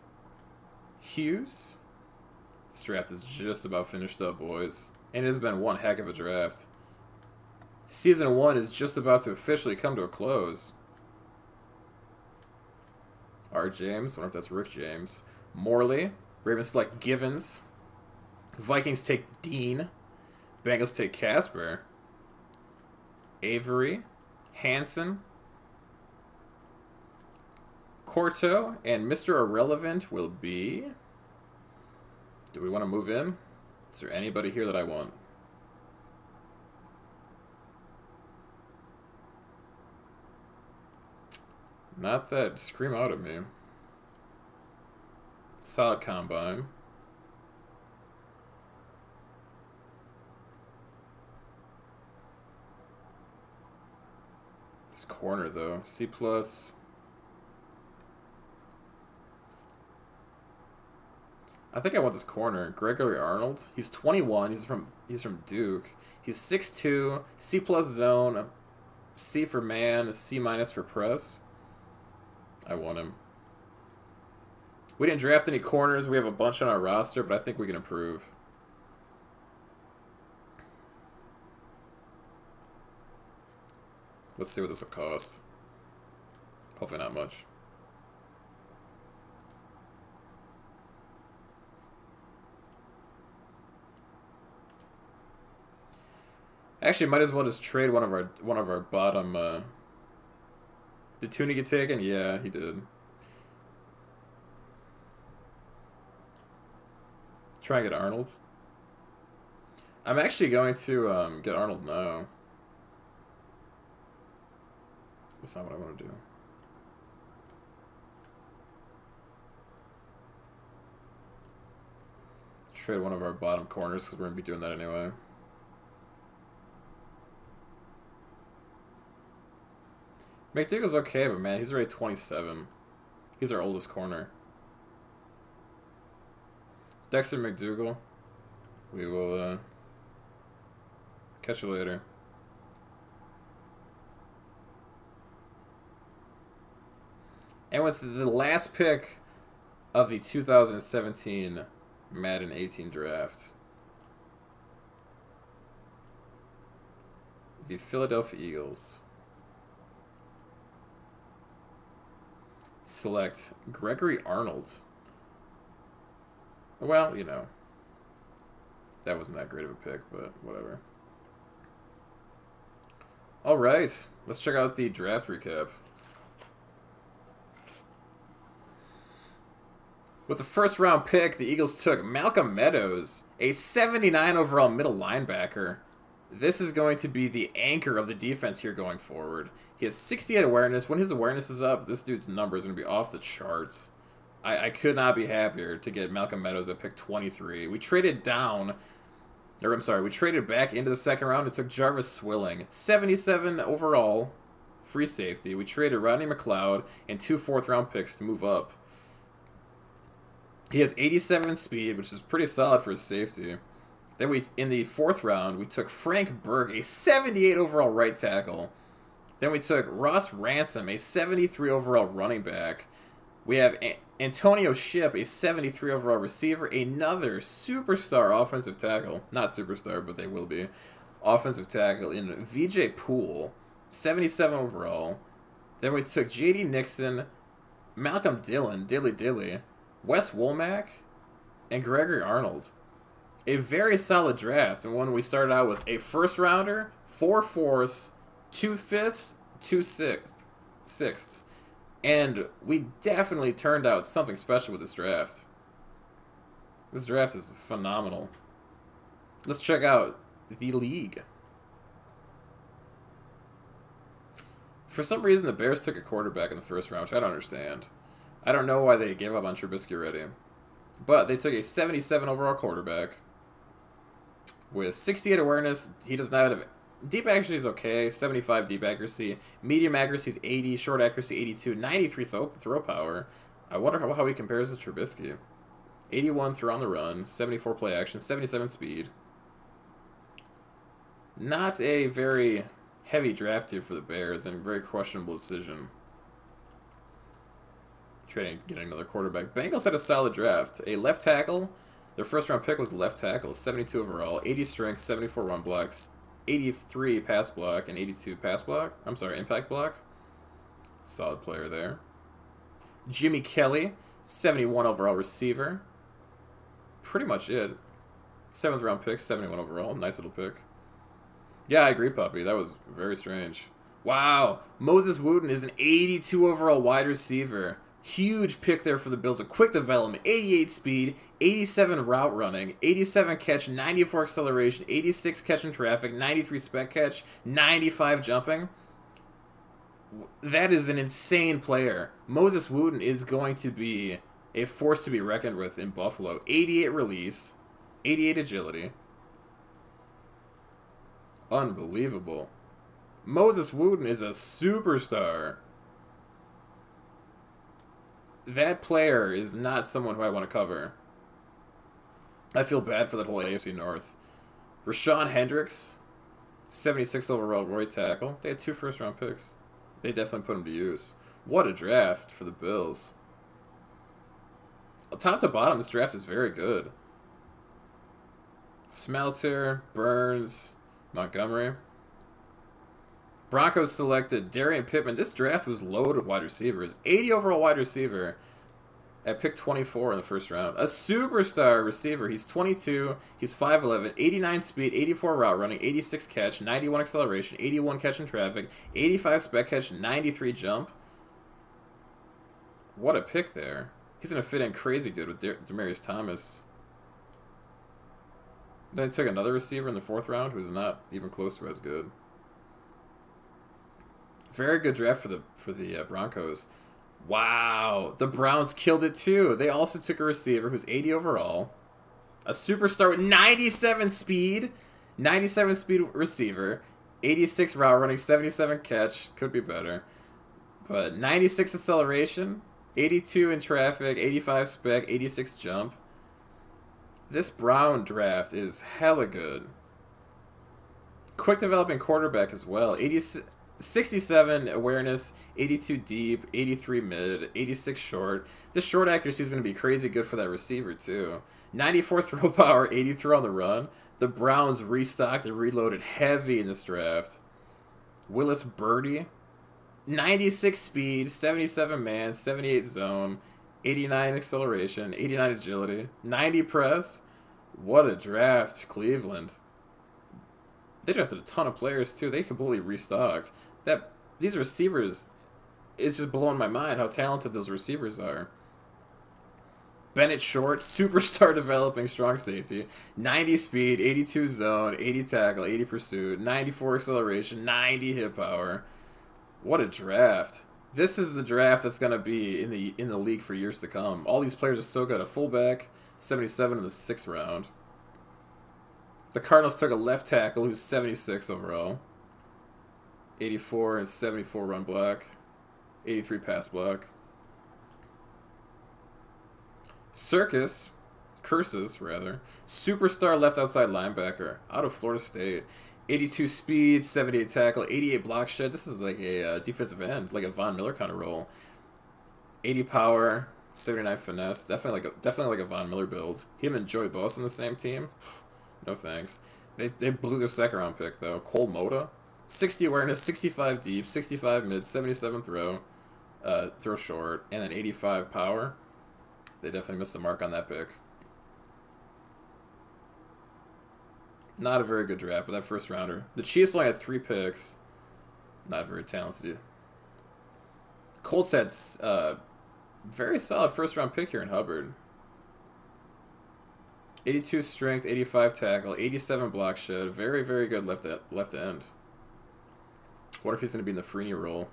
Hughes. This draft is just about finished up, boys. And it has been one heck of a draft. Season 1 is just about to officially come to a close. R. James, wonder if that's Rick James. Morley. Ravens select Givens. Vikings take Dean. Bengals take Casper. Avery. Hansen. Corto, and Mr. Irrelevant will be... Do we want to move in? Is there anybody here that I want? Not that scream out at me. Solid combine. This corner, though. C+. I think I want this corner. Gregory Arnold. He's 21. He's from Duke. He's 6'2", C+ zone, C for man, C- for press. I want him. We didn't draft any corners. We have a bunch on our roster, but I think we can improve. Let's see what this will cost. Hopefully not much. Actually, might as well just trade one of our bottom. Did Tooney get taken? Yeah, he did. Try and get Arnold. I'm actually going to get Arnold now. That's not what I want to do. Trade one of our bottom corners because we're going to be doing that anyway. McDougall's okay, but man, he's already 27. He's our oldest corner. Dexter McDougall. We will catch you later. And with the last pick of the 2017 Madden 18 draft, the Philadelphia Eagles select Gregory Arnold. Well, you know, that wasn't that great of a pick, but whatever. All right, let's check out the draft recap. With the first round pick, the Eagles took Malcolm Meadows, a 79 overall middle linebacker. This is going to be the anchor of the defense here going forward. He has 68 awareness. When his awareness is up, this dude's number is going to be off the charts. I could not be happier to get Malcolm Meadows at pick 23. We traded down, or I'm sorry, we traded back into the second round and took Jarvis Swilling, 77 overall, free safety. We traded Rodney McLeod and 2 fourth-round picks to move up. He has 87 speed, which is pretty solid for his safety. Then in the fourth round, we took Frank Berg, a 78 overall right tackle. Then we took Ross Ransom, a 73 overall running back. We have Antonio Shipp, a 73 overall receiver, another superstar offensive tackle. Not superstar, but they will be. Offensive tackle in VJ Poole, 77 overall. Then we took J.D. Nixon, Malcolm Dillon, Dilly, Wes Womack, and Gregory Arnold. A very solid draft, and one we started out with a first rounder, 4 fourths, 2 fifths, 2 sixths. And we definitely turned out something special with this draft. This draft is phenomenal. Let's check out the league. For some reason, the Bears took a quarterback in the first round, which I don't understand. I don't know why they gave up on Trubisky already. But they took a 77 overall quarterback with 68 awareness. He does not have... Deep accuracy is okay, 75 deep accuracy. Medium accuracy is 80, short accuracy 82, 93 throw power. I wonder how he compares to Trubisky. 81 throw on the run, 74 play action, 77 speed. Not a very heavy draft here for the Bears, and a very questionable decision. Trading, getting another quarterback. Bengals had a solid draft. A left tackle. Their first round pick was left tackle, 72 overall, 80 strength, 74 run blocks, 83 pass block, and 82 pass block. I'm sorry, impact block. Solid player there. Jimmy Kelly, 71 overall receiver. Pretty much it. 7th round pick, 71 overall. Nice little pick. Yeah, I agree, Puppy. That was very strange. Wow. Moses Wooten is an 82 overall wide receiver. Huge pick there for the Bills. A quick development. 88 speed, 87 route running, 87 catch, 94 acceleration, 86 catch in traffic, 93 spec catch, 95 jumping. That is an insane player. Moses Wooten is going to be a force to be reckoned with in Buffalo. 88 release, 88 agility. Unbelievable. Moses Wooten is a superstar. That player is not someone who I want to cover. I feel bad for that whole AFC North. Rashawn Hendricks, 76 overall right tackle. They had 2 first-round picks. They definitely put him to use. What a draft for the Bills. Top to bottom, this draft is very good. Smelter, Burns, Montgomery. Broncos selected Darian Pittman. This draft was loaded with wide receivers. 80 overall wide receiver. at pick 24 in the first round. A superstar receiver. He's 22. He's 5'11", 89 speed, 84 route running, 86 catch, 91 acceleration, 81 catch in traffic, 85 spec catch, 93 jump. What a pick there. He's going to fit in crazy good with Demaryius Thomas. Then they took another receiver in the 4th round who's not even close to as good. Very good draft for the Broncos. Wow, the Browns killed it too. They also took a receiver who's 80 overall. A superstar with 97 speed. 97 speed receiver. 86 route running, 77 catch. Could be better. But 96 acceleration. 82 in traffic, 85 spec, 86 jump. This Brown draft is hella good. Quick developing quarterback as well. 67 awareness, 82 deep, 83 mid, 86 short. This short accuracy is going to be crazy good for that receiver too. 94 throw power, 83 on the run. The Browns restocked and reloaded heavy in this draft. Willis Birdie, 96 speed, 77 man, 78 zone, 89 acceleration, 89 agility, 90 press. What a draft, Cleveland. They drafted a ton of players too. They completely restocked. These receivers, it's just blowing my mind how talented those receivers are. Bennett Short, superstar developing strong safety, 90 speed, 82 zone, 80 tackle, 80 pursuit, 94 acceleration, 90 hit power. What a draft. This is the draft that's going to be in the league for years to come. All these players are so good. A fullback, 77 in the 6th round. The Cardinals took a left tackle who's 76 overall. 84 and 74 run block. 83 pass block. Curses, superstar left outside linebacker out of Florida State. 82 speed, 78 tackle, 88 block shed. This is like a defensive end, like a Von Miller kind of role. 80 power, 79 finesse. Definitely like a Von Miller build. Him and Joey Bosa on the same team. No thanks. They blew their 2nd round pick though. Cole Moda, 60 awareness, 65 deep, 65 mid, 77 throw short, and then 85 power. They definitely missed the mark on that pick. Not a very good draft, but that 1st rounder. The Chiefs only had 3 picks. Not very talented. Colts had very solid 1st round pick here in Hubbard. 82 strength, 85 tackle, 87 block shed. Very, very good left end. What if he's going to be in the Freeney role?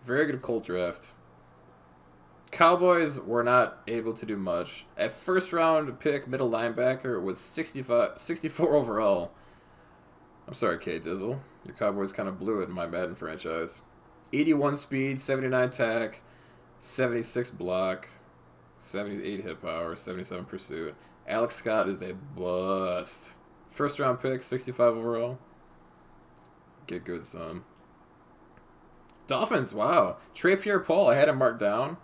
Very good Colt draft. Cowboys were not able to do much. A 1st round pick, middle linebacker with 64 overall. I'm sorry, K Dizzle. Your Cowboys kind of blew it in my Madden franchise. 81 speed, 79 tack, 76 block, 78 hit power, 77 pursuit. Alex Scott is a bust. 1st round pick, 65 overall. Get good, son. Dolphins, wow. Trey Pierre-Paul, I had him marked down.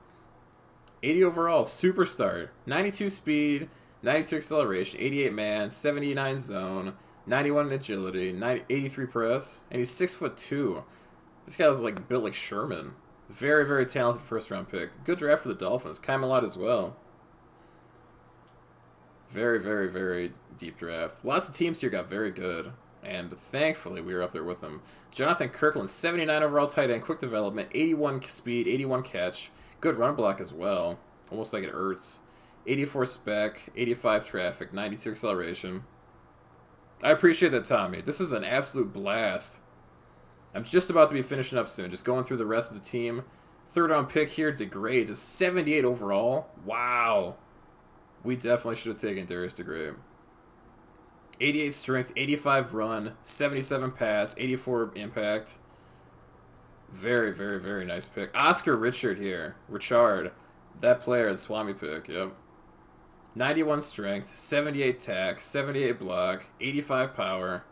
80 overall, superstar. 92 speed, 92 acceleration, 88 man, 79 zone, 91 agility, 83 press, and he's 6'2". This guy was like built like Sherman. Very, very talented 1st round pick. Good draft for the Dolphins. Camelot as well. Very, very, very deep draft. Lots of teams here got very good. And thankfully, we were up there with them. Jonathan Kirkland, 79 overall tight end, quick development, 81 speed, 81 catch. Good run block as well. Almost like it hurts. 84 spec, 85 traffic, 92 acceleration. I appreciate that, Tommy. This is an absolute blast. I'm just about to be finishing up soon. Just going through the rest of the team. 3rd round pick here, DeGray, just 78 overall. Wow. We definitely should have taken Darius DeGray. 88 strength, 85 run, 77 pass, 84 impact. Very, very, very nice pick. Oscar Richard here. Richard. That player, the Swami pick, yep. 91 strength, 78 tack, 78 block, 85 power.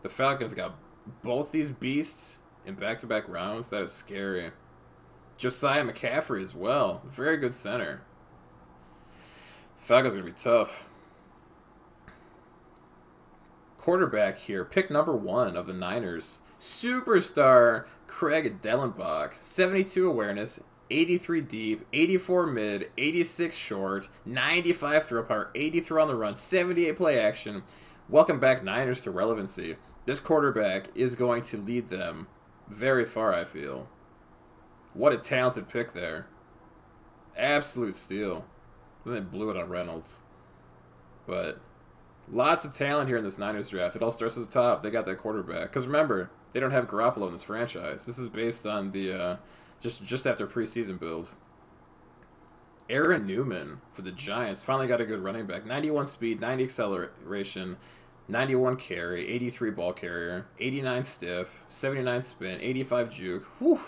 The Falcons got both these beasts in back-to-back rounds. That is scary. Josiah McCaffrey as well. Very good center. Falcons are going to be tough. Quarterback here. Pick number 1 of the Niners. Superstar Craig Dellenbach. 72 awareness, 83 deep, 84 mid, 86 short, 95 throw power, 83 on the run, 78 play action. Welcome back, Niners, to relevancy. This quarterback is going to lead them very far, I feel. What a talented pick there. Absolute steal. Then they blew it on Reynolds. But lots of talent here in this Niners draft. It all starts at the top. They got that quarterback. Because remember, they don't have Garoppolo in this franchise. This is based on the just after preseason build. Aaron Newman for the Giants finally got a good running back. 91 speed, 90 acceleration, 91 carry, 83 ball carrier, 89 stiff, 79 spin, 85 juke. Whew.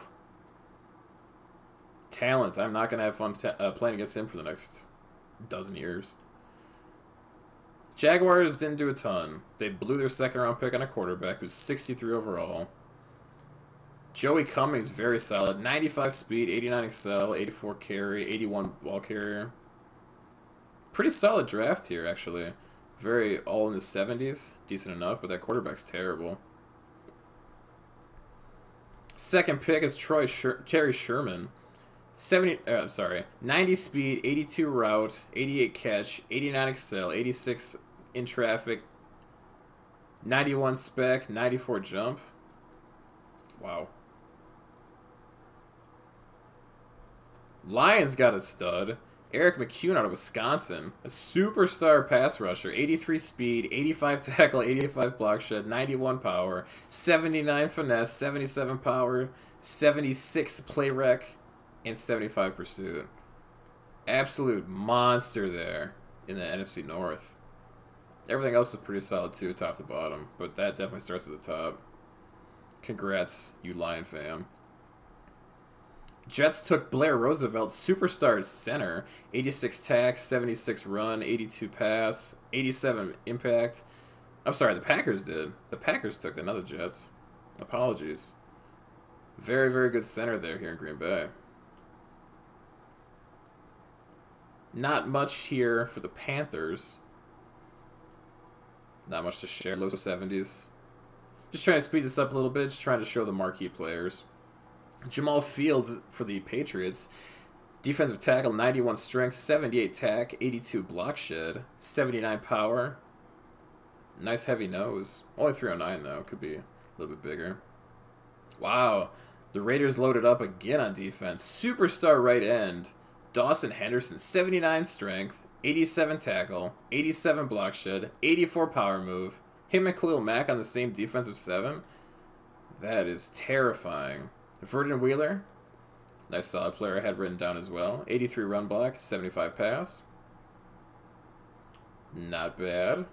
Talent. I'm not going to have fun playing against him for the next dozen years. Jaguars didn't do a ton. They blew their second-round pick on a quarterback who's 63 overall. Joey Cummings, very solid. 95 speed, 89 excel, 84 carry, 81 ball carrier. Pretty solid draft here, actually. Very all in the 70s. Decent enough, but that quarterback's terrible. Second pick is Terry Sherman. 90 speed, 82 route, 88 catch, 89 excel, 86 in traffic, 91 spec, 94 jump. Wow. Lions got a stud. Eric McCune out of Wisconsin. A superstar pass rusher. 83 speed, 85 tackle, 85 block shed, 91 power, 79 finesse, 77 power, 76 play rec, and 75 pursuit. Absolute monster there in the NFC North. Everything else is pretty solid too, top to bottom. But that definitely starts at the top. Congrats, you Lion fam. Jets took Blair Roosevelt, superstar center. 86 tack, 76 run, 82 pass, 87 impact. I'm sorry, the Packers did. The Packers took that, not the Jets. Apologies. Very, very good center there here in Green Bay. Not much here for the Panthers. Not much to share. Low 70s. Just trying to speed this up a little bit. Just trying to show the marquee players. Jamal Fields for the Patriots. Defensive tackle, 91 strength, 78 tack, 82 block shed, 79 power. Nice heavy nose. Only 309 though. Could be a little bit bigger. Wow. The Raiders loaded up again on defense. Superstar right end. Dawson Henderson, 79 strength, 87 tackle, 87 block shed, 84 power move. Him and Khalil Mack on the same defensive 7. That is terrifying. Verdon Wheeler, nice solid player I had written down as well. 83 run block, 75 pass. Not bad.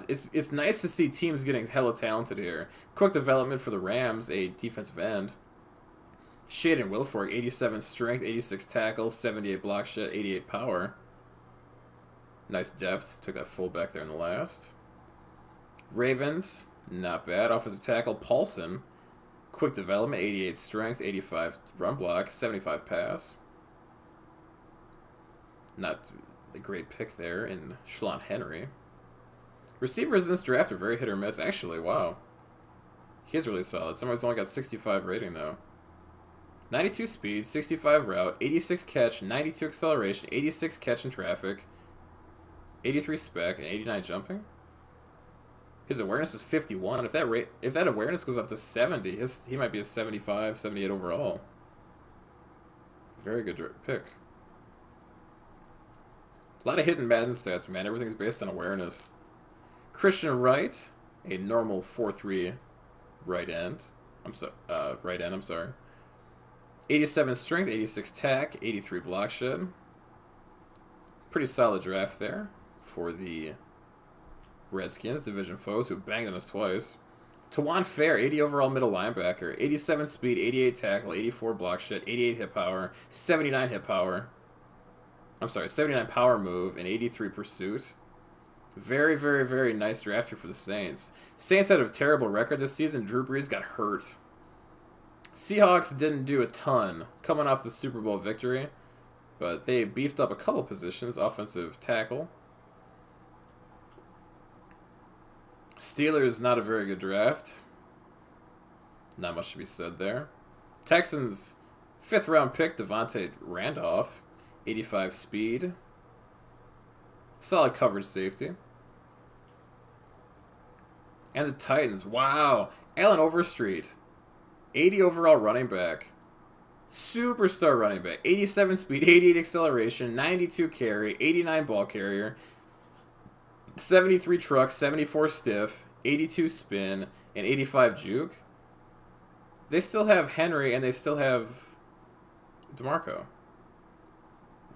It's nice to see teams getting hella talented here. Quick development for the Rams, a defensive end. Shaden Wilfork, 87 strength, 86 tackle, 78 block shed, 88 power. Nice depth. Took that fullback there in the last. Ravens, not bad. Offensive tackle, Paulson. Quick development, 88 strength, 85 run block, 75 pass. Not a great pick there in Shalon Henry. Receivers in this draft are very hit or miss. Actually, wow. He's really solid. Somebody's only got 65 rating, though. 92 speed, 65 route, 86 catch, 92 acceleration, 86 catch in traffic, 83 spec, and 89 jumping. His awareness is 51. If that awareness goes up to 70, he might be a 75, 78 overall. Very good pick. A lot of hidden Madden stats, man. Everything's based on awareness. Christian Wright, a normal 4-3 right end. Right end, I'm sorry. 87 strength, 86 tack, 83 block shed. Pretty solid draft there for the Redskins, division foes, who banged on us twice. Tawan Fair, 80 overall middle linebacker, 87 speed, 88 tackle, 84 block shed, 88 hit power, 79 hit power. I'm sorry, 79 power move, and 83 pursuit. Very, very, very nice draft here for the Saints. Saints had a terrible record this season. Drew Brees got hurt. Seahawks didn't do a ton coming off the Super Bowl victory, but they beefed up a couple positions. Offensive tackle. Steelers, not a very good draft. Not much to be said there. Texans, 5th round pick, Devontae Randolph. 85 speed. Solid coverage safety. And the Titans. Wow. Allen Overstreet. 80 overall running back. Superstar running back. 87 speed, 88 acceleration, 92 carry, 89 ball carrier, 73 truck, 74 stiff, 82 spin, and 85 juke. They still have Henry and they still have DeMarco.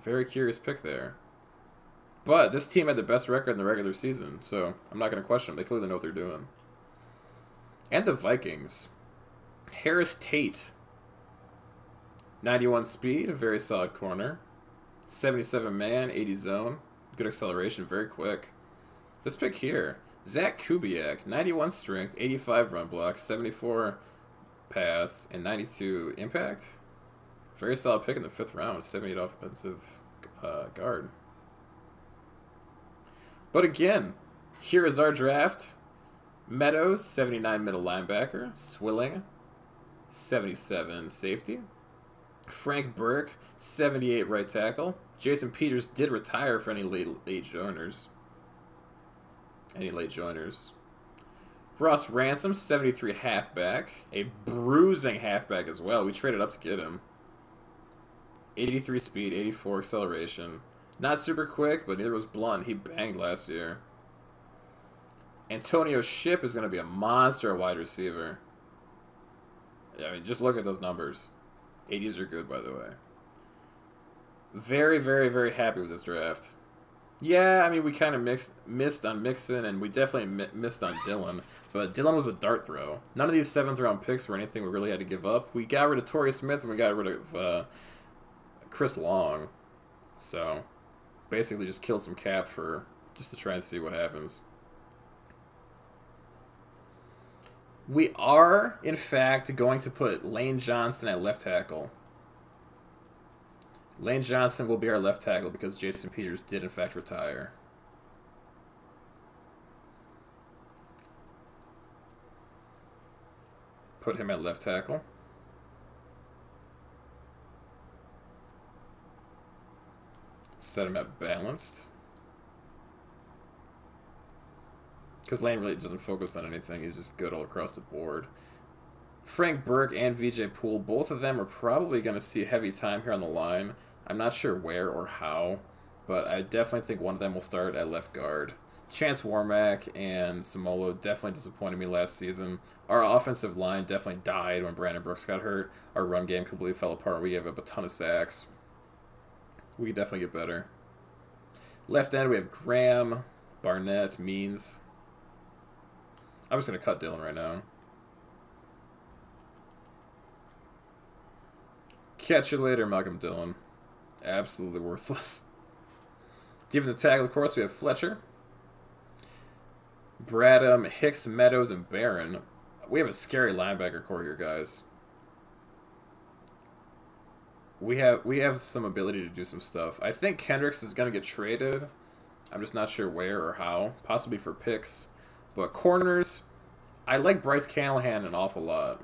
Very curious pick there. But this team had the best record in the regular season, so I'm not going to question them. They clearly know what they're doing. And the Vikings. Harris Tate. 91 speed, a very solid corner. 77 man, 80 zone. Good acceleration, very quick. This pick here. Zach Kubiak. 91 strength, 85 run block, 74 pass, and 92 impact. Very solid pick in the 5th round with 78 offensive guard. But again, here is our draft. Meadows, 79 middle linebacker. Swilling, 77 safety. Frank Burke, 78 right tackle. Jason Peters did retire for any late joiners. Ross Ransom, 73 halfback. A bruising halfback as well. We traded up to get him. 83 speed, 84 acceleration. Not super quick, but neither was Blunt. He banged last year. Antonio Shipp is going to be a monster wide receiver. Yeah, I mean, just look at those numbers. 80s are good, by the way. Very, very, very happy with this draft. Yeah, I mean, we kind of missed on Mixon, and we definitely missed on Dillon. But Dillon was a dart throw. None of these 7th round picks were anything we really had to give up. We got rid of Torrey Smith, and we got rid of Chris Long. So, basically just killed some cap just to try and see what happens. We are, in fact, going to put Lane Johnson at left tackle. Lane Johnson will be our left tackle because Jason Peters did, in fact, retire. Put him at left tackle. Set him at balanced. Because Lane really doesn't focus on anything. He's just good all across the board. Frank Burke and VJ Poole, both of them are probably going to see heavy time here on the line. I'm not sure where or how, but I definitely think one of them will start at left guard. Chance Warmack and Samolo definitely disappointed me last season. Our offensive line definitely died when Brandon Brooks got hurt. Our run game completely fell apart. We gave up a ton of sacks. We could definitely get better. Left end, we have Graham, Barnett, Means. I'm just going to cut Dillon right now. Catch you later, Malcolm Dillon. Absolutely worthless. Defensive tackle, of course, we have Fletcher. Bradham, Hicks, Meadows, and Barron. We have a scary linebacker core here, guys. We have some ability to do some stuff. I think Kendricks is going to get traded. I'm just not sure where or how. Possibly for picks. But corners, I like Bryce Callahan an awful lot.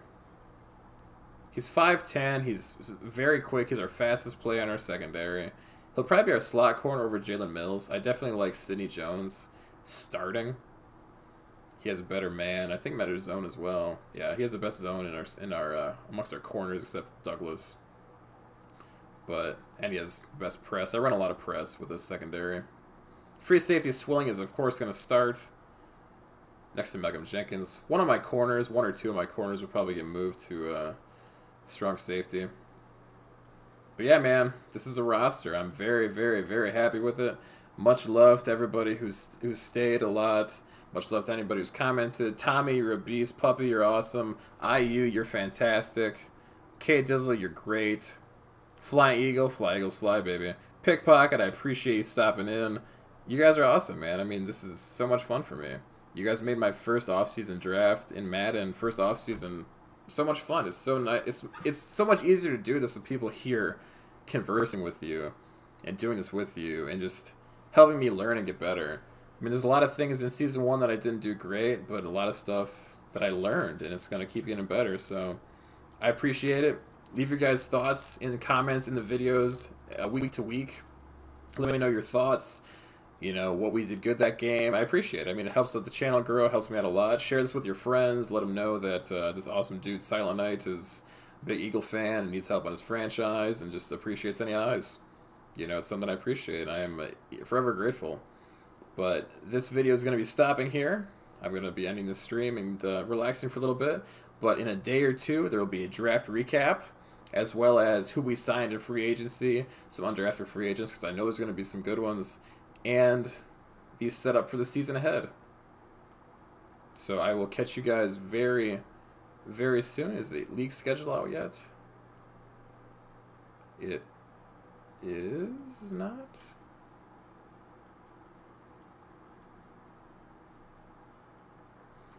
He's 5'10". He's very quick. He's our fastest player on our secondary. He'll probably be our slot corner over Jalen Mills. I definitely like Sidney Jones starting. He has a better man. I think better zone as well. Yeah, he has the best zone in our amongst our corners except Douglas. And he has best press. I run a lot of press with this secondary. Free safety Swilling is of course going to start next to Malcolm Jenkins. One or two of my corners will probably get moved to strong safety. But yeah, man, this is a roster. I'm very, very, very happy with it. Much love to everybody who's stayed a lot. Much love to anybody who's commented. Tommy, you're a beast. Puppy, you're awesome. IU, you're fantastic. K Dizzle, you're great. Flying Eagle, fly Eagles fly, baby. Pickpocket, I appreciate you stopping in. You guys are awesome, man. I mean, this is so much fun for me. You guys made my first off-season draft in Madden. First off-season, so much fun. It's so nice. It's so much easier to do this with people here conversing with you and doing this with you and just helping me learn and get better. I mean, there's a lot of things in Season 1 that I didn't do great, but a lot of stuff that I learned, and it's going to keep getting better. So I appreciate it. Leave your guys' thoughts in the comments in the videos week to week. Let me know your thoughts. You know, what we did good that game. I appreciate it. I mean, it helps let the channel grow. It helps me out a lot. Share this with your friends. Let them know that this awesome dude, Silent Knight, is a big Eagle fan and needs help on his franchise and just appreciates any eyes. You know, it's something I appreciate. I am forever grateful. But this video is going to be stopping here. I'm going to be ending the stream and relaxing for a little bit. But in a day or two, there will be a draft recap, as well as who we signed in free agency, some undrafted free agents, because I know there's going to be some good ones, and these set up for the season ahead. So I will catch you guys very, very soon. Is the league schedule out yet? It is not.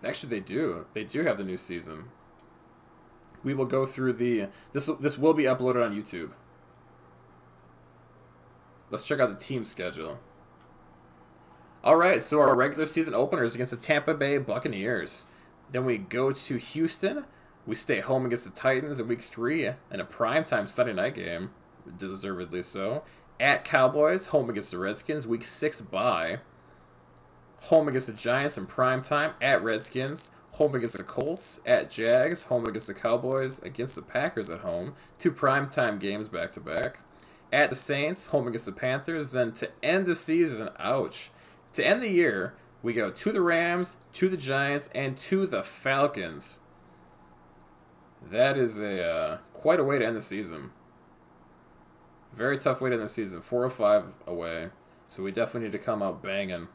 Actually, they do. They do have the new season. We will go through the... This will be uploaded on YouTube. Let's check out the team schedule. Alright, so our regular season opener is against the Tampa Bay Buccaneers. Then we go to Houston. We stay home against the Titans in Week 3 in a primetime Sunday night game. Deservedly so. At Cowboys, home against the Redskins. Week 6 bye. Home against the Giants in primetime. At Redskins. Home against the Colts. At Jags. Home against the Cowboys. Against the Packers at home. 2 primetime games back-to-back. At the Saints. Home against the Panthers. Then to end the season, ouch. To end the year, we go to the Rams, to the Giants, and to the Falcons. That is quite a way to end the season. Very tough way to end the season. 4-5 away. So we definitely need to come out banging.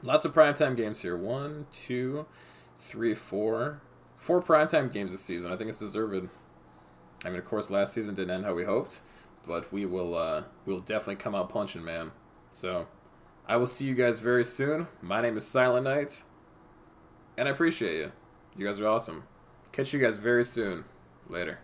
Lots of primetime games here. 1, 2, 3, 4. 4 primetime games this season. I think it's deserved. I mean, of course, last season didn't end how we hoped. But we will definitely come out punching, man. So I will see you guys very soon. My name is Silent Knight, and I appreciate you. You guys are awesome. Catch you guys very soon. Later.